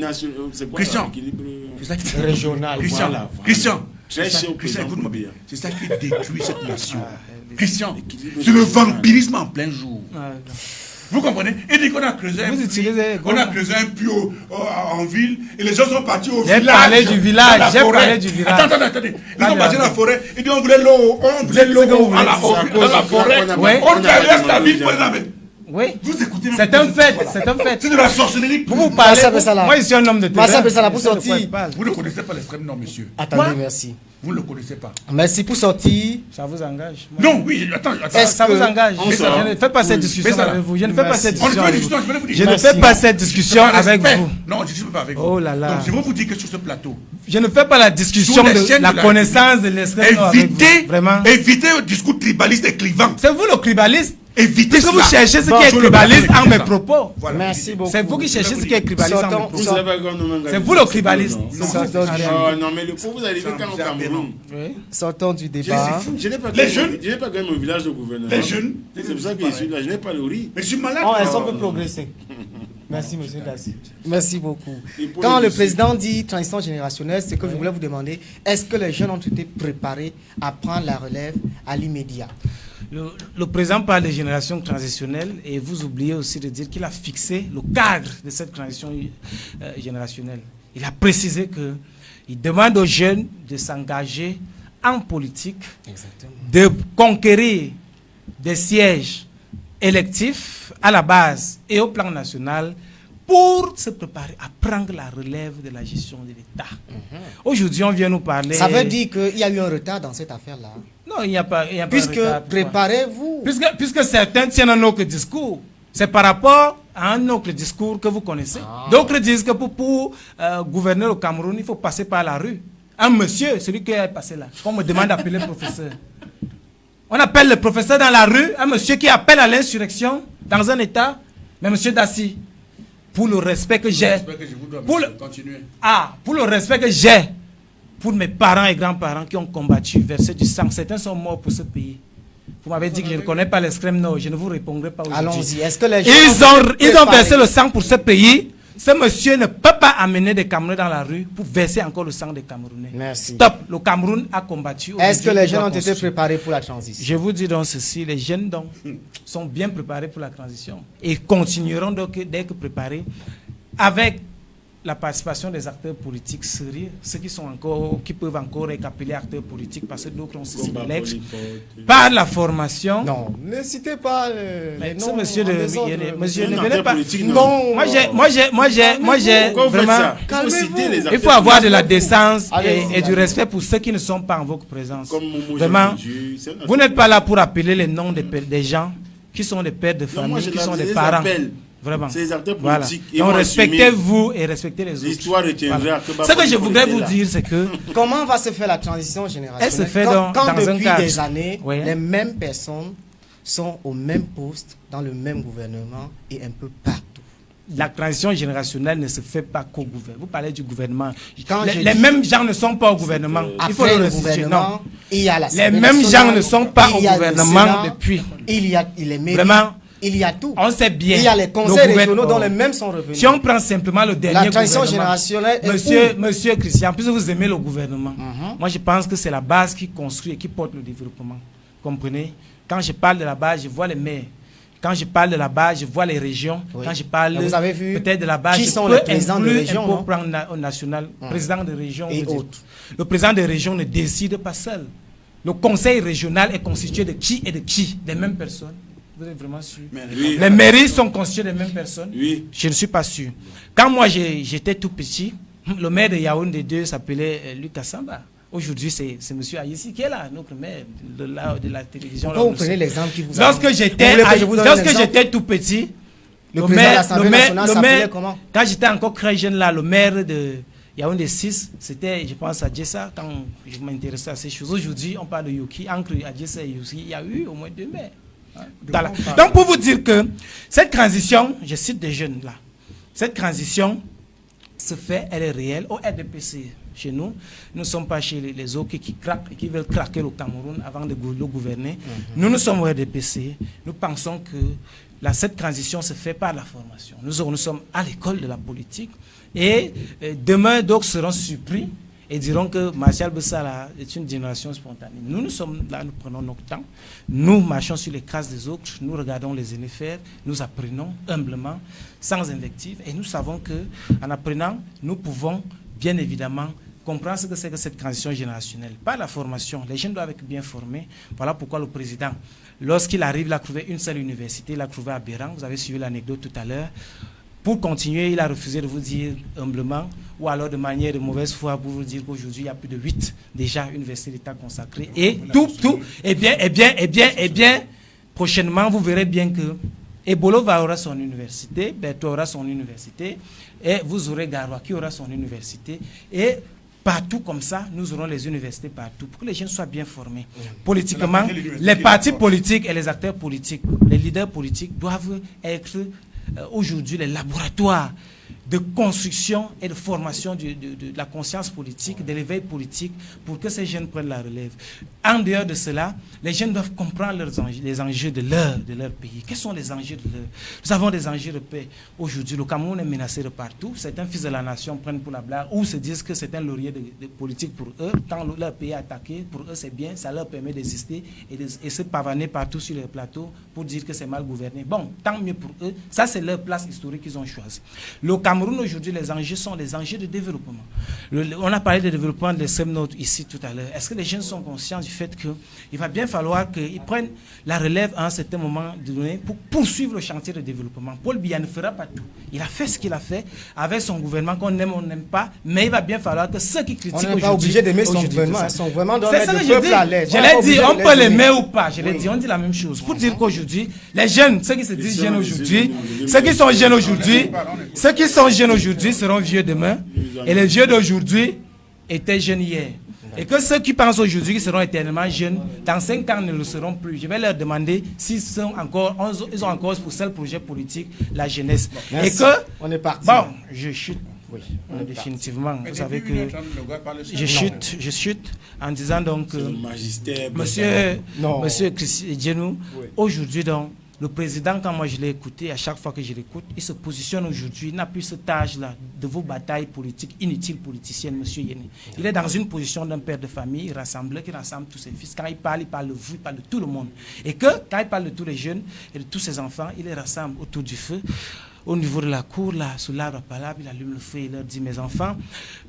régional. Christian, écoute-moi bien. C'est ça qui détruit cette nation. Christian, c'est le vampirisme en plein jour. Vous comprenez? Et dit qu'on a creusé un puits en ville et les gens sont partis au village. J'ai parlé du village. Attendez. Ils sont partis dans la forêt. Ils disent on voulait l'eau dans la forêt. On traverse la ville pour les amener. Oui. Vous écoutez. C'est un fait. C'est de la sorcellerie. Vous parlez. Moi, je suis un homme de terrain. Vous ne connaissez pas l'extrême nord, monsieur. Attendez, merci. Vous ne le connaissez pas. Merci pour sortir. Ça vous engage? Non, oui, attends. Ça vous engage? Je ne fais pas cette discussion avec vous. Je ne fais pas cette discussion avec vous. Je ne fais pas cette discussion avec vous. Non, je ne suis pas avec vous. Oh là là. Donc, je vais vous dire que sur ce plateau, je ne fais pas la discussion de la connaissance de l'extrême nord avec vous. Vraiment. Évitez le discours tribaliste et clivant. C'est vous le tribaliste? Évitez cela. Vous cherchez ce qui est tribaliste en mes propos. Voilà. Merci beaucoup. C'est vous qui cherchez ce qui est tribaliste en mes propos. C'est vous le tribaliste. Non, mais le pauvre, vous arrivez quand au Cameroun. Sortons du débat. Je n'ai pas gagné mon village de gouverneur. Les jeunes. C'est pour ça que je suis là. Je n'ai pas le riz. Mais je suis malade. Elles peut progresser. Merci, monsieur Dassi. Merci beaucoup. Quand le président dit transition générationnelle, c'est que je voulais vous demander, est-ce que les jeunes ont été préparés à prendre la relève à l'immédiat? Le président parle de génération transitionnelle et vous oubliez aussi de dire qu'il a fixé le cadre de cette transition générationnelle. Il a précisé qu'il demande aux jeunes de s'engager en politique, de conquérir des sièges électifs à la base et au plan national pour se préparer à prendre la relève de la gestion de l'État. Aujourd'hui, on vient nous parler... Ça veut dire qu'il y a eu un retard dans cette affaire-là? Non, il n'y a pas puisque de retard. Préparez-vous. Puisque certains tiennent un autre discours. C'est par rapport à un autre discours que vous connaissez. D'autres disent que pour gouverner le Cameroun, il faut passer par la rue. Un monsieur, celui qui est passé là, on me demande d'appeler le professeur. On appelle le professeur dans la rue, un monsieur qui appelle à l'insurrection dans un État, mais monsieur Dassi, pour le respect que j'ai, pour le respect que j'ai pour mes parents et grands-parents qui ont combattu, versé du sang, certains sont morts pour ce pays. Vous m'avez dit que je ne connais pas l'extrême nord, je ne vous répondrai pas aujourd'hui. Allons-y. Est-ce que les gens ils ont versé le sang pour ce pays. Ce monsieur ne peut pas amener des Camerounais dans la rue pour verser encore le sang des Camerounais. Merci. Stop. Le Cameroun a combattu. Est-ce que les jeunes ont été préparés pour la transition? Je vous dis donc ceci, les jeunes donc sont bien préparés pour la transition et continueront donc d'être préparés avec la participation des acteurs politiques sérieux, ceux qui peuvent encore être appelés acteurs politiques parce que d'autres ont cessé l'élection par la formation. Non, ne citez pas les noms. Monsieur ne venez pas. Non. Moi j'ai vraiment. Il faut avoir de la décence et du respect pour ceux qui ne sont pas en votre présence. Vraiment, vous n'êtes pas là pour appeler les noms des gens qui sont des pères de famille, qui sont des parents. Vraiment. C'est les acteurs politiques. Voilà. Donc respectez-vous et respectez les autres. L'histoire retiendra que... Ce que je voudrais vous dire, c'est que... Comment va se faire la transition générationnelle? Elle se fait dans depuis des années, les mêmes personnes sont au même poste, dans le même gouvernement et un peu partout. La transition générationnelle ne se fait pas qu'au gouvernement. Vous parlez du gouvernement. Les mêmes gens ne sont pas au gouvernement. Il faut le gouvernement. Les mêmes gens ne sont pas au gouvernement depuis. Il y a les mairies. Vraiment. Il y a tout. On sait bien. Il y a les conseils régionaux dont les mêmes sont revenus. Si on prend simplement le dernier gouvernement. La transition générationnelle Monsieur Christian, puisque vous aimez le gouvernement, moi je pense que c'est la base qui construit et qui porte le développement. Comprenez? Quand je parle de la base, je vois les maires. Quand je parle de la base, je vois les régions. Quand je parle peut-être de la base, qui je sont peux les présidents de région, pour prendre au national, président de région et autres. Le président de région ne décide pas seul. Le conseil régional est constitué de qui et de qui? Des mêmes personnes. Vous êtes vraiment sûr? Oui. Les mairies sont constituées des mêmes personnes? Oui. Je ne suis pas sûr. Quand moi j'étais tout petit, le maire de Yaoundé 2 s'appelait Lucas Samba. Aujourd'hui, c'est M. Ayessi qui est là, notre maire de la télévision. Pourquoi vous prenez l'exemple qui vous Lorsque j'étais tout petit, le président de l'Assemblée nationale s'appelait comment? Quand j'étais encore très jeune là, le maire de Yaoundé 6, c'était, je pense, à Djessa, quand je m'intéressais à ces choses. Aujourd'hui, on parle de Yoki. Entre Djessa et Yoki, il y a eu au moins 2 maires. Donc pour vous dire que cette transition, je cite des jeunes là, cette transition se fait, elle est réelle au RDPC. Chez nous, nous ne sommes pas chez les autres qui craquent et qui veulent craquer le Cameroun avant de le gouverner. Nous sommes au RDPC. Nous pensons que cette transition se fait par la formation. Nous sommes à l'école de la politique et demain d'autres seront surpris. et diront que Martial Bessala est une génération spontanée. Nous sommes là, nous prenons notre temps, nous marchons sur les cases des autres, nous regardons les aînés faire, nous apprenons humblement, sans invective, et nous savons qu'en apprenant, nous pouvons bien évidemment comprendre ce que c'est que cette transition générationnelle. Par la formation, les jeunes doivent être bien formés. Voilà pourquoi le président, lorsqu'il arrive, il a trouvé une seule université, il a trouvé à Béran, vous avez suivi l'anecdote tout à l'heure. Pour continuer, il a refusé de vous dire humblement, ou alors de manière de mauvaise foi, pour vous dire qu'aujourd'hui, il y a plus de 8 déjà universités d'État consacrées. Et prochainement, vous verrez bien que Ebolo aura son université, Berto aura son université, et vous aurez Garoua qui aura son université, et partout comme ça, nous aurons les universités partout, pour que les jeunes soient bien formés. Politiquement, les partis politiques et les acteurs politiques, les leaders politiques doivent être aujourd'hui les laboratoires de construction et de formation de la conscience politique, de l'éveil politique, pour que ces jeunes prennent la relève. En dehors de cela, les jeunes doivent comprendre les enjeux de leur pays. Quels sont les enjeux de leur... Nous avons des enjeux de paix. Aujourd'hui, le Cameroun est menacé de partout. Certains fils de la nation prennent pour la blague ou se disent que c'est un laurier de politique pour eux. Quand leur pays est attaqué, pour eux c'est bien, ça leur permet d'exister et se pavaner partout sur les plateaux pour dire que c'est mal gouverné. Bon, tant mieux pour eux. Ça, c'est leur place historique qu'ils ont choisie. Le Cameroun, aujourd'hui, les enjeux sont les enjeux de développement. On a parlé de développement des SEMNOT ici tout à l'heure. Est-ce que les jeunes sont conscients du fait qu'il va bien falloir qu'ils prennent la relève à un certain moment donné pour poursuivre le chantier de développement? Paul Biya ne fera pas tout. Il a fait ce qu'il a fait avec son gouvernement qu'on aime, on n'aime pas, mais il va bien falloir que ceux qui critiquent aujourd'hui... On n'est pas obligé d'aimer son gouvernement. Son gouvernement doit mettre le peuple à l'aise. Je l'ai dit, on peut l'aimer ou pas. Je l'ai dit, on dit la même chose. Pour dire qu'aujourd'hui, les jeunes, ceux qui se disent jeunes aujourd'hui, ceux qui sont jeunes aujourd'hui seront vieux demain, et les vieux d'aujourd'hui étaient jeunes hier. Et que ceux qui pensent aujourd'hui qu'ils seront éternellement jeunes, dans 5 ans ne le seront plus. Je vais leur demander ils ont encore pour seul projet politique la jeunesse. Merci. Et que on est parti. Bon, je chute. Oui, définitivement. Vous savez que je chute en disant donc Monsieur Djenou, aujourd'hui donc le président, quand moi je l'ai écouté, à chaque fois que je l'écoute, il se positionne aujourd'hui, il n'a plus ce âge-là de vos batailles politiques, inutiles politiciennes, monsieur Yéné. Il est dans une position d'un père de famille, qui rassemble tous ses fils. Quand il parle de vous, il parle de tout le monde. Et que, quand il parle de tous les jeunes et de tous ses enfants, il les rassemble autour du feu. Au niveau de la cour, là, sous l'arbre à palabre, il allume le feu et il leur dit, mes enfants,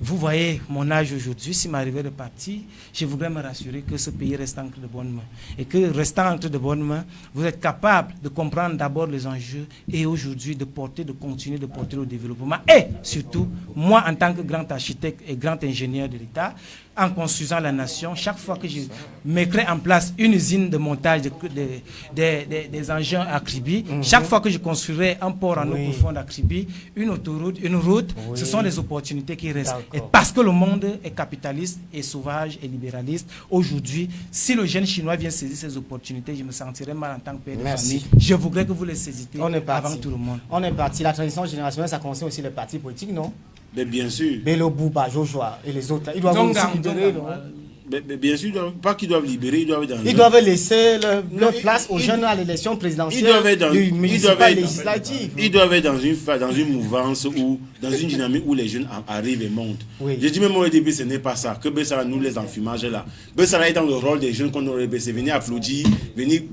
vous voyez mon âge aujourd'hui, s'il m'arrivait de partir, je voudrais me rassurer que ce pays reste entre de bonnes mains. Et que, restant entre de bonnes mains, vous êtes capable de comprendre d'abord les enjeux et aujourd'hui de continuer de porter le développement. Et surtout, moi, en tant que grand architecte et grand ingénieur de l'État, en construisant la nation, chaque fois que je mettrai en place une usine de montage des engins à Kribi, chaque fois que je construirai un port en eau profonde à Kribi, une autoroute, une route, ce sont les opportunités qui restent. Et parce que le monde est capitaliste et sauvage et libéraliste, aujourd'hui, si le jeune chinois vient saisir ces opportunités, je me sentirais mal en tant que père de famille. Je voudrais que vous les saisissez avant tout le monde. On est parti. La transition générationnelle, ça concerne aussi les partis politiques, non? Mais bien sûr. Bello Bouba, Joshua et les autres, là, ils doivent aussi libérer. Mais bien sûr, pas qu'ils doivent libérer, ils doivent laisser leur place aux jeunes à l'élection présidentielle législative. Ils doivent être dans une mouvance ou dans une dynamique où les jeunes arrivent et montent. Oui. Je dis même au début, ce n'est pas ça. Que Bessara nous les enfumages là. Bessara est dans le rôle des jeunes qu'on aurait baissé. Venez applaudir, venez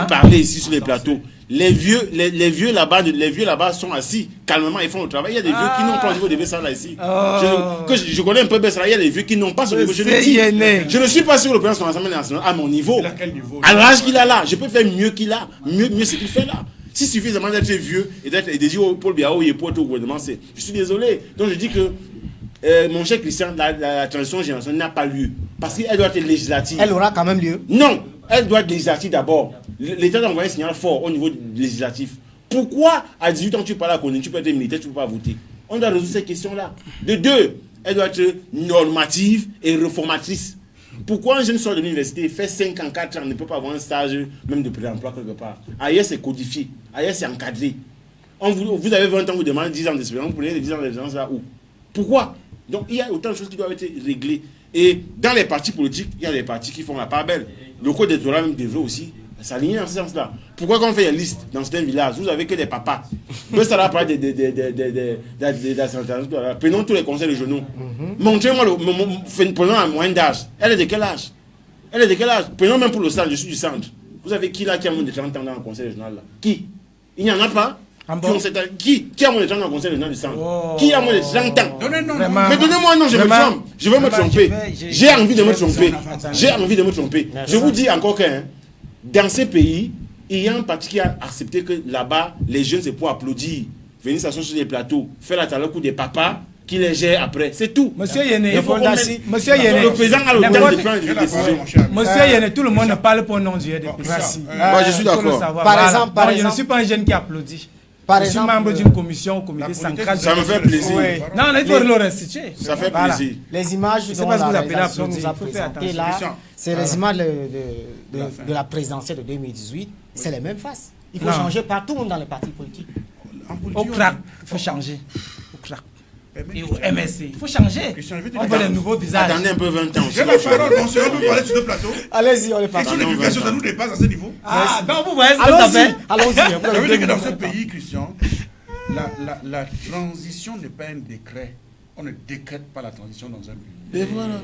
parler ici sur les plateaux. Les vieux là-bas sont assis calmement, ils font le travail. Il y a des vieux qui n'ont pas au niveau de Bessara ici. Je connais un peu Bessara, il y a des vieux qui n'ont pas ce niveau. Je ne suis pas sûr que le président de l'Assemblée nationale à mon niveau. À l'âge qu'il a là, je peux faire mieux qu'il a, mieux ce qu'il fait là. Si suffisamment d'être vieux et de dire au Paul Biya et pour être au gouvernement, je suis désolé. Donc je dis que mon cher Christian, la transition générationnelle n'a pas lieu. Parce qu'elle doit être législative. Elle aura quand même lieu. Non, elle doit être législative d'abord. L'État doit envoyer un signal fort au niveau législatif. Pourquoi à 18 ans tu parles à Kone, tu peux être militaire, tu ne peux pas voter? On doit résoudre ces questions-là. De deux, elle doit être normative et réformatrice. Pourquoi un jeune sort de l'université, fait 5 ans, 4 ans, ne peut pas avoir un stage même de pré-emploi quelque part? Ailleurs, c'est codifié. Ailleurs, c'est encadré. Vous avez 20 ans, vous demandez 10 ans d'expérience, vous prenez les 10 ans d'expérience là où? Pourquoi? Donc, il y a autant de choses qui doivent être réglées. Et dans les partis politiques, il y a des partis qui font la part belle. Le code électoral même devrait aussi s'aligner dans ce sens-là. Pourquoi quand on fait une liste dans certains villages, vous avez que des papas? Ça va parler prenons tous les conseils régionaux. Montrez-moi, prenons un moyen d'âge. Elle est de quel âge? Prenons même pour le centre, je suis du centre. Vous avez qui là qui a moins de 30 ans dans le conseil régional là? Qui? Il n'y en a pas? Qui a moins de 30 ans dans le conseil régional du centre? Qui a moins de 30 ans? Mais donnez-moi un nom, je me trompe. Je veux me tromper. J'ai envie de me tromper. Je vous dis encore que dans ces pays, il y a un parti qui a accepté que là-bas, les jeunes, c'est pour applaudir, venir s'asseoir sur les plateaux, faire la talent coup des papas qui les gèrent après. C'est tout. Monsieur Yéné, le président a le temps de prendre des décisions. Monsieur Yéné, tout le monde ne parle pas au nom du RDPC. Merci. Je suis d'accord. Par exemple, je ne suis pas un jeune qui applaudit. Je suis membre d'une commission au comité central. Ça me fait plaisir. Non, il faut le restituer. Ça fait plaisir. Les images dont la rédaction nous a présentées là, c'est les images de la présidentielle de 2018. C'est les mêmes faces. Il faut changer partout dans les partis politiques. Au CRAC, il faut changer. Au CRAC. Et au MSC, il faut changer. On veut les nouveaux visages. Attendez un peu 20 ans. J'ai la parole, monsieur, on peut parler sur le plateau. Allez-y, on est parti. Question d'éducation, ça nous dépasse à ce niveau. Donc vous voyez ce que ça fait. Allons-y. Ça veut dire que dans ce pays, Christian, la transition n'est pas un décret. On ne décrète pas la transition dans un pays. Et voilà.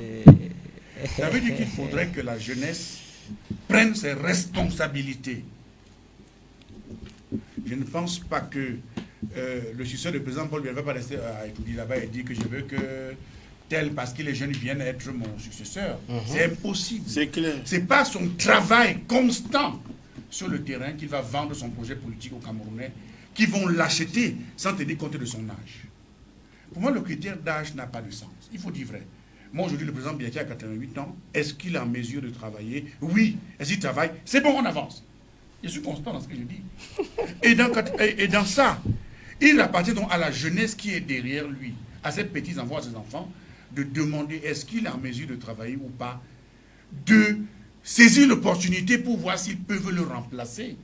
Ça veut dire qu'il faudrait que la jeunesse prenne ses responsabilités. Je ne pense pas que le successeur du président Paul Biya ne va pas rester à étudier là-bas et dire que je veux que tel, parce que les jeunes viennent être mon successeur. C'est impossible. C'est clair. Ce n'est pas son travail constant sur le terrain qu'il va vendre son projet politique aux Camerounais qui vont l'acheter sans tenir compte de son âge. Pour moi, le critère d'âge n'a pas de sens. Il faut dire vrai. Moi, aujourd'hui, le président Biya qui a 88 ans, est-ce qu'il est en mesure de travailler? Oui. Est-ce qu'il travaille? C'est bon, on avance. Je suis constant dans ce que je dis. Et dans ça, il appartient donc à la jeunesse qui est derrière lui, à ses petits-enfants, à ses enfants, de demander est-ce qu'il est en mesure de travailler ou pas, de saisir l'opportunité pour voir s'ils peuvent le remplacer.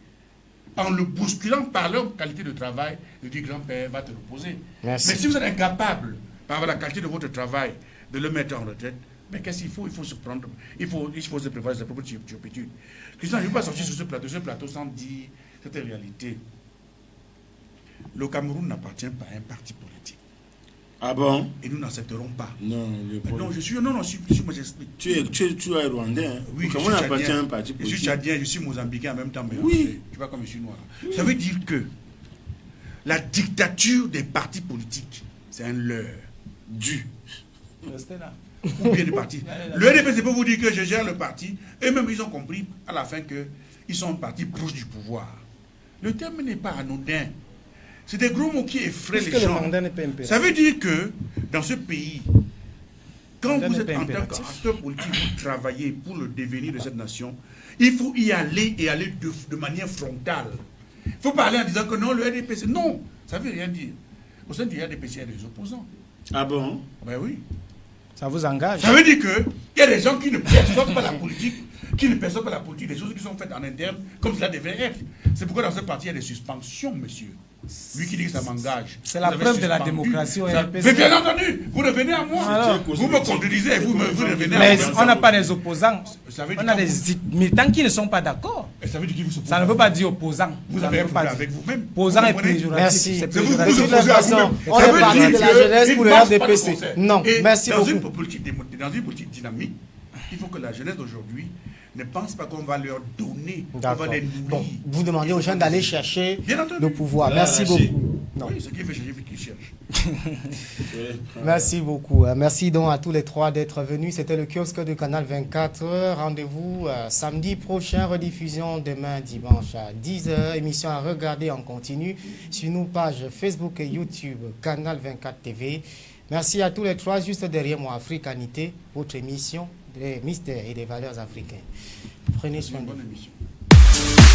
En le bousculant par leur qualité de travail, de dire grand-père va te reposer. Merci. Mais si vous êtes incapable, par la qualité de votre travail, de le mettre en retraite, mais qu'est-ce qu'il faut? Il faut se prendre, il faut se préparer ses propres turpitudes. Christian, je ne veux pas sortir sur ce plateau sans dire cette réalité. Le Cameroun n'appartient pas à un parti politique. Ah bon? Et nous n'accepterons pas. Non, moi j'explique. Tu es rwandais, hein? Oui, comment on appartient à un parti politique? Je suis tchadien, je suis mozambiquais en même temps. Mais oui. Tu vois comme je suis noir. Oui. Ça veut dire que la dictature des partis politiques, c'est un leurre. Dû. Restez là. Ou bien des partis. Le RDP, c'est pour vous dire que je gère le parti. Eux-mêmes, ils ont compris à la fin qu'ils sont un parti proche du pouvoir. Le terme n'est pas anodin. C'est des gros mots qui effraient les gens. Ça veut dire que dans ce pays, quand vous êtes en tant qu'acteur politique, vous travaillez pour le devenir de cette nation, il faut y aller et aller de manière frontale. Il faut parler en disant que non, le RDPC, non, ça ne veut rien dire. Au sein du RDPC, il y a des opposants. Ah bon? Ben oui. Ça vous engage? Ça veut dire qu'il y a des gens qui ne perçoivent pas la politique, des choses qui sont faites en interne, comme cela devrait être. C'est pourquoi dans ce parti, il y a des suspensions, monsieur. Lui qui dit que ça m'engage. C'est la preuve de la démocratie au RDPC. Mais bien entendu, vous revenez à moi. Alors, vous me contredisez, vous revenez à moi. Mais on n'a pas des opposants. On a des militants qui ne sont pas d'accord. Ça veut dire qu'ils vous Ça ne veut pas dire opposants. Vous avez un problème avec vous-même. Opposant est péjoratif. Merci. De toute façon, on est parti de la jeunesse pour le RDPC. Non, merci beaucoup. Dans une politique dynamique, il faut que la jeunesse d'aujourd'hui ne pense pas qu'on va leur donner, on va les nourrir. Bon, vous demandez aux gens d'aller chercher le pouvoir. Merci beaucoup. Non. Oui, ce qui fait chercher, c'est qu'ils cherchent. Merci beaucoup. Merci donc à tous les trois d'être venus. C'était le kiosque de Canal 24. Rendez-vous samedi prochain, rediffusion demain dimanche à 10h. Émission à regarder en continu sur nos pages Facebook et YouTube, Canal 24 TV. Merci à tous les trois. Juste derrière moi, Africanité, votre émission des mystères et des valeurs africaines. Prenez soin de vous.